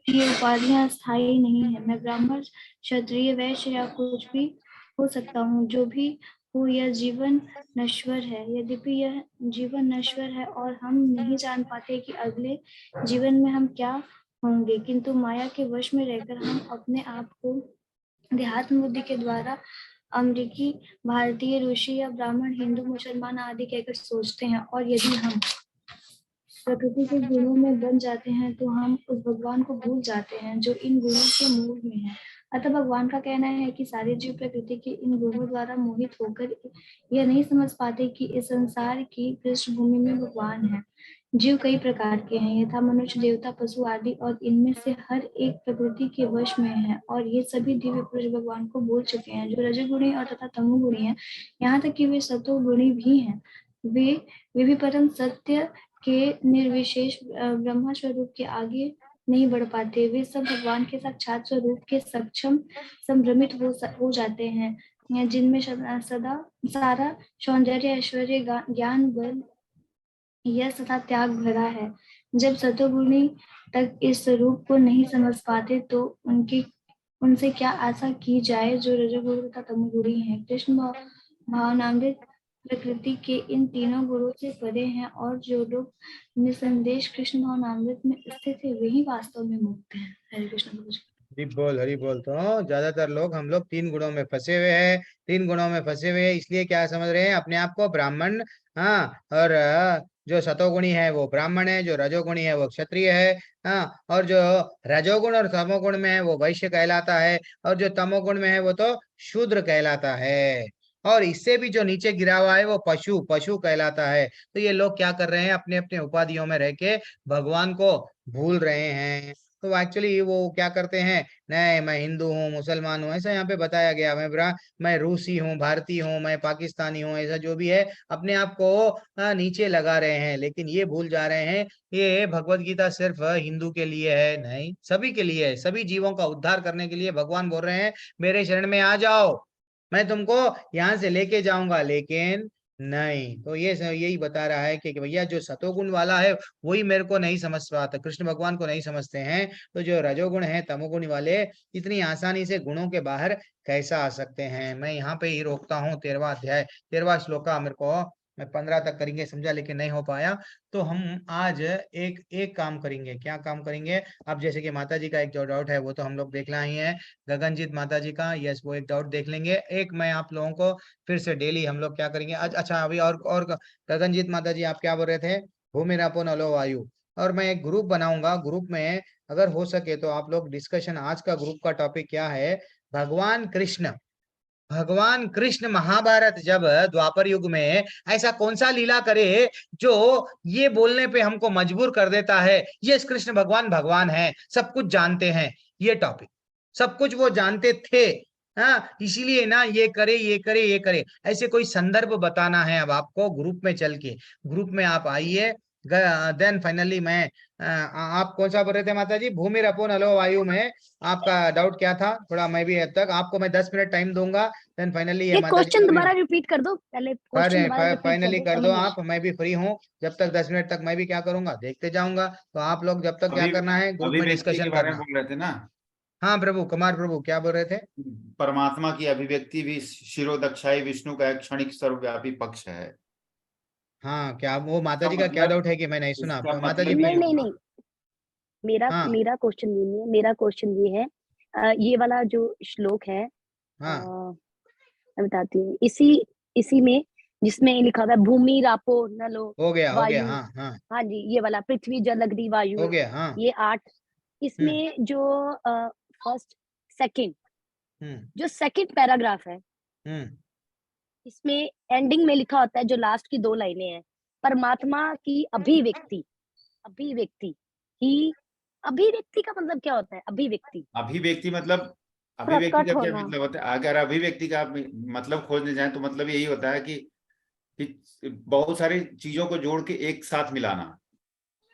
ये उपाधियां स्थायी नहीं है। मैं ब्राह्मण, क्षत्रिय, वैश्य या कुछ भी हो सकता हूँ, जो भी हो यह जीवन नश्वर है। यद्यपि यह जीवन नश्वर है और हम नहीं जान पाते कि अगले जीवन में हम क्या होंगे, किंतु माया के वश में रहकर हम अपने आप को देहात्म बुद्धि के द्वारा अमेरिकी, भारतीय, ऋषि या ब्राह्मण, हिंदू, मुसलमान आदि कहकर सोचते हैं। और यदि हम प्रकृति के गुणों में बन जाते हैं तो हम उस भगवान को भूल जाते हैं जो इन गुणों के मूल में है। अतः भगवान का कहना है कि सारे जीव प्रकृति के इन गुणों द्वारा मोहित होकर यह नहीं समझ पाते कि इस संसार की पृष्ठभूमि में भगवान है। जीव कई प्रकार के हैं, यथा मनुष्य, देवता, पशु आदि, और इनमें से हर एक प्रकृति के वश में है और ये सभी दिव्य पुरुष भगवान को भूल चुके हैं। जो रजोगुणी और तथा तमोगुणी हैं, यहाँ तक कि वे सतोगुणी भी हैं, वे भी परम सत्य के निर्विशेष ब्रह्मा स्वरूप के आगे नहीं बढ़ पाते। वे सब भगवान के साक्षात स्वरूप के सक्षम संभ्रमित हो जाते हैं, जिनमें सदा सारा सौंदर्य, ऐश्वर्य, ज्ञान, बल, यश तथा त्याग भरा है। जब सतोगुणी तक इस स्वरूप को नहीं समझ पाते तो उनसे क्या आशा की जाए जो रजोगुणी तथा तमोगुणी है। कृष्ण भावनामृत प्रकृति के इन तीनों गुणों से परे हैं और जो लोग निसंदेश कृष्ण भावनामृत में स्थित है वही वास्तव में मुक्त हैं। हरे कृष्ण प्रभु जी। हरि बोल। तो ज्यादातर लोग, हम लोग 3 गुणों में फंसे हुए हैं, 3 गुणों में फंसे हुए हैं, इसलिए क्या समझ रहे हैं अपने आप को ब्राह्मण, हाँ, और जो सतोगुणी है वो ब्राह्मण है, जो रजोगुणी है वो क्षत्रिय है, हाँ, और जो रजोगुण और तमोगुण में है वो वैश्य कहलाता है, और जो तमोगुण में है वो तो शूद्र कहलाता है, और इससे भी जो नीचे गिरा हुआ है वो पशु कहलाता है। तो ये लोग क्या कर रहे हैं, अपने अपने उपाधियों में रह के भगवान को भूल रहे हैं। तो एक्चुअली वो क्या करते हैं, नहीं मैं हिंदू हूँ, मुसलमान हूँ, ऐसा यहाँ पे बताया गया, मैं रूसी हूँ, भारतीय हूँ, मैं पाकिस्तानी हूँ, ऐसा जो भी है अपने आप को नीचे लगा रहे हैं। लेकिन ये भूल जा रहे हैं ये भगवत गीता सिर्फ हिंदू के लिए है, नहीं, सभी के लिए है। सभी जीवों का उद्धार करने के लिए भगवान बोल रहे हैं मेरे शरण में आ जाओ, मैं तुमको यहाँ से लेके जाऊंगा। लेकिन नहीं, तो ये यही बता रहा है कि भैया जो सतोगुण वाला है वही मेरे को नहीं समझ पाता, कृष्ण भगवान को नहीं समझते हैं। तो जो रजोगुण है, तमोगुण वाले इतनी आसानी से गुणों के बाहर कैसा आ सकते हैं। मैं यहाँ पे ही रोकता हूँ। 13वां अध्याय 13वां श्लोका मेरे को, मैं 15 तक करेंगे समझा, लेकिन नहीं हो पाया। तो हम आज एक काम करेंगे। क्या काम करेंगे? अब जैसे कि माता जी का एक जो डाउट है वो तो हम लोग देखना ही है, गगनजीत माता जी का, यस, वो एक डाउट देख लेंगे। एक मैं आप लोगों को फिर से डेली हम लोग क्या करेंगे, अच्छा अभी और गगनजीत माता जी आप क्या बोल रहे थे? भूमिरापो नलो वायु। और मैं एक ग्रुप बनाऊंगा, ग्रुप में अगर हो सके तो आप लोग डिस्कशन, आज का ग्रुप का टॉपिक क्या है, भगवान कृष्ण महाभारत जब द्वापर युग में ऐसा कौन सा लीला करे जो ये बोलने पे हमको मजबूर कर देता है ये कृष्ण भगवान है, सब कुछ जानते हैं। ये टॉपिक सब कुछ वो जानते थे, हाँ, इसीलिए ना ये करे, ऐसे कोई संदर्भ बताना है। अब आपको ग्रुप में चल के, ग्रुप में आप आइए, देन फाइनली मैं आप कौन सा बोल रहे थे माता जी? भूमि रपो नलो वायु में आपका डाउट क्या था? थोड़ा मैं भी अब तक आपको मैं 10 मिनट टाइम दूंगा, देन फाइनली ये ये माता जी क्वेश्चन का भी दोबारा रिपीट कर दो, पहले क्वेश्चन दोबारा रिपीट कर फाइनली दो, कर समझ दो नहीं आप, मैं भी फ्री हूँ जब तक 10 मिनट तक। मैं भी क्या करूंगा, देखते जाऊंगा। तो आप लोग जब तक क्या अभी करना है, ग्रुप में अभिव्यक्ति के डिस्कशन बारे में करना। बोल रहे थे ना, हाँ प्रभु, कुमार प्रभु क्या बोल रहे थे? परमात्मा की अभिव्यक्ति भी शिरोदक्षाई विष्णु का एक क्षणिक सर्वव्यापी पक्ष है। हाँ, क्या वो माता इसका जी का क्या मतलब डाउट है कि मैं नहीं सुना? इसका माता जी मतलब नहीं ये नहीं हुआ। नहीं, मेरा हाँ मेरा क्वेश्चन ये नहीं है, मेरा क्वेश्चन ये है ये वाला जो श्लोक है, हाँ मैं बताती हूँ, इसी में जिसमें लिखा हुआ है भूमि रापो नलो हो गया वायु, हाँ हाँ हाँ जी, ये वाला पृथ्वी जल अग्नि वायु, हो गया हाँ। ये 8, हम्म इसमें जो फर्स्ट सेकंड हम्म जो सेकंड पैराग्राफ है, हम्म इसमें एंडिंग में लिखा होता है, जो लास्ट की 2 लाइनें हैं, परमात्मा की अभिव्यक्ति, अभिव्यक्ति ही, अभिव्यक्ति का मतलब क्या होता है? अभिव्यक्ति अभिव्यक्ति मतलब, अभिव्यक्ति प्रकट का क्या होना। मतलब होता है? अगर अभिव्यक्ति का आप मतलब खोजने जाए तो मतलब यही होता है कि बहुत सारी चीजों को जोड़ के एक साथ मिलाना।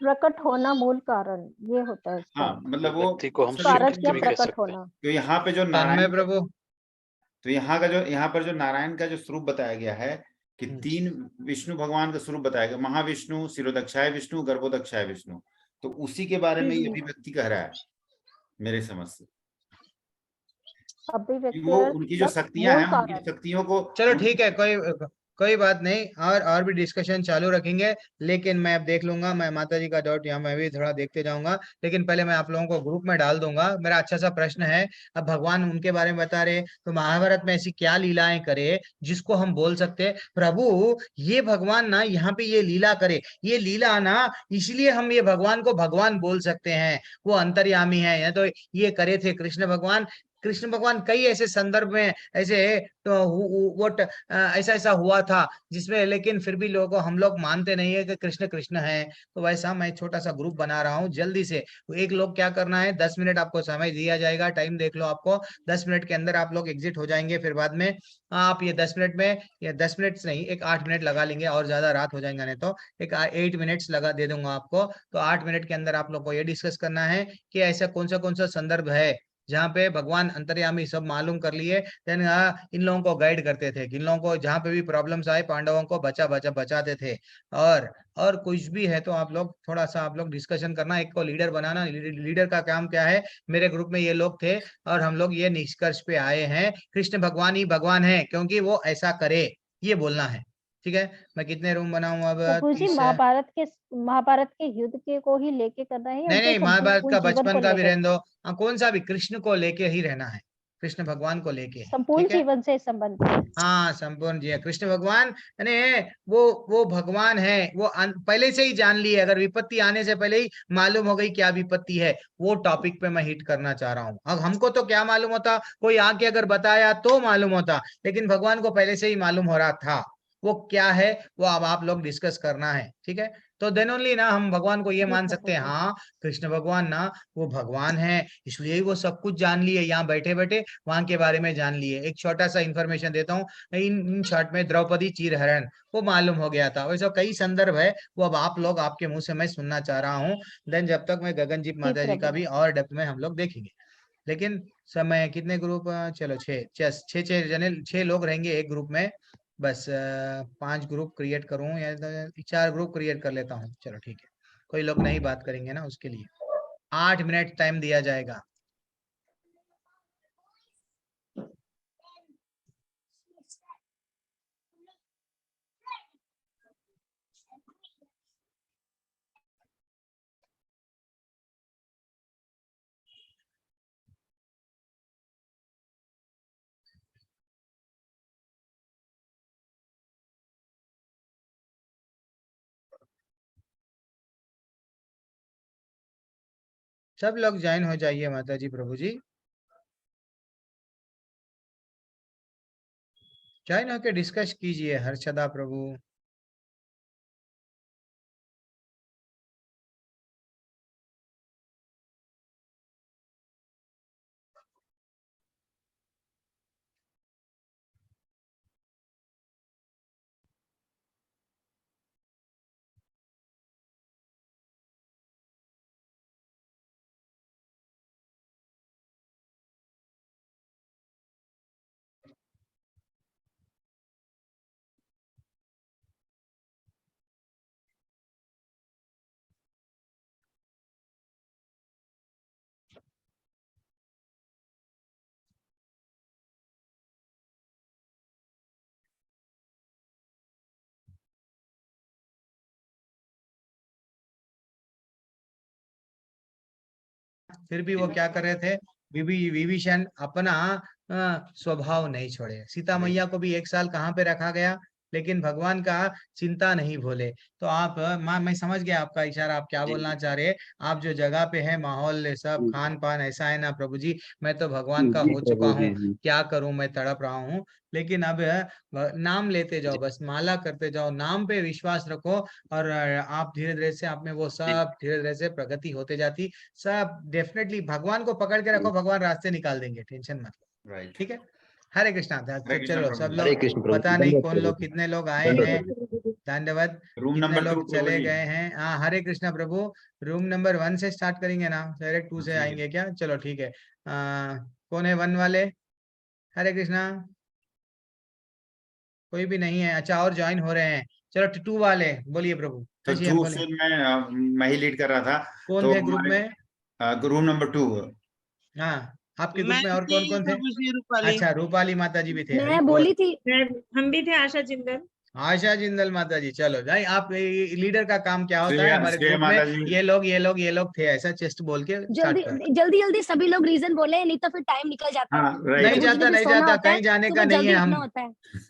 प्रकट होना मूल कारण ये होता है इसका। हाँ, मतलब वो व्यक्ति को हम सभी कारक स्वीकृति या भी कह प्रकट सकते हैं। होना। तो यहाँ पे जो तन्मय नारायण, प्रभु। तो यहाँ पर जो नारायण का जो स्वरूप बताया गया है कि हम्म 3 विष्णु भगवान का स्वरूप बताया गया, महाविष्णु, शिरोदक्षाय विष्णु, गर्भोदक्षाय विष्णु, तो उसी के बारे में ये अभिव्यक्ति कह रहा है मेरे समझ से, कि अभिव्यक्ति वो अर्थ उनकी जो मतलब शक्तियां मूल हैं, उनकी कारण। शक्तियों को चलो ठीक है, कोई बात नहीं, और भी डिस्कशन चालू रखेंगे। लेकिन मैं अब देख लूंगा, मैं माता जी का डाउट यहाँ मैं भी थोड़ा देखते जाऊंगा। लेकिन पहले मैं आप लोगों को ग्रुप में डाल दूंगा। मेरा अच्छा सा प्रश्न है, अब भगवान उनके बारे में बता रहे, तो महाभारत में ऐसी क्या लीलाएं करे जिसको हम बोल सकते हैं प्रभु ये भगवान ना यहाँ पे ये लीला करे, ये लीला ना इसलिए हम ये भगवान को भगवान बोल सकते हैं, वो अंतर्यामी है। या तो ये करे थे कृष्ण भगवान। कृष्ण भगवान कई ऐसे संदर्भ में ऐसे तो वो ऐसा ऐसा हुआ था जिसमें, लेकिन फिर भी लोगों हम लोग मानते नहीं है कि कृष्ण कृष्ण है। तो वैसा मैं छोटा सा ग्रुप बना रहा हूँ जल्दी से। तो एक लोग क्या करना है, 10 मिनट आपको समय दिया जाएगा, टाइम देख लो आपको, 10 मिनट के अंदर आप लोग एग्जिट हो जाएंगे। फिर बाद में आप ये 10 मिनट में, या 10 मिनट नहीं, एक 8 मिनट लगा लेंगे, और ज्यादा रात हो जाएगा नहीं तो एक 8 मिनट्स लगा दे दूंगा आपको। तो 8 मिनट के अंदर आप लोग को ये डिस्कस करना है कि ऐसा कौन सा संदर्भ है जहाँ पे भगवान अंतर्यामी सब मालूम कर लिए, देन इन लोगों को गाइड करते थे, इन लोगों को जहाँ पे भी प्रॉब्लम्स आए पांडवों को बचाते थे। और कुछ भी है तो आप लोग थोड़ा सा आप लोग डिस्कशन करना, एक को लीडर बनाना। लीडर का काम क्या है, मेरे ग्रुप में ये लोग थे और हम लोग ये निष्कर्ष पे आए हैं कृष्ण भगवान ही भगवान है क्योंकि वो ऐसा करे, ये बोलना है। ठीक है, मैं कितने रूम बनाऊं अब? प्रभु जी 30 है। महाभारत के युद्ध के को ही लेके करना है या नहीं उनके नहीं, महाभारत संपूर्ण का जीवन को बचपन का भी लेकर? रहने दो। कौन सा भी कृष्ण को लेके ही रहना है, कृष्ण भगवान को लेके। संपूर्ण ठीक है, जीवन से संबंधित। हाँ संपूर्ण जी, कृष्ण भगवान यानी वो भगवान है, वो पहले से ही जान लिए, अगर विपत्ति आने से पहले ही मालूम हो गई क्या विपत्ति है, वो टॉपिक पे मैं हिट करना चाह रहा हूँ। अब हमको तो क्या मालूम होता, कोई आके अगर बताया तो मालूम होता, लेकिन भगवान को पहले से ही मालूम हो रहा था वो क्या है। वो अब आप लोग डिस्कस करना है, ठीक है? तो देन ओनली ना हम भगवान को ये ठीक मान है सकते हैं, प्रभु। हाँ कृष्ण भगवान ना वो भगवान है, इसलिए ही वो सब कुछ जान लिए, यहाँ बैठे बैठे वहां के बारे में जान लिए। एक छोटा सा इंफॉर्मेशन देता हूँ, इन शॉर्ट में द्रौपदी चीरहरण वो मालूम हो गया था। वैसे कई संदर्भ है, वो अब आप लोग आपके मुंह से मैं सुनना चाह रहा हूँ। देन जब तक मैं गगनजीत जी माता जी का प्रभु। भी और डेप्थ में हम लोग देखेंगे। लेकिन समय कितने ग्रुप, चलो छह जने, 6 लोग रहेंगे एक ग्रुप में। बस 5 ग्रुप क्रिएट करूं या 4 ग्रुप क्रिएट कर लेता हूँ, चलो ठीक है। कोई लोग नहीं बात करेंगे ना, उसके लिए 8 मिनट टाइम दिया जाएगा। सब लोग ज्वाइन हो जाइए माता जी, प्रभु जी ज्वाइन होके डिस्कस कीजिए। हर्षदा प्रभु, फिर भी वो क्या कर रहे थे, विभीषण अपना स्वभाव नहीं छोड़े। सीता मैया को भी 1 साल कहाँ पे रखा गया, लेकिन भगवान का चिंता नहीं भूले। तो आप मैं समझ गया आपका इशारा, आप क्या बोलना चाह रहे हैं। आप जो जगह पे है, माहौल सब खान पान ऐसा है ना प्रभु जी, मैं तो भगवान का हो चुका हूँ, क्या करूं, मैं तड़प रहा हूँ। लेकिन अब नाम लेते जाओ, बस माला करते जाओ, नाम पे विश्वास रखो, और आप धीरे धीरे से आप में वो सब धीरे धीरे से प्रगति होते जाती। सब डेफिनेटली भगवान को पकड़ के रखो, भगवान रास्ते निकाल देंगे, टेंशन मत लो। ठीक है, हरे कृष्णा। तो चलो सब लोग, पता नहीं कौन लोग, कितने लोग आए हैं, धन्यवाद, रूम कितने नंबर 2 लोग चले गए हैं। हाँ, हरे कृष्णा प्रभु। रूम नंबर 1 से स्टार्ट करेंगे ना, डायरेक्ट 2 से आएंगे क्या? चलो ठीक है। कौन है 1 वाले? हरे कृष्णा, कोई भी नहीं है, अच्छा, और ज्वाइन हो रहे हैं। चलो 2 वाले बोलिए प्रभु। तो जी, हम 2 बोले। से मैं ही लीड कर रहा था। कौन तो थे ग्रुप में? Room number 2। हाँ, आपके ग्रुप में और कौन कौन थे? रूपाली, अच्छा, रूपाली माता जी भी थे। हरि मैं बोल। बोली थी, हम भी थे, आशा जिंदल। आशा जिंदल माता जी, चलो भाई, आप लीडर का काम क्या होता है श्रेया हमारे ग्रुप माता में? जी। ये लोग थे, ऐसा चेस्ट बोल के स्टार्ट जल्दी कर। जल्दी सभी लोग रीजन बोले, नहीं तो फिर टाइम निकल जाता है। हाँ, नहीं राइट। जाता, नहीं सोना जाता, होता है, कहीं जाने का सुबह नहीं है, जल्दी हम उठना होता है।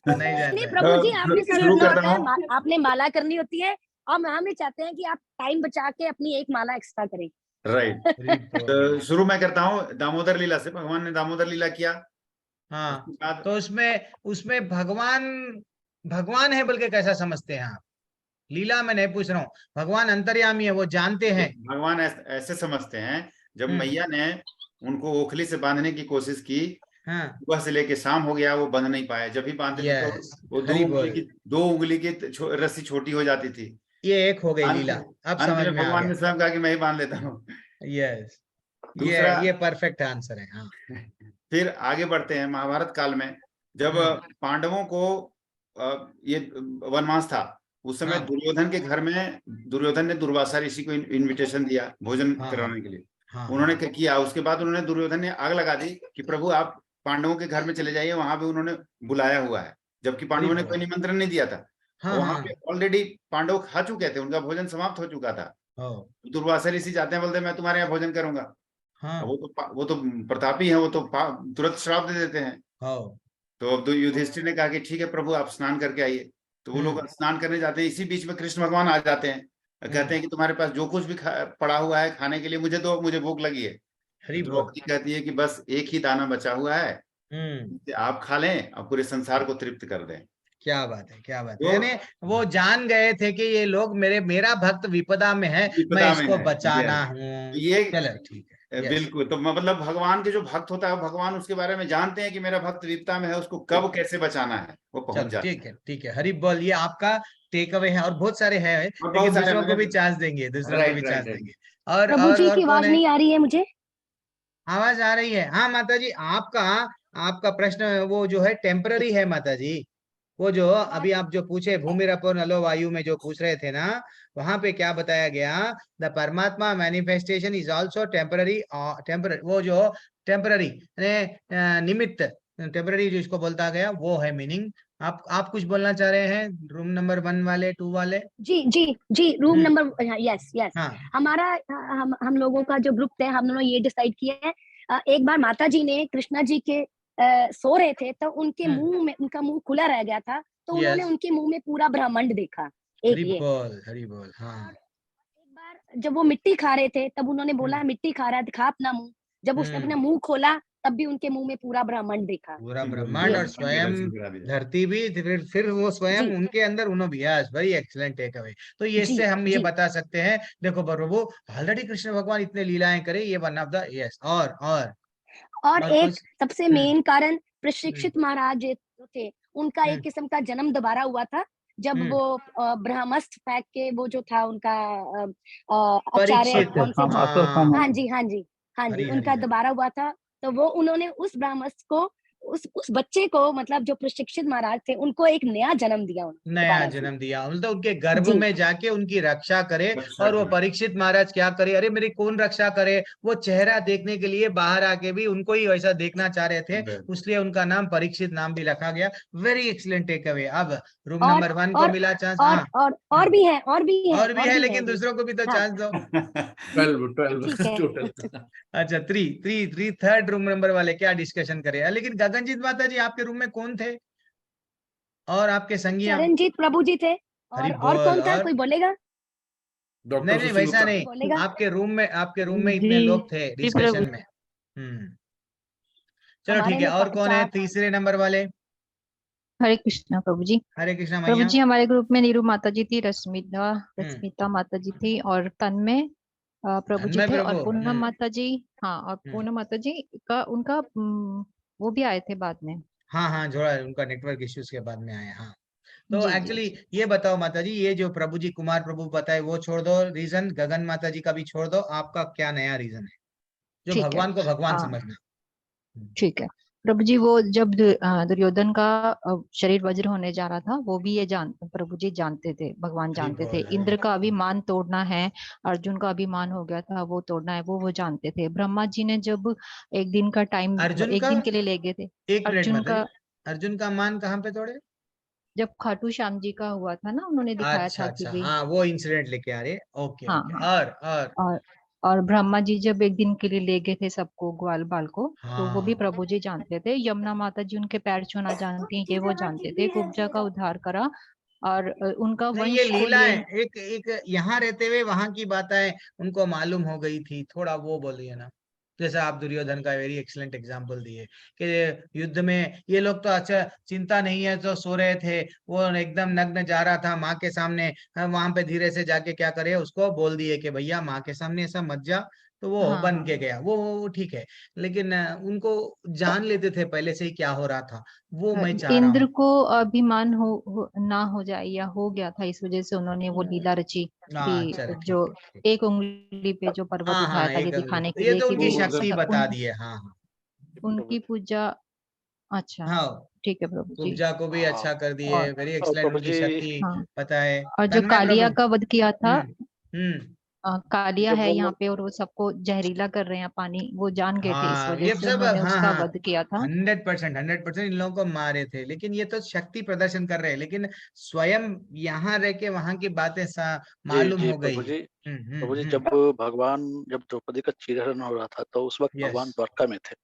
नहीं नहीं जाते। प्रभु जी, आपने सुबह शुरू उठना करता होता हूँ। है, आपने माला करनी होती है, और हम भी चाहते हैं कि आप टाइम बचा के अपनी एक माला एक्स्ट्रा करें। राइट। तो शुरू मैं करता हूँ दामोदर लीला से। भगवान ने दामोदर लीला किया। हाँ, उसके बाद तो उसमें भगवान है बोल के कैसा समझते हैं आप? लीला में नहीं पूछ रहा हूँ, भगवान अंतर्यामी है, वो जानते हैं। भगवान ऐसे समझते हैं, जब हम्म। मैया ने उनको ओखली से बांधने की कोशिश की, हाँ, सुबह से लेके शाम हो गया, वो बंध नहीं पाए। जब भी बांधते थे तो यस, वो हरि बोल। 2 उंगली की रस्सी छोटी हो जाती थी। ये एक हो गई अंत लीला, अब अंत समझ में में आ भगवान गया। ने स्वयं कहा कि मैं ही बांध लेता हूँ। यस, दूसरा, ये परफेक्ट आंसर है। हाँ, फिर आगे बढ़ते हैं महाभारत काल में, जब पांडवों को ये वनवास था, उस समय हाँ। दुर्योधन के घर में दुर्योधन ने दुर्वासा ऋषि को इनविटेशन दिया भोजन हाँ, कराने के लिए। हाँ, उन्होंने किया। उसके बाद उन्होंने, दुर्योधन ने आग लगा दी कि प्रभु आप पांडवों के घर में चले जाइए, वहां पे उन्होंने बुलाया हुआ है, जबकि पांडवों ने कोई निमंत्रण नहीं दिया था। हाँ, वहां हाँ, पे ऑलरेडी पांडव खा चुके थे, उनका भोजन समाप्त हो चुका था। हाँ, दुर्वासा ऋषि जाते हैं, बोलते हैं मैं तुम्हारे यहाँ भोजन करूंगा। हाँ, वो तो प्रतापी है, वो तो तुरंत श्राप दे देते हैं। हाँ, तो अब युधिष्ठिर ने कहा कि ठीक है प्रभु, आप स्नान करके आइए। तो वो लोग स्नान करने जाते हैं। इसी बीच में कृष्ण भगवान आ जाते हैं, कहते हैं कि तुम्हारे पास जो कुछ भी पड़ा हुआ है खाने के लिए मुझे दो, मुझे भूख लगी है। द्रौपदी कहती है कि बस एक ही दाना बचा हुआ है, आप खा लें और पूरे संसार को तृप्त कर दें। क्या बात है, क्या बात है। यानी वो जान गए थे कि ये लोग मेरा भक्त विपदा में है, मैं इसको बचाना हूँ। ये चलो ठीक है, बिल्कुल। तो मतलब भगवान के जो भक्त होता है, भगवान उसके बारे में जानते हैं कि मेरा भक्त विपदा में है, उसको कब कैसे बचाना है, वो पहुंच जाता है। ठीक है, ठीक है, हरि बोल। ये आपका टेक अवे है, और बहुत सारे हैं, लेकिन बहुत सारे दूसरों को भी चांस देंगे, और प्रभु जी की आवाज नहीं आ रही है मुझे। आवाज आ रही है। हाँ माता जी, आपका प्रश्न वो जो है टेम्पररी है माता जी। वो जो अभी आप जो पूछे, भूमिरपो नलो वायु में जो पूछ रहे थे ना, वहां पे क्या बताया गया, द परमात्मा मैनिफेस्टेशन इज ऑल्सो टेम्पररी। वो जो टेम्पररी निमित्त, टेम्पररी जो इसको बोलता गया, वो है मीनिंग। आप कुछ बोलना चाह रहे हैं? रूम नंबर 1 वाले, 2 वाले? जी रूम नंबर, यस यस। हाँ। हमारा हम लोगों का जो ग्रुप थे, हम लोगों ने ये डिसाइड किया है, एक बार माता जी ने कृष्णा जी के सो रहे थे, तो उनके मुंह में, उनका मुंह खुला रह गया था, तो उन्होंने उनके मुंह में पूरा ब्रह्मांड देखा। हरि बोल। हाँ। एक बार जब वो मिट्टी खा रहे थे, तब उन्होंने बोला मिट्टी खा रहा है, दिखा अपना मुंह। जब उसने अपना मुंह खोला, तब भी उनके मुंह में पूरा ब्रह्मांड देखा। पूरा ब्रह्मांड, और स्वयं धरती भी, फिर वो स्वयं उनके अंदर उन्होंने भी। Yes, very excellent take away. तो ये इससे हम ये बता सकते हैं, देखो प्रभु ऑलरेडी कृष्ण भगवान इतने लीलाएं करे, ये वन ऑफ द। यस, और एक सबसे मेन कारण, प्रशिक्षित महाराज जो थे, उनका एक किस्म का जन्म दोबारा हुआ था, जब वो ब्रह्मस्त्र फेंक के, वो जो था उनका आचार्य, हाँ जी, उनका दोबारा हुआ था। तो वो उन्होंने उस ब्रह्मस्त्र को उस बच्चे को मतलब जो प्रशिक्षित महाराज थे उनको एक नया जन्म दिया उन्होंने नया दोबारा से। जन्म दिया, मतलब उनके गर्भ जी में जाके उनकी रक्षा करे। रक्षा और वो करे। परीक्षित महाराज क्या करे, अरे मेरी कौन रक्षा करे, वो चेहरा देखने के लिए बाहर आके भी उनको ही वैसा देखना चाह रहे थे, इसलिए उनका नाम परीक्षित नाम भी रखा गया। Very excellent take away. अब रूम और नंबर 1 को और मिला चांस। और हाँ और भी है और भी है और भी है, लेकिन जी। दूसरों को भी तो हाँ चांस दो। 12 ठीक है टोटल। अच्छा, थ्री थर्ड रूम नंबर वाले क्या डिस्कशन करे। लेकिन गगनजीत माता जी आपके रूम में कौन थे और आपके संगिया? चरणजीत प्रभु जी थे हरि और बोल। कौन था, और कोई बोलेगा? डॉक्टर नहीं वैसा सुशील नहीं, बोलेगा? आपके रूम में इतने जी लोग थे जी प्रभु। डिस्कशन में। चलो हमारे ठीक है, में और कौन है चार तीसरे नंबर वाले? हरे कृष्णा प्रभु जी। हरे कृष्णा प्रभु मैया। जी हमारे ग्रुप में नीरू माता जी थी, हम्म रश्मिता माता जी थी, और तन्मय प्रभु जी धन्मय थे, और प्रभु। पूनम माता जी। हाँ, और पूनम माता जी का उनका वो भी आए थे बाद में। हाँ हाँ, जोड़ा है, उनका नेटवर्क इश्यूज के बाद में आए। हाँ, तो जी जी एक्चुअली जी। ये बताओ माता जी, ये जो प्रभु जी कुमार प्रभु बताए वो छोड़ दो रीजन, गगन माता जी का भी छोड़ दो, आपका क्या नया रीजन है जो ठीक है। भगवान को भगवान समझना? ठीक है प्रभु जी, वो जब दुर्योधन का शरीर वज्र होने जा रहा था, वो भी ये प्रभु जी जानते थे, भगवान हरि जानते थे। बोल। इंद्र का अभिमान तोड़ना है, अर्जुन का अभिमान हो गया था, वो तोड़ना है, वो जानते थे। ब्रह्मा जी ने जब एक दिन का टाइम, अर्जुन एक का, दिन के लिए ले गए थे। एक मिनट अर्जुन माता का जी, अर्जुन का मान कहाँ पे तोड़े? जब खाटू श्याम जी का हुआ था ना, उन्होंने दिखाया अच्छा था कि अच्छा, भाई। हाँ वो इंसिडेंट लेके आ रहे। ओके हाँ ओके। हाँ। और और और ब्रह्मा जी जब एक दिन के लिए ले गए थे सबको, ग्वाल बाल को, तो वो भी हाँ प्रभु जी जानते थे। यमुना माता जी उनके पैर छूना जानती हैं, ये वो जानते थे। कुब्जा का उद्धार करा, और उनका नहीं, ये वंश कुल लीला ये। है, एक यहाँ रहते हुए वहां की बातें उनको मालूम हो गई थी, थोड़ा वो बोलिए ना। जैसे आप दुर्योधन का वेरी एक्सीलेंट एग्जांपल दिए कि युद्ध में ये लोग तो अच्छा चिंता नहीं है तो सो रहे थे, वो एकदम नग्न जा रहा था माँ के सामने, वहां पे धीरे से जाके क्या करे, उसको बोल दिए कि भैया माँ के सामने ऐसा मत जा, तो वो हाँ बन हाँ के गया। वो ठीक है, लेकिन उनको जान लेते थे पहले से ही क्या हो रहा था, वो मैं चाह रहा इंद्र हूँ। को अभिमान ना हो जाए, या हो गया था, इस वजह से उन्होंने वो लीला रची कि अच्छा ठीक जो ठीक। एक उंगली पे जो पर्वत हाँ उठाया हाँ, था, ये एक दिखाने के ये लिए तो कि उनकी वो शक्ति बता दी है। हाँ हाँ उनकी पूजा। अच्छा हाँ, ठीक है प्रभु जी। उपजा को भी अच्छा कर दिए, और वेरी एक्सलेंट, प्रभु उनकी जी, शक्ति हाँ, पता है। और जो तन्मय कालिया प्रभु। का वध किया था, हम्म। कालिया जब है वो यहाँ लोग पे, और वो सबको जहरीला कर रहे हैं पानी, वो जान गए थे, इस हाँ वजह ये से सब, उन्होंने हाँ उसका हाँ, वध किया था। 100% इन लोगों को मारे थे, लेकिन ये तो शक्ति प्रदर्शन कर रहे हैं, लेकिन स्वयं यहाँ रह के वहां की बातें जी मालूम जी हो गई। प्रभु जी, जब भगवान, जब द्रौपदी का चीरहरण हो रहा था, तो उस वक्त यस, भगवान द्वारका में थे।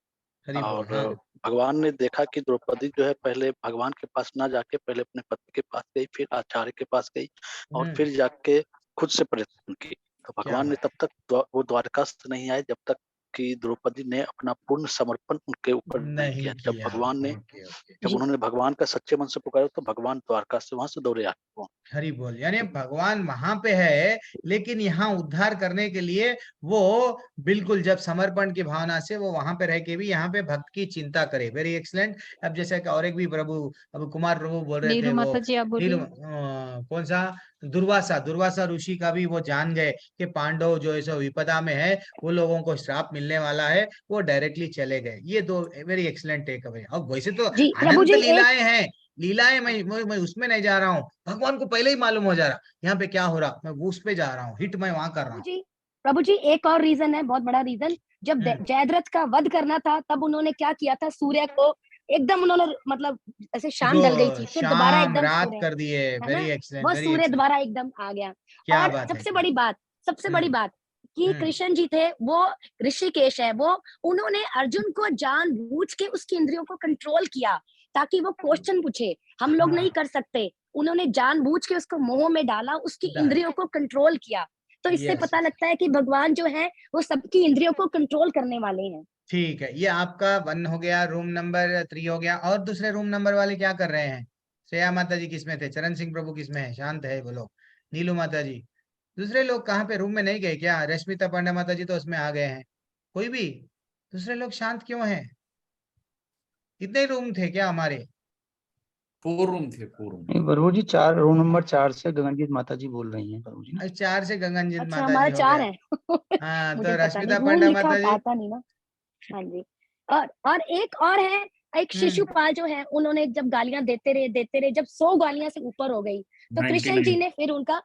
हरि बोल। और हाँ भगवान ने देखा कि द्रौपदी जो है पहले भगवान के पास ना जाके पहले अपने पति के पास गई, फिर आचार्य के पास गई, और फिर जाके खुद से प्रयत्न की। तो क्या भगवान ने बात। तब तक वो द्वारकास्थ नहीं आए जब तक कि द्रौपदी ने अपना पूर्ण समर्पण उनके ऊपर नहीं नहीं किया। जब किया। भगवान ने, ओके ओके। जब उन्होंने भगवान का सच्चे मन से पुकारा, तो भगवान द्वारका से वहां से दौड़े आए वो। हरि बोल, यानी भगवान वहां पे है, लेकिन यहाँ उद्धार करने के लिए वो बिल्कुल जब समर्पण की भावना से वो वहां पे रह के भी यहाँ पे भक्त की चिंता करे। Very excellent. अब जैसे कि और एक भी प्रभु, अब कुमार प्रभु बोल रहे थे, नीरू वो माता जी आप बोलिए। कौन सा, दुर्वासा ऋषि का भी वो जान गए कि पांडव जो ऐसा विपदा में है, वो लोगों को श्राप मिलने वाला है, वो डायरेक्टली चले गए। ये दो वेरी एक्सलेंट टेक अवे। अब वैसे तो जी प्रभु अनंत जी लीलाएं हैं, लीलाएं, मैं उसमें नहीं जा रहा हूँ, भगवान को पहले ही मालूम हो जा रहा यहाँ पे क्या हो रहा, मैं उस पे जा रहा हूँ, हिट मैं वहां कर रहा हूँ। प्रभु जी एक और रीजन है, बहुत बड़ा रीजन। जब जयद्रथ का वध करना था, तब उन्होंने क्या किया था, सूर्य को एकदम उन्होंने मतलब ऐसे शाम ढल गई थी, फिर दोबारा शाम एकदम रात सूर्य, कर दिए। है ना, वेरी एक्सलेंट, वो वेरी सूर्य एक्सलेंट। दोबारा एकदम आ गया। क्या और बात है, सबसे क्या। बड़ी बात, सबसे बड़ी बात कि कृष्ण जी थे, वो ऋषिकेश है, वो उन्होंने अर्जुन को जानबूझ के उसकी इंद्रियों को कंट्रोल किया ताकि वो क्वेश्चन पूछे, हम लोग नहीं कर सकते। उन्होंने जानबूझ के उसको मोह में डाला, उसकी इंद्रियों को कंट्रोल किया। तो इससे Yes. पता लगता है कि भगवान जो है वो सबकी इंद्रियों को कंट्रोल करने वाले हैं। ठीक है, ये आपका 1 हो गया, रूम नंबर 3 हो गया। और दूसरे रूम नंबर वाले क्या कर रहे हैं? श्रेया माता जी किसमें थे? चरण सिंह प्रभु किसमें है? शांत है वो लोग। नीलू माता जी, दूसरे लोग कहाँ पे, रूम में नहीं गए क्या? रश्मिता पांडा माता जी तो उसमें आ गए हैं, कोई भी दूसरे लोग शांत क्यों हैं? इतने रूम थे क्या हमारे? 4 रूम थे, 4 रूम। प्रभु जी 4, रूम नंबर 4 से गगनजीत माता जी बोल रही हैं प्रभु जी ना। 4 से गगनजीत अच्छा माता हमारा जी हो 4 गया। है। हाँ, मुझे तो पता नहीं, रश्मिता रूम पांडा लिखा माता जी। आता नहीं ना। हाँ जी। और एक और है एक शिशुपाल जो है उन्होंने जब गालियां देते रहे जब 100 गालियां से ऊपर हो गई तो कृष्ण जी ने फिर उनका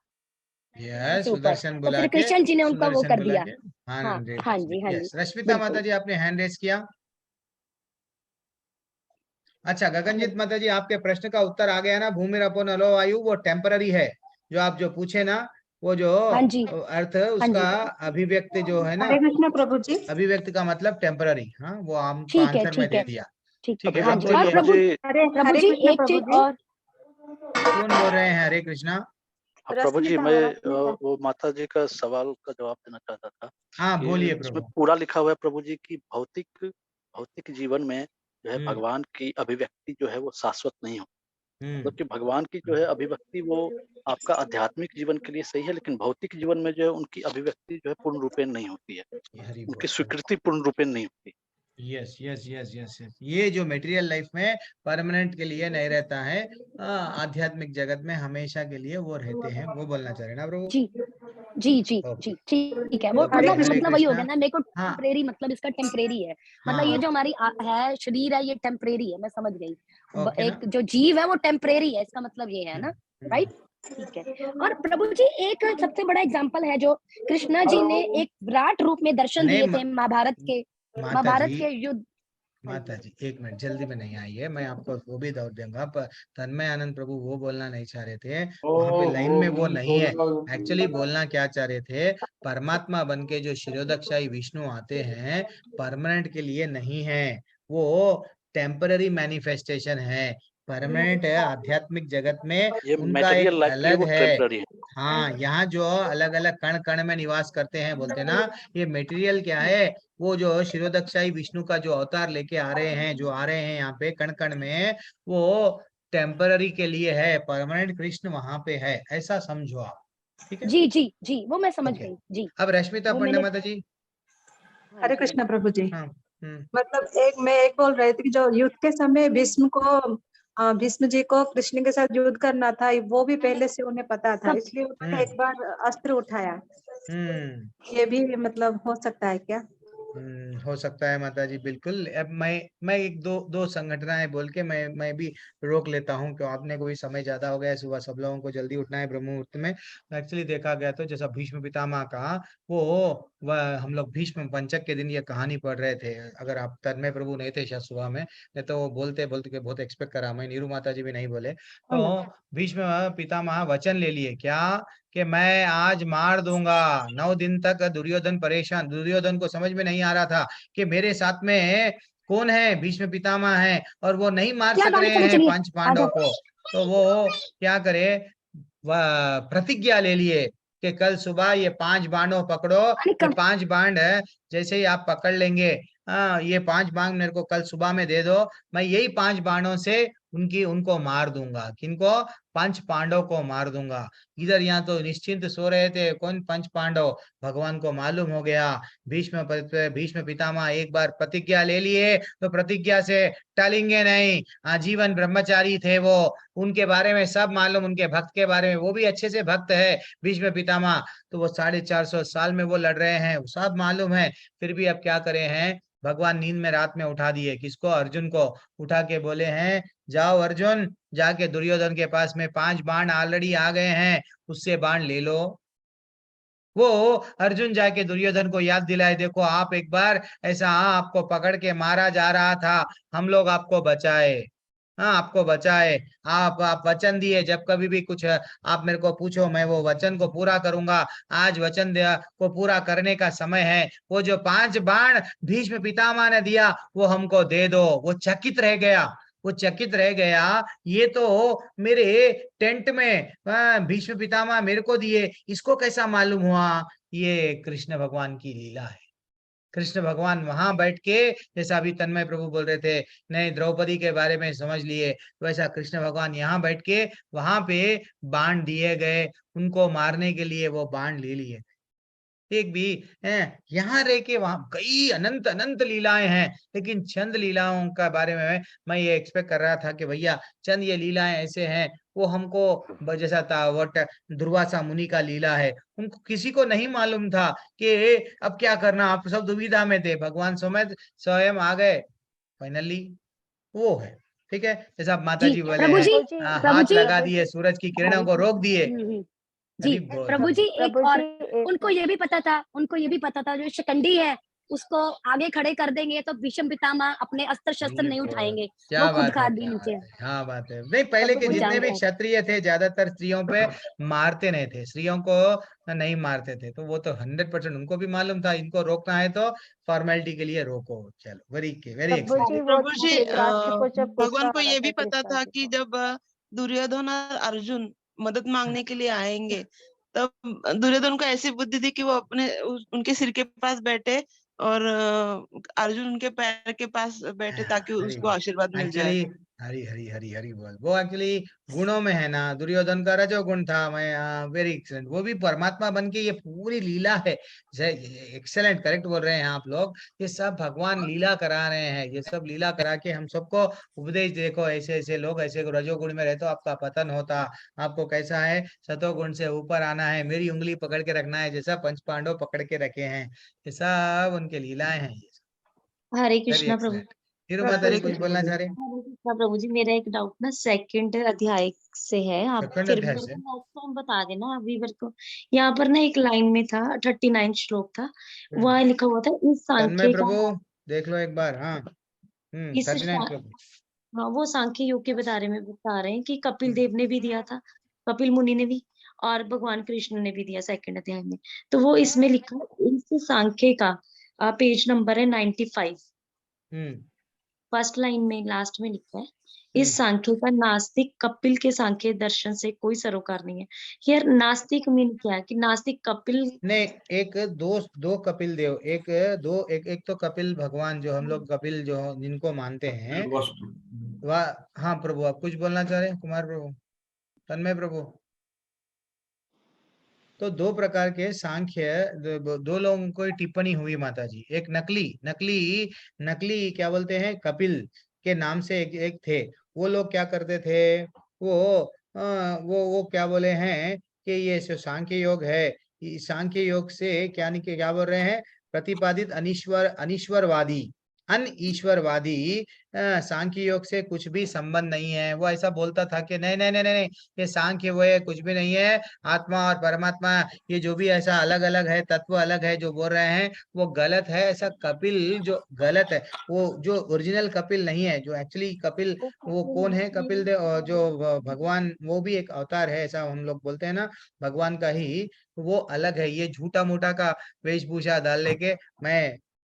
सुदर्शन तो बुला फिर के कृष्ण जी ने उनका वो सुदर्शन कर बुला दिया। के हाँ हाँ जी रश्मिता माता बिल्कुल। जी आपने हैंड रेस किया। अच्छा गगनजीत माता जी आपके प्रश्न का उत्तर आ गया ना, भूमि रपो नलो वायु वो टेम्पररी है, जो आप जो पूछे ना वो जो हाँ जी अर्थ हाँ उसका जी अभिव्यक्ति जो है ना, हरे कृष्ण प्रभु जी। अभिव्यक्ति का मतलब टेम्पररी। हाँ वो आपको ठीक है आंसर मैं ठीक दे है दिया। ठीक ठीक है है हाँ अब जी। बोलिए। और प्रभु हरे प्रभु जी कृष्ण एक प्रभु चीज जी। और कौन बोल रहे हैं? हरे कृष्णा। प्रभु जी रश्मिता मैं रश्मिता। वो माता जी का सवाल का जवाब देना चाहता था हाँ कि बोलिए इसमें प्रभु। पूरा लिखा हुआ है प्रभु जी की भौतिक जीवन में जो है हम्म भगवान की अभिव्यक्ति जो है वो शाश्वत नहीं हो, मतलब कि हम्म भगवान की जो है अभिव्यक्ति वो आपका आध्यात्मिक जीवन के लिए सही है, लेकिन भौतिक जीवन में जो है उनकी अभिव्यक्ति जो है पूर्ण रूपेण नहीं होती है, हरि उनकी बोल। स्वीकृति पूर्ण रूपेण नहीं होती। Yes yes yes yes yes, ये जो मटेरियल लाइफ में परमानेंट के लिए नहीं रहता है, आध्यात्मिक जगत में हमेशा के लिए वो रहते हैं, वो बोलना चाह रहे हैं ना प्रभु। जी जी जी ओके जी ठीक है। वो तो बोलिए हरे मतलब वही हो गया कृष्णा। ना, मेरे को हाँ टेम्परेरी मतलब इसका टेम्परेरी है, मतलब ये हाँ जो हमारी है शरीर है ये टेम्परेरी है, मैं समझ गई। ओके ना। एक जो जीव है वो टेम्परेरी है, इसका मतलब ये है ना, राइट ठीक है। और प्रभु जी एक सबसे बड़ा एग्जाम्पल है जो कृष्णा जी ने एक विराट रूप में दर्शन नहीं दिए थे माता महाभारत जी, के युद्ध। हाँ माता जी जी एक मिनट जल्दी में नहीं आई है, मैं आपको वो भी दौड़ दूंगा, पर तन्मय आनंद प्रभु वो बोलना नहीं चाह रहे थे, वहां पे लाइन में वो नहीं है। एक्चुअली बोलना क्या चाह रहे थे, परमात्मा बन के जो शिरोदक्षाई विष्णु आते हैं परमानेंट के लिए नहीं है, वो टेम्पररी मैनिफेस्टेशन है। परमानेंट है आध्यात्मिक जगत में ये उनका एक मटेरियल लाइफ के लिए अलग वो है। टेम्पररी है। हाँ यहाँ जो अलग अलग कण कण में निवास करते हैं बोलते हैं ना, ये मटेरियल क्या है, वो जो शिरोदक्षाई विष्णु का जो अवतार लेके आ रहे हैं, जो आ रहे हैं यहाँ पे कण कण में, वो टेम्पररी के लिए है, परमानेंट कृष्ण वहां पे है, ऐसा समझो आप। ठीक है जी जी जी वो मैं समझ ओके। गई जी। अब रश्मिता वो पंडा मैंने माता जी। हाँ हरे जी कृष्ण प्रभु जी। हाँ मतलब मैं एक बोल रही थी कि जो युद्ध के समय भीष्म जी को कृष्ण के साथ युद्ध करना था, वो भी पहले से उन्हें पता था, इसलिए उन्होंने एक बार अस्त्र उठाया। ये भी मतलब हो सकता है क्या? हो सकता है माता जी, बिल्कुल। अब मैं एक दो संगठनाएं बोल के मैं भी रोक लेता हूँ, क्यों आपने को भी समय ज्यादा हो गया है, सुबह सब लोगों को जल्दी उठना है ब्रह्म मुहूर्त में। एक्चुअली देखा गया तो जैसा भीष्म पितामह का वह हम लोग भीष्म पंचक के दिन ये कहानी पढ़ रहे थे, अगर आप तन्मय प्रभु नहीं थे शायद सुबह में, नहीं तो वो बोलते बोलते के बहुत एक्सपेक्ट करा, मैं नीरू माता जी भी नहीं बोले, तो भीष्म पितामह वचन ले लिए क्या कि मैं आज मार दूंगा। 9 दिन तक दुर्योधन परेशान, दुर्योधन को समझ में नहीं आ रहा था कि मेरे साथ में कौन है, भीष्म पितामह है, और वो नहीं मार क्या सक गाने रहे चली हैं चलिए पंच आ पांडव जाओ। को, तो वो क्या करे, वह प्रतिज्ञा ले लिए कि कल सुबह ये 5 बाणों पकड़ो, ये 5 बाण जैसे ही आप पकड़ लेंगे, ये 5 बाण मेरे को कल सुबह में दे दो, मैं यही 5 बाणों से उनको मार दूंगा। किनको? पंच पांडव को मार दूंगा। इधर यहाँ तो निश्चिंत सो रहे थे, कौन? पंच पांडव। भगवान को मालूम हो गया, भीष्म पितामह एक बार प्रतिज्ञा ले लिए तो प्रतिज्ञा से टलेंगे नहीं, आजीवन ब्रह्मचारी थे वो, उनके बारे में सब मालूम, उनके भक्त के बारे में, वो भी अच्छे से भक्त है भीष्म पितामह, तो वो 450 साल में वो लड़ रहे हैं, सब मालूम है। फिर भी अब क्या करे हैं, भगवान नींद में रात में उठा दिए, किसको? अर्जुन को उठा के बोले हैं, जाओ अर्जुन, जाके दुर्योधन के पास में 5 बाण ऑलरेडी आ गए हैं, उससे बाण ले लो। वो अर्जुन जाके दुर्योधन को याद दिलाए, देखो आप एक बार ऐसा आपको पकड़ के मारा जा रहा था, हम लोग आपको बचाए, हाँ आपको बचाए, आप वचन दिए जब कभी भी कुछ आप मेरे को पूछो मैं वो वचन को पूरा करूंगा, आज वचन को पूरा करने का समय है। वो जो 5 बाण भीष्म पितामह ने दिया वो हमको दे दो। वो चकित रह गया, वो चकित रह गया, ये तो मेरे टेंट में भीष्म पितामह मेरे को दिए, इसको कैसा मालूम हुआ? ये कृष्ण भगवान की लीला है। कृष्ण भगवान वहां बैठ के, जैसा अभी तन्मय प्रभु बोल रहे थे, नहीं द्रौपदी के बारे में समझ लिए, वैसा कृष्ण भगवान यहाँ बैठ के वहां पे बाण दिए गए, उनको मारने के लिए वो बाण ले लिए। एक भी है यहाँ रह के वहां कई अनंत अनंत लीलाएं हैं, लेकिन चंद लीलाओं का बारे में मैं ये एक्सपेक्ट कर रहा था कि भैया चंद ये लीलाएं ऐसे हैं, वो हमको जैसा था वट दुर्वासा मुनि का लीला है, उनको किसी को नहीं मालूम था कि अब क्या करना, आप सब दुविधा में थे, भगवान स्वयं आ गए फाइनली, वो है। ठीक है, जैसे आप माता जी जी बोले प्रभु हैं, जी प्रभु हाथ जी लगा दिए, सूरज की किरणों को रोक दिए। जी हरि बोल, प्रभु हरि जी बोल। एक प्रभु और जी एक उनको ये भी पता था जो शिकंडी है उसको आगे खड़े कर देंगे तो भीष्म पितामह अपने अस्त्र शस्त्र हरि नहीं बोल। उठाएंगे, क्या वो खुद बात है, खा क्या बात नीचे है, हाँ बात है। नहीं, पहले के वो जितने भी जानता है। क्षत्रिय थे ज्यादातर स्त्रियों पे मारते नहीं थे, स्त्रियों को नहीं मारते थे, तो वो तो 100% उनको भी मालूम था, इनको रोकना है तो फॉर्मेलिटी के लिए रोको। चलो, वेरी प्रभु एक्सीलेंट। जी वो प्रभु जी धृतराष्ट्र को जब भगवान गुस्सा को आ रहा ये था भी पता कृष्ण था जी कि को, जब दुर्योधन और अर्जुन मदद मांगने के लिए आएंगे तब दुर्योधन को ऐसी बुद्धि थी कि वो अपने उनके सिर के पास बैठे और अर्जुन उनके पैर के पास बैठे ताकि हरि उसको आशीर्वाद मिल जाए। एक्चुअली हरी हरी हरी हरी बोल, वो एक्चुअली गुणों में है ना, दुर्योधन का रजोगुण था। मैं वेरी एक्सीलेंट, वो भी परमात्मा बन के, ये पूरी लीला है। एक्सेलेंट, करेक्ट बोल रहे हैं आप लोग, ये सब भगवान लीला करा रहे हैं, ये सब लीला करा के हम सबको उपदेश। देखो ऐसे ऐसे लोग ऐसे रजोगुण में रहते, तो आपका पतन होता, आपको कैसा है सतोगुण से ऊपर आना है, मेरी उंगली पकड़ के रखना है, जैसा पंच पांडव पकड़ के रखे हैं। ये सब उनके लीलाएं हैं। हरे वेरी कृष्णा प्रभु। एक्सीलेंट। हीरो माता हरे जी कुछ कृष्ण बोलना प्रभु चाह जी। रहे हैं? हरे कृष्णा प्रभु जी, मेरा एक डाउट ना सेकंड अध्याय से है, आप सेकंड फिर भी अध्याय मेरे से? को नेक्स्ट टाइम बता देना, अभी मेरे को यहाँ पर ना एक लाइन में था 39 श्लोक था, वहाँ लिखा हुआ था इस तन्मय सांख्य का, प्रभु देख लो एक बार। हाँ, इस 39 श्लोक। हाँ वो सांख्य योग के बारे में बता रहे हैं कि कपिल देव ने भी दिया था, कपिल मुनि ने भी, और भगवान कृष्ण ने भी दिया सेकंड अध्याय में। तो वो इसमें लिखा इस सांख्य का पेज नंबर है 95, फर्स्ट लाइन में लास्ट में लिखा है इस सांख्य का नास्तिक कपिल के सांख्य दर्शन से कोई सरोकार नहीं है। यार नास्तिक मीन क्या है कि नास्तिक कपिल नहीं, एक दो कपिल देव, एक तो कपिल भगवान, जो हम लोग कपिल जो जिनको मानते हैं वह। हाँ प्रभु, आप कुछ बोलना चाह रहे हैं कुमार प्रभु, तन्मय प्रभु? तो दो प्रकार के सांख्य, दो लोगों को टिप्पणी हुई माता जी। एक नकली नकली नकली क्या बोलते हैं, कपिल के नाम से एक थे। वो लोग क्या करते थे, वो वो क्या बोले हैं कि ये जो सांख्य योग है, इस सांख्य योग से क्या नहीं, क्या बोल रहे हैं, प्रतिपादित अनीश्वरवादी अनईश्वरवादी सांख्य योग से कुछ भी संबंध नहीं है। वो ऐसा बोलता था कि नहीं नहीं नहीं नहीं, ये सांख्य वो है, कुछ भी नहीं है, आत्मा और परमात्मा ये जो भी ऐसा अलग अलग है, तत्व अलग है जो बोल रहे हैं, वो गलत है। ऐसा कपिल जो गलत है, वो जो ओरिजिनल कपिल नहीं है, जो एक्चुअली कपिल, वो कौन है कपिल देव, जो भगवान, वो भी एक अवतार है, ऐसा हम लोग बोलते हैं ना, भगवान का ही, वो अलग है। ये झूठा मूठा का वेशभूषा डाल लेके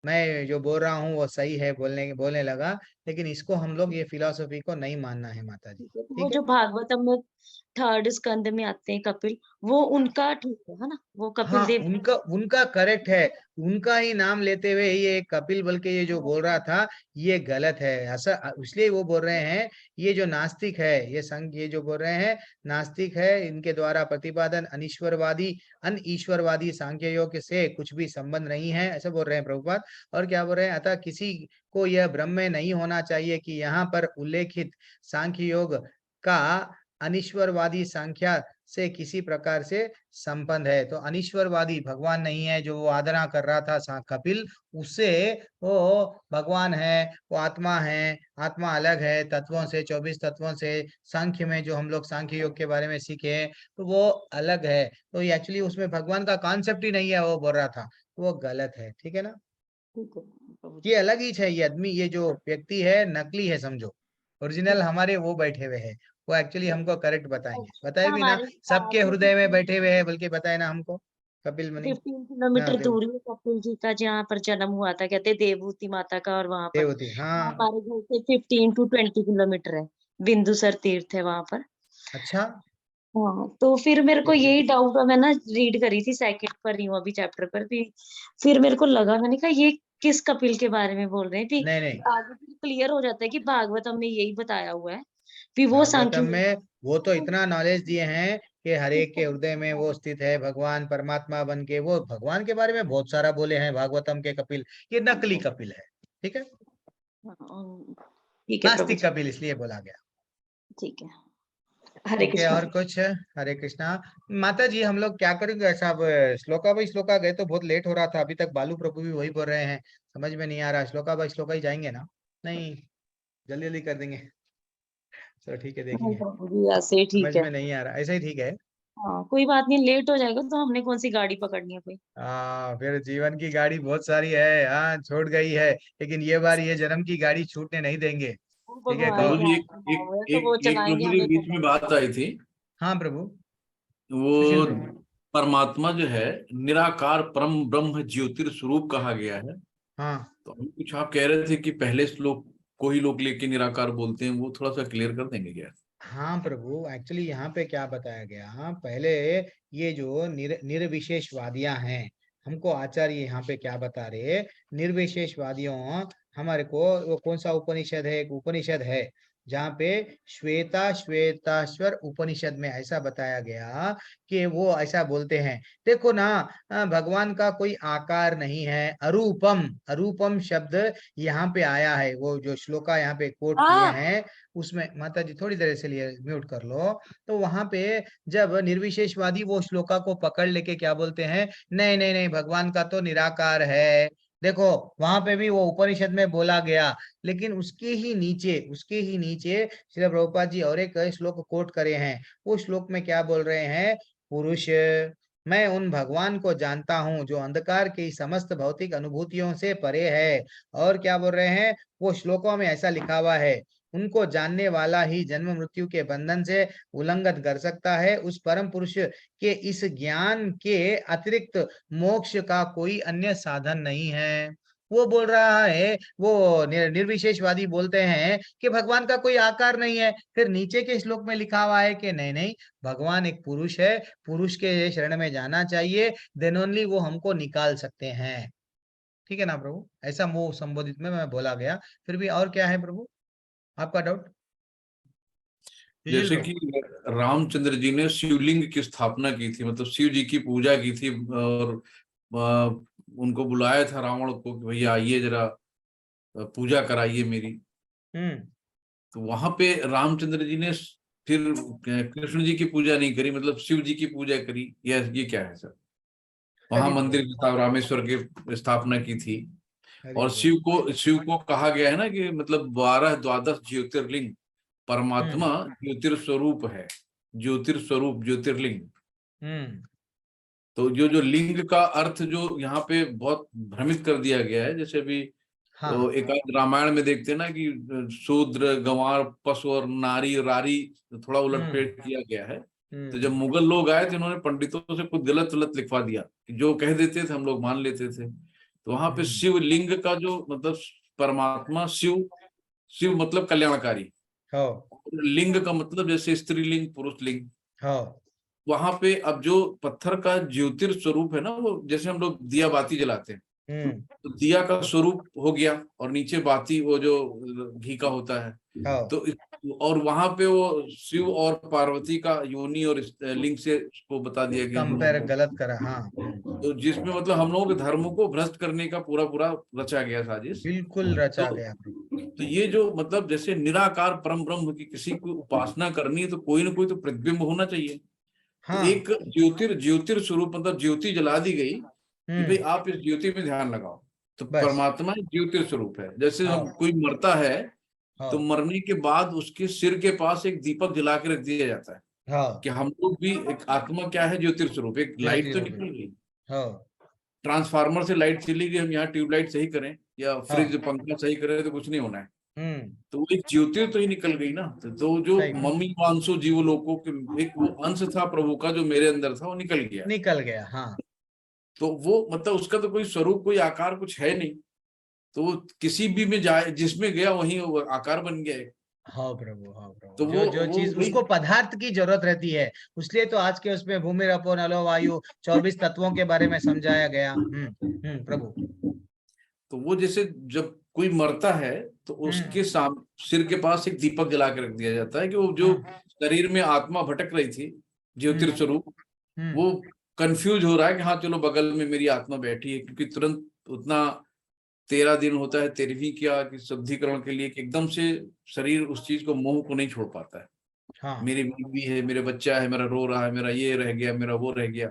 मैं जो बोल रहा हूँ वो सही है बोलने लगा। लेकिन इसको हम लोग, ये फिलॉसफी को नहीं मानना है माता जी। वो ठीक है, जो भागवतम में थर्ड स्कंद में आते हैं कपिल, वो उनका ठीक है ना, वो कपिल हाँ, देव उनका करेक्ट है, उनका ही नाम लेते हुए ये कपिल बल्कि ये जो बोल रहा था ये गलत है ऐसा, इसलिए वो बोल रहे हैं ये जो नास्तिक है, ये संघ, ये जो बोल रहे हैं नास्तिक है, इनके द्वारा प्रतिपादन अनईश्वरवादी सांख्य योग से कुछ भी संबंध नहीं है, ऐसा बोल रहे हैं प्रभुपाद। और क्या बोल रहे हैं, अतः किसी को यह भ्रम में नहीं होना चाहिए कि यहाँ पर उल्लेखित सांख्य योग का अनीश्वरवादी सांख्या से किसी प्रकार से संबंध है। तो अनीश्वरवादी भगवान नहीं है, जो वो आराधना कर रहा था कपिल, उससे वो भगवान है, वो आत्मा है, आत्मा अलग है तत्वों से, 24 तत्वों से। सांख्य में जो हम लोग सांख्य योग के बारे में सीखे हैं, तो वो अलग है। तो ये एक्चुअली उसमें भगवान का कॉन्सेप्ट ही नहीं है, वो बोल रहा था, वो गलत है। ठीक है ना, ये अलग ही है, ये आदमी, ये जो व्यक्ति है नकली है समझो, ओरिजिनल हमारे वो बैठे हुए हैं, वो एक्चुअली हमको करेक्ट बताएंगे, बताए भी ना, हमारे सबके हृदय में बैठे हुए हैं, बल्कि बताए ना हमको कपिल मुनि। 15 हाँ, किलोमीटर दूरी है कपिल जी का, जहाँ पर जन्म हुआ था, कहते हैं देवहूति माता का, और वहां पर देवती, हाँ। हमारे घर से 15 to 20 किलोमीटर है, बिंदुसर तीर्थ है वहां पर। अच्छा, हाँ, तो फिर मेरे को यही डाउट, मैं ना रीड करी थी, सेकंड पर रही हूँ अभी चैप्टर पर भी, फिर मेरे को लगा, मैंने कहा ये किस कपिल के बारे में बोल रहे हैं, फिर नहीं नहीं, आगे फिर क्लियर हो जाता है कि भागवतम में यही बताया हुआ है, फिर वो सांख्य भागवतम में वो तो इतना नॉलेज दिए हैं कि हर एक के हृदय में वो स्थित है, भगवान परमात्मा बन के, वो भगवान के बारे में बहुत सारा बोले हैं भागवतम के कपिल। ये नकली कपिल है, ठीक है, ठीक है प्रभु नास्तिक जी, कपिल इसलिए बोला गया। ठीक है, हरे ओके, कृष्णा। और कुछ? हरे कृष्णा। माता जी, हम लोग क्या करेंगे, ऐसा अब श्लोका बाई श्लोका गए तो बहुत लेट हो रहा था, अभी तक बालू प्रभु भी वही बोल रहे हैं, समझ में नहीं आ रहा, श्लोका बाई श्लोका ही जाएंगे ना? नहीं, जल्दी जल्दी कर देंगे। चलो ठीक है, हाँ देखेंगे। प्रभु जी, ऐसे ही ठीक समझ है। में नहीं आ रहा, ऐसा ही ठीक है। हाँ कोई बात नहीं, लेट हो जाएगा तो हमने कौन सी गाड़ी पकड़नी है कोई। फिर जीवन की गाड़ी बहुत सारी है, हाँ छूट गई है, लेकिन ये बार ये जन्म की गाड़ी छूटने नहीं देंगे। वो ठीक है, भगवान कहो। के प्रभु जी, हाथ में एक है, एक तो वो एक एक चलाएंगे, प्रभु जी हमें बीच पता में है। बात आई थी। हाँ प्रभु, वो सुशील प्रभु। परमात्मा जो है निराकार परम ब्रह्म ज्योतिर स्वरूप कहा गया है। हाँ तो अभी कुछ आप कह रहे थे कि पहले श्लोक को ही लोग लेके निराकार बोलते हैं, वो थोड़ा सा क्लियर कर देंगे क्या? हाँ प्रभु, एक्चुअली यहाँ पे क्या बताया गया पहले, ये जो निर्विशेषवादियां हैं, हमको आचार्य यहाँ पे क्या बता रहे, निर्विशेषवादियों हमारे को, वो कौन सा उपनिषद है, एक उपनिषद है जहाँ पे श्वेताश्वर उपनिषद में ऐसा बताया गया कि वो ऐसा बोलते हैं, देखो ना, भगवान का कोई आकार नहीं है, अरूपम, अरूपम शब्द यहाँ पे आया है, वो जो श्लोका यहाँ पे कोट किए हैं उसमें, माता जी थोड़ी देर से लिए म्यूट कर लो, तो वहां पे जब निर्विशेषवादी वो श्लोका को पकड़ लेके क्या बोलते हैं, नहीं नहीं नहीं, भगवान का तो निराकार है, देखो वहां पे भी वो उपनिषद में बोला गया, लेकिन उसके ही नीचे श्रील प्रभुपाद जी और एक श्लोक कोट करे हैं, वो श्लोक में क्या बोल रहे हैं, पुरुष, मैं उन भगवान को जानता हूँ जो अंधकार की समस्त भौतिक अनुभूतियों से परे है, और क्या बोल रहे हैं, वो श्लोकों में ऐसा लिखा हुआ है, उनको जानने वाला ही जन्म मृत्यु के बंधन से उल्लंघन कर सकता है, उस परम पुरुष के इस ज्ञान के अतिरिक्त मोक्ष का कोई अन्य साधन नहीं है। वो बोल रहा है, वो निर्विशेषवादी बोलते हैं कि भगवान का कोई आकार नहीं है, फिर नीचे के श्लोक में लिखा हुआ है कि नहीं नहीं, भगवान एक पुरुष है, पुरुष के शरण में जाना चाहिए, देन ओनली वो हमको निकाल सकते हैं। ठीक है ना प्रभु, ऐसा मोह संबोधित में मैं बोला गया। फिर भी और क्या है प्रभु आपका डाउट? जैसे कि रामचंद्र जी ने शिवलिंग की स्थापना की थी, मतलब शिव जी की पूजा की थी, और उनको बुलाया था रावण को कि भैया आइए जरा पूजा कराइए मेरी। तो वहां पे रामचंद्र जी ने फिर कृष्ण जी की पूजा नहीं करी, मतलब शिव जी की पूजा करी, ये क्या है सर? वहां मंदिर की रामेश्वर की स्थापना की थी, और शिव को कहा गया है ना कि मतलब 12 द्वादश ज्योतिर्लिंग, परमात्मा ज्योतिर्स्वरूप है, ज्योतिर्स्वरूप ज्योतिर्लिंग। तो जो लिंग का अर्थ जो यहाँ पे बहुत भ्रमित कर दिया गया है, जैसे अभी तो एक रामायण में देखते हैं ना कि शूद्र, गंवार, पशु और नारी, रारी थोड़ा उलटफेर किया गया है। तो जब मुगल लोग आए थे, इन्होंने पंडितों से कुछ गलत लिखवा दिया, जो कह देते थे हम लोग मान लेते थे। तो वहां पे शिवलिंग का जो मतलब परमात्मा शिव मतलब कल्याणकारी, लिंग का मतलब जैसे स्त्रीलिंग, पुरुष लिंग। वहां पे अब जो पत्थर का ज्योतिर स्वरूप है ना, वो जैसे हम लोग दिया बाती जलाते हैं, तो दिया का स्वरूप हो गया, और नीचे बाती वो जो घी का होता है। तो और वहां पे वो शिव और पार्वती का योनि और लिंग से उसको बता दिया गया, कंपेयर गलत करा। तो जिसमें मतलब हम लोगों के धर्म को भ्रष्ट करने का पूरा रचा गया साजिश, बिल्कुल रचा गया। तो ये जो मतलब जैसे निराकार परम ब्रह्म की किसी को उपासना करनी है, तो कोई ना कोई तो प्रतिबिंब होना चाहिए। तो एक ज्योतिर स्वरूप, मतलब ज्योति जला दी गई कि भाई आप इस ज्योति में ध्यान लगाओ, तो परमात्मा ज्योतिर स्वरूप है। जैसे हम कोई मरता है, तो मरने के बाद उसके सिर के पास एक दीपक जला के रख दिया जाता है कि हम लोग भी, एक आत्मा क्या है, ज्योतिर स्वरूप। एक लाइट तो निकल गई, ट्रांसफार्मर से लाइट चली गई, हम यहाँ ट्यूबलाइट सही करें या फ्रिज पंखा सही करें तो कुछ नहीं होना है। तो एक ज्योतिर तो ही निकल गई ना। तो जो मम्मी वांसो जीवलोकों के एक वो अंश था प्रभु का, जो मेरे अंदर था, वो निकल गया। हाँ। तो वो मतलब उसका तो कोई स्वरूप, कोई आकार कुछ है नहीं, तो वो किसी भी में जाए, जिसमें गया वहीं वो आकार बन गया है। हाँ प्रभु, हाँ प्रभु। तो जो चीज उसको पदार्थ की जरूरत रहती है, इसलिए तो आज के उसमें भूमि, रपो, नलो, वायु 24 तत्वों के बारे में समझाया गया। प्रभु। तो वो जैसे जब कोई मरता है, तो उसके सिर के पास एक दीपक जला के रख दिया जाता है कि वो जो शरीर में आत्मा भटक रही थी, ज्योतिर स्वरूप, वो कंफ्यूज हो रहा है कि हाँ चलो बगल में मेरी आत्मा बैठी है, क्योंकि तुरंत उतना 13 दिन होता है 13वीं क्या कि शुद्धिकरण के लिए, कि एकदम से शरीर उस चीज को, मोह को नहीं छोड़ पाता है। मेरी बीवी है, मेरे बच्चा है, मेरा रो रहा है, मेरा ये रह गया, मेरा वो रह गया।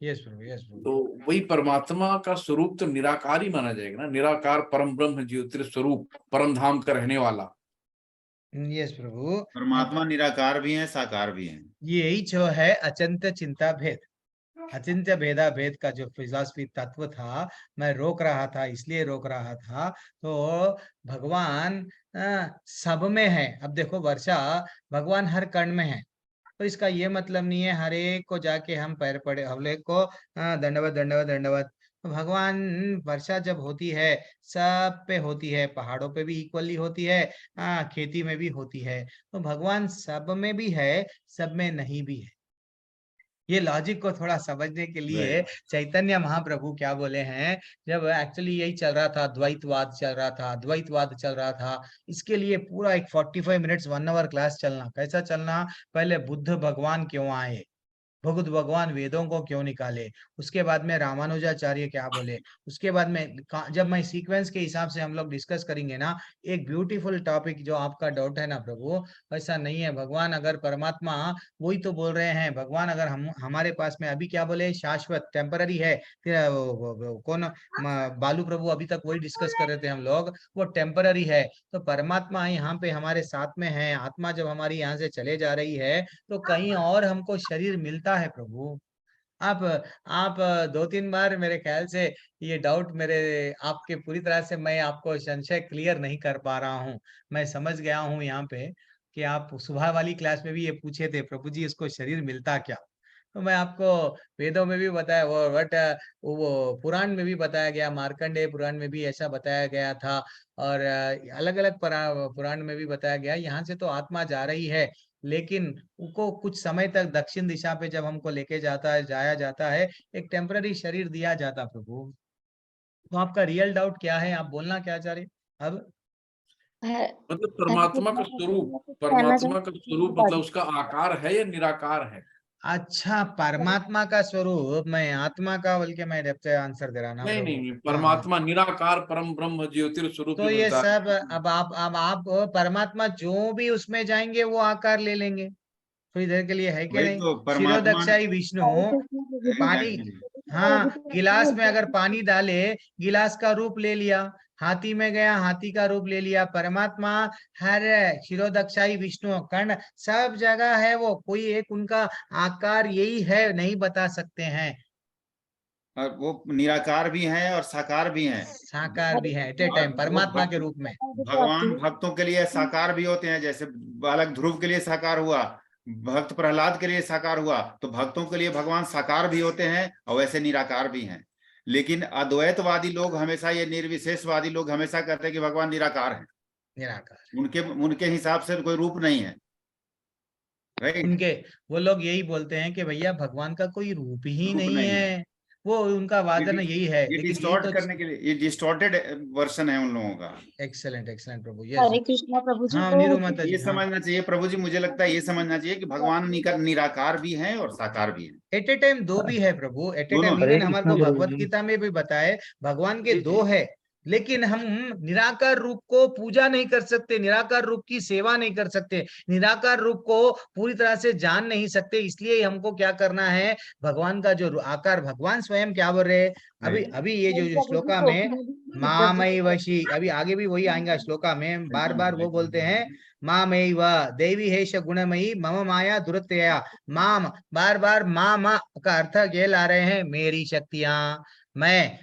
यस प्रभु, यस प्रभु। तो वही परमात्मा का स्वरूप तो निराकार ही माना जाएगा ना, निराकार परम ब्रह्म ज्योतिर स्वरूप, परम धाम का रहने वाला। यस प्रभु। परमात्मा निराकार भी है, साकार भी है। यही जो है अचिंत्य चिंता भेद, अचिंत्य भेदा भेद का जो फिलॉसफी तत्व था, मैं रोक रहा था, इसलिए रोक रहा था। तो भगवान सब में है। अब देखो वर्षा, भगवान हर कण में है, तो इसका ये मतलब नहीं है हर एक को जाके हम पैर पड़े, हर एक को दंडवत दंडवत दंडवत। तो भगवान वर्षा जब होती है सब पे होती है, पहाड़ों पे भी इक्वली होती है, खेती में भी होती है। तो भगवान सब में भी है, सब में नहीं भी है। ये लॉजिक को थोड़ा समझने के लिए चैतन्य महाप्रभु क्या बोले हैं, जब एक्चुअली यही चल रहा था, द्वैतवाद चल रहा था, द्वैतवाद चल रहा था, इसके लिए पूरा एक 45 मिनट्स 1 आवर क्लास चलना। कैसा चलना? पहले बुद्ध भगवान क्यों आए, बुद्ध भगवान वेदों को क्यों निकाले, उसके बाद में रामानुजाचार्य क्या बोले, उसके बाद में जब मैं सीक्वेंस के हिसाब से हम लोग डिस्कस करेंगे ना, एक ब्यूटीफुल टॉपिक। जो आपका डाउट है ना प्रभु, ऐसा नहीं है। भगवान अगर परमात्मा, वही तो बोल रहे हैं, भगवान अगर हम हमारे पास में अभी क्या बोले, शाश्वत टेम्पररी है। कौन बालू प्रभु अभी तक वही डिस्कस कर रहे थे हम लोग, वो टेम्पररी है। तो परमात्मा यहाँ पे हमारे साथ में है। आत्मा जब हमारी यहाँ से चले जा रही है तो कहीं और हमको शरीर मिलता है प्रभु। आप 2-3 बार मेरे ख्याल से ये डाउट मेरे आपके पूरी तरह से मैं आपको संशय क्लियर नहीं कर पा रहा हूँ। मैं समझ गया हूँ यहाँ पे कि आप सुबह वाली क्लास में भी ये पूछे थे, प्रभु जी इसको शरीर मिलता क्या? तो मैं आपको वेदों में भी बताया, वो पुराण में भी बताया गया, मार्कंडेय पुराण में भी ऐसा बताया गया था, और अलग अलग पुराण में भी बताया गया। यहाँ से तो आत्मा जा रही है, लेकिन उनको कुछ समय तक दक्षिण दिशा पे जब हमको लेके जाया जाता है, एक टेम्पररी शरीर दिया जाता प्रभु। तो आपका रियल डाउट क्या है, आप बोलना क्या चाह रहे अब? मतलब परमात्मा का स्वरूप, परमात्मा का स्वरूप मतलब उसका आकार है या निराकार है? अच्छा, परमात्मा का स्वरूप, मैं आत्मा का बल्कि मैं आंसर दे रहा ना नहीं प्रभु। नहीं, परमात्मा निराकार परम ब्रह्म ज्योतिर स्वरूप तो जो ये मिलता है। सब अब आप परमात्मा जो भी उसमें जाएंगे वो आकार ले लेंगे थोड़ी देर के लिए, है कि वही नहीं? तो परमात्मा शिरोदक्षाई विष्णु पानी, हाँ, गिलास में अगर पानी डाले, गिलास का रूप ले लिया, हाथी में गया, हाथी का रूप ले लिया। परमात्मा हर शिरोदक्षाई विष्णु कर्ण सब जगह है, वो कोई एक उनका आकार यही है, नहीं बता सकते हैं। और वो निराकार भी हैं और साकार भी हैं, साकार भी है एट ए टाइम, परमात्मा के रूप में। भगवान भक्तों के लिए साकार भी होते हैं, जैसे बालक ध्रुव के लिए साकार हुआ, भक्त प्रहलाद के लिए साकार हुआ, तो भक्तों के लिए भगवान साकार भी होते हैं और वैसे निराकार भी हैं। लेकिन अद्वैतवादी लोग हमेशा, ये निर्विशेषवादी लोग हमेशा कहते हैं कि भगवान निराकार है, निराकार, उनके हिसाब से कोई रूप नहीं है। उनके वो लोग यही बोलते हैं कि भैया भगवान का कोई रूप ही रूप नहीं है, वो उनका वादन यही है। ये लेकिन डिस्टॉर्ट तो करने के लिए, ये डिस्टॉर्टेड वर्जन है उन लोगों का। एक्सेलेंट एक्सेलेंट प्रभु। हरे कृष्णा प्रभु जी। हाँ वो नीरू माता जी, ये समझना चाहिए प्रभु जी, मुझे लगता है ये समझना चाहिए कि भगवान निराकार भी हैं और साकार भी हैं। एट ए टाइम दो भी है प्रभु, at a time. Hare even हमारे को कृष्णा प्रभु भगवत जी। गीता में भी बताए भगवान के दो है, लेकिन हम निराकार रूप को पूजा नहीं कर सकते, निराकार रूप की सेवा नहीं कर सकते, निराकार रूप को पूरी तरह से जान नहीं सकते। इसलिए हमको क्या करना है, भगवान का जो आकार, भगवान स्वयं क्या बोल रहे हैं अभी अभी ये जो श्लोका में, मामई वशी, अभी आगे भी वही आएगा श्लोका में, बार बार वो बोलते हैं मामई व देवी हेश गुणमयी मम माया दुरत्यया। माम, बार बार माँ का अर्थ ये ला रहे हैं मेरी शक्तियां, मैं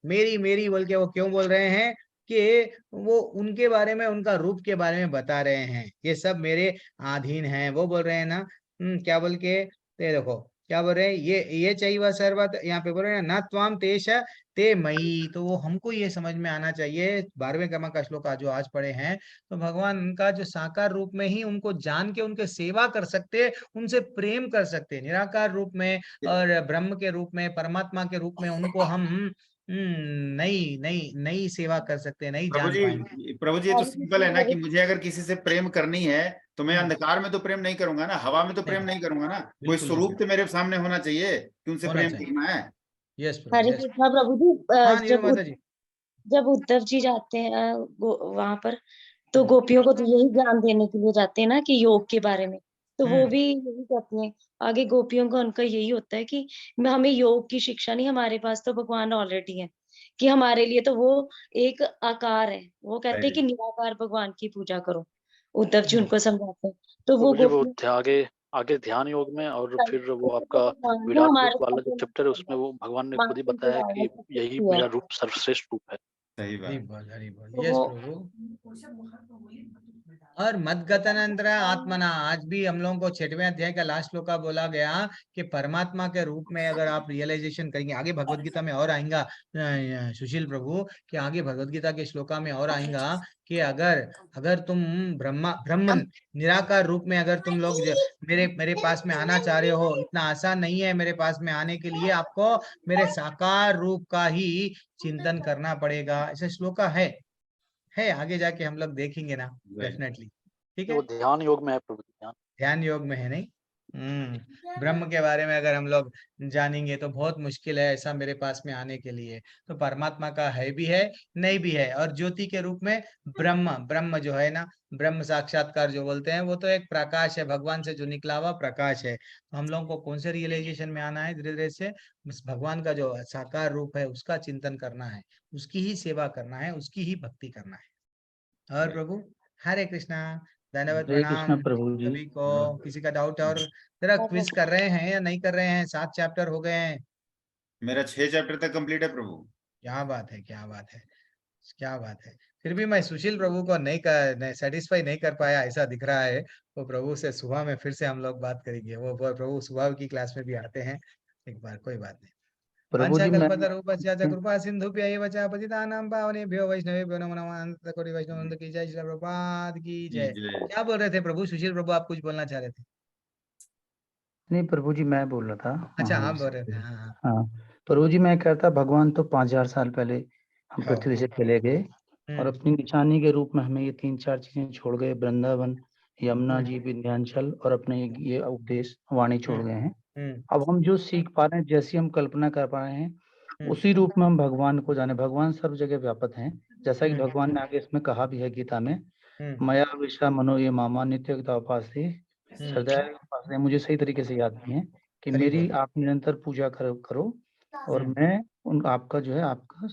मेरी मेरी बोल के वो क्यों बोल रहे हैं कि वो उनके बारे में, उनका रूप के बारे में बता रहे हैं, ये सब मेरे अधीन हैं। वो बोल रहे हैं ना, क्या बोल के, ये देखो क्या बोल रहे हैं, ये चाहिए वह सर्वत, यहाँ पे बोल रहे हैं ना त्वाम तेष ते मई। तो वो हमको ये समझ में आना चाहिए, 12वें क्रम का श्लोक जो आज पढ़े हैं, तो भगवान उनका जो साकार रूप में ही उनको जान के उनके सेवा कर सकते, उनसे प्रेम कर सकते, निराकार रूप में और ब्रह्म के रूप में, परमात्मा के रूप में उनको हम नई सेवा कर सकते हैं, नहीं जान पाएंगे। प्रभु जी ये तो सिंपल है ना कि मुझे अगर किसी से प्रेम करनी है तो मैं अंधकार में तो प्रेम नहीं करूंगा ना, हवा में तो प्रेम नहीं करूंगा ना, कोई स्वरूप तो मेरे सामने होना चाहिए कि उनसे प्रेम करना है। यस हरे कृष्णा प्रभु जी। हाँ नीरू माता जी। जब उद्धव जी जाते हैं वहां पर, तो गोपियों को तो यही ज्ञान देने के लिए जाते हैं ना कि योग के बारे में, तो वो भी यही कहती हैं आगे गोपियों का, उनका यही होता है कि हमें योग की शिक्षा नहीं, हमारे पास तो भगवान ऑलरेडी है, कि हमारे लिए तो वो एक आकार है। वो कहते हैं कि निराकार भगवान की पूजा करो, उद्धव जी उनको समझाते हैं। तो वो प्रभु जी वो गोपियां आगे ध्यान योग में और फिर वो आपका वो विराट रूप हमारे वाला जो साथ चैप्टर है उसमें वो भगवान ने खुद ही मानसिक बताया जुड़ाव कि है, यही शक्ति है। मेरा रूप सर्वश्रेष्ठ रूप है। सही हरि बात। बोल हरि बोल। तो यस वो प्रभु। और मद्गतनंतर आत्मना, आज भी हम लोगों को 6वें अध्याय का लास्ट श्लोक का बोला गया कि परमात्मा के रूप में अगर आप रियलाइजेशन करेंगे, आगे भगवत गीता में और आएगा सुशील प्रभु कि आगे भगवत गीता के श्लोका में और आएगा कि अगर तुम ब्रह्म निराकार रूप में अगर तुम लोग मेरे पास में आना चाह रहे हो, इतना आसान नहीं है मेरे पास में आने के लिए, आपको मेरे साकार रूप का ही चिंतन करना पड़ेगा। ऐसा श्लोका है आगे जाके हम लोग देखेंगे ना, डेफिनेटली। ठीक है, वो ध्यान योग में है प्रभु जी, ध्यान योग में है नहीं। ब्रह्म के बारे में अगर हम लोग जानेंगे तो बहुत मुश्किल है ऐसा मेरे पास में आने के लिए। तो परमात्मा का है भी है, नहीं भी है। और ज्योति के रूप में ब्रह्म जो है ना, ब्रह्म साक्षात्कार जो बोलते हैं, वो तो एक प्रकाश है, भगवान से जो निकला हुआ प्रकाश है। तो हम लोगों को कौन से रियलाइजेशन में आना है? धीरे धीरे से बस भगवान का जो साकार रूप है उसका चिंतन करना है, उसकी ही सेवा करना है, उसकी ही भक्ति करना है। और प्रभु हरे कृष्णा, धन्यवाद, हरे कृष्णा प्रणाम प्रभु जी। सभी को। किसी का डाउट और जरा क्विज कर रहे हैं या नहीं कर रहे हैं? 7 चैप्टर हो गए हैं। मेरा 6 चैप्टर तक कंप्लीट है प्रभु। क्या बात है, क्या बात है, क्या बात है। फिर भी मैं सुशील प्रभु को नहीं सेटिस्फाई नहीं कर पाया ऐसा दिख रहा है। वो प्रभु से सुबह में फिर से हम लोग बात करेंगे। वो प्रभु सुबह की क्लास में भी आते हैं एक बार, कोई बात नहीं। प्रभु जी मैं वंशाकल्पतरुपस्य च कृपा सिन्धुभ्यैव च पतितानां पावनेभ्यो वैष्णवेभ्यो नमो नमः। अनंत कोटि वैष्णव वृंद की जय, श्री प्रभुपाद की जय। क्या बोल रहे थे प्रभु? सुशील प्रभु आप कुछ बोलना चाह रहे थे? नहीं प्रभु जी मैं बोल रहा था। अच्छा, हाँ आप बोल रहे थे। हाँ हाँ प्रभु जी मैं कहता भगवान तो 5000 साल पहले हम हाँ। पृथ्वी से चले गए और अपनी निशानी के रूप में हमें ये 3-4 चीजें छोड़ गए। वृंदावन, यमुना जी, विंध्याचल और अपने ये उपदेश वाणी छोड़ गए हैं। अब हम जो सीख पा रहे हैं, जैसी हम कल्पना कर पा रहे हैं, उसी रूप में हम भगवान को जाने। भगवान सर्व जगह व्यापक हैं, जैसा कि भगवान ने आगे इसमें कहा भी है गीता में, मया विषा मनो ये मामा नित्य उपास्य सदैव उपासते। मुझे सही तरीके से याद नहीं है कि मेरी आप निरंतर पूजा करो और मैं आपका जो है आपका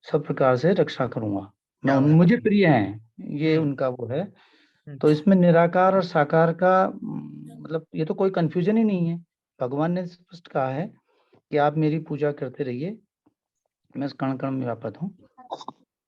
सब प्रकार से रक्षा करूंगा। मैं मुझे प्रिय हैं, ये उनका वो है। तो इसमें निराकार और साकार का मतलब ये तो कोई कंफ्यूजन ही नहीं है। भगवान ने स्पष्ट कहा है कि आप मेरी पूजा करते रहिए, मैं कण कण में व्यापक हूँ।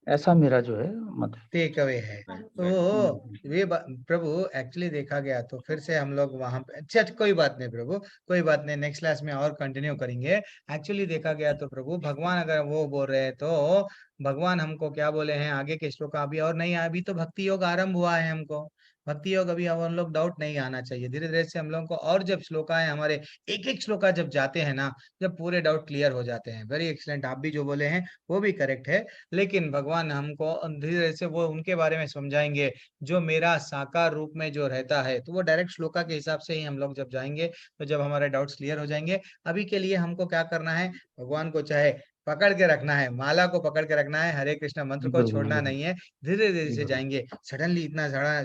ऐसा मेरा जो है मत टेक अवे है। तो ये प्रभु एक्चुअली देखा गया तो फिर से हम लोग वहां पे, अच्छा कोई बात नहीं प्रभु, कोई बात नहीं, नेक्स्ट क्लास में और कंटिन्यू करेंगे। एक्चुअली देखा गया तो प्रभु भगवान अगर वो बोल रहे हैं तो भगवान हमको क्या बोले हैं आगे के श्लोक अभी और नहीं, अभी तो भक्ति योग आरंभ हुआ है। हमको भक्ति योग अभी हम लोग डाउट नहीं आना चाहिए। धीरे धीरे से हम लोगों को और जब श्लोका है हमारे एक एक श्लोका जब जाते हैं ना, जब पूरे डाउट क्लियर हो जाते हैं। वेरी एक्सलेंट, आप भी जो बोले हैं वो भी करेक्ट है। लेकिन भगवान हमको धीरे से वो उनके बारे में समझाएंगे जो मेरा साकार रूप में जो रहता है। तो वो डायरेक्ट श्लोका के हिसाब से ही हम लोग जब जाएंगे तो जब हमारे डाउट्स क्लियर हो जाएंगे। अभी के लिए हमको क्या करना है, भगवान को चाहे पकड़ के रखना है, माला को पकड़ के रखना है, हरे कृष्ण मंत्र को छोड़ना नहीं है। धीरे धीरे से जाएंगे। सडनली इतना सारा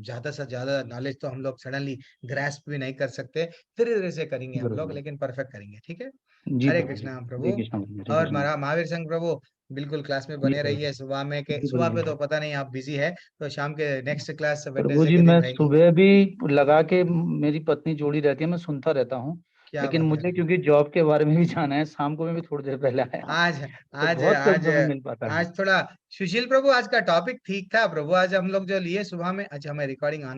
ज्यादा से ज्यादा नॉलेज तो हम लोग सडनली ग्रास्प भी नहीं कर सकते। धीरे धीरे से करेंगे हम लोग, लेकिन परफेक्ट करेंगे। ठीक है, हरे कृष्णा प्रभु। और महावीर संघ प्रभु बिल्कुल क्लास में बने रहिए। सुबह में के सुबह पे तो पता नहीं आप बिजी है, तो शाम के नेक्स्ट क्लास प्रभु जी मैं सुबह भी लगा के, मेरी पत्नी जोड़ी रहती है, मैं सुनता रहता हूँ। लेकिन मुझे क्योंकि जॉब के बारे में भी जाना है, शाम को मैं भी थोड़ी देर पहले आया। आज थोड़ा सुशील प्रभु आज का टॉपिक ठीक था प्रभु। आज हम लोग जो लिए सुबह में, अच्छा मैं रिकॉर्डिंग ऑन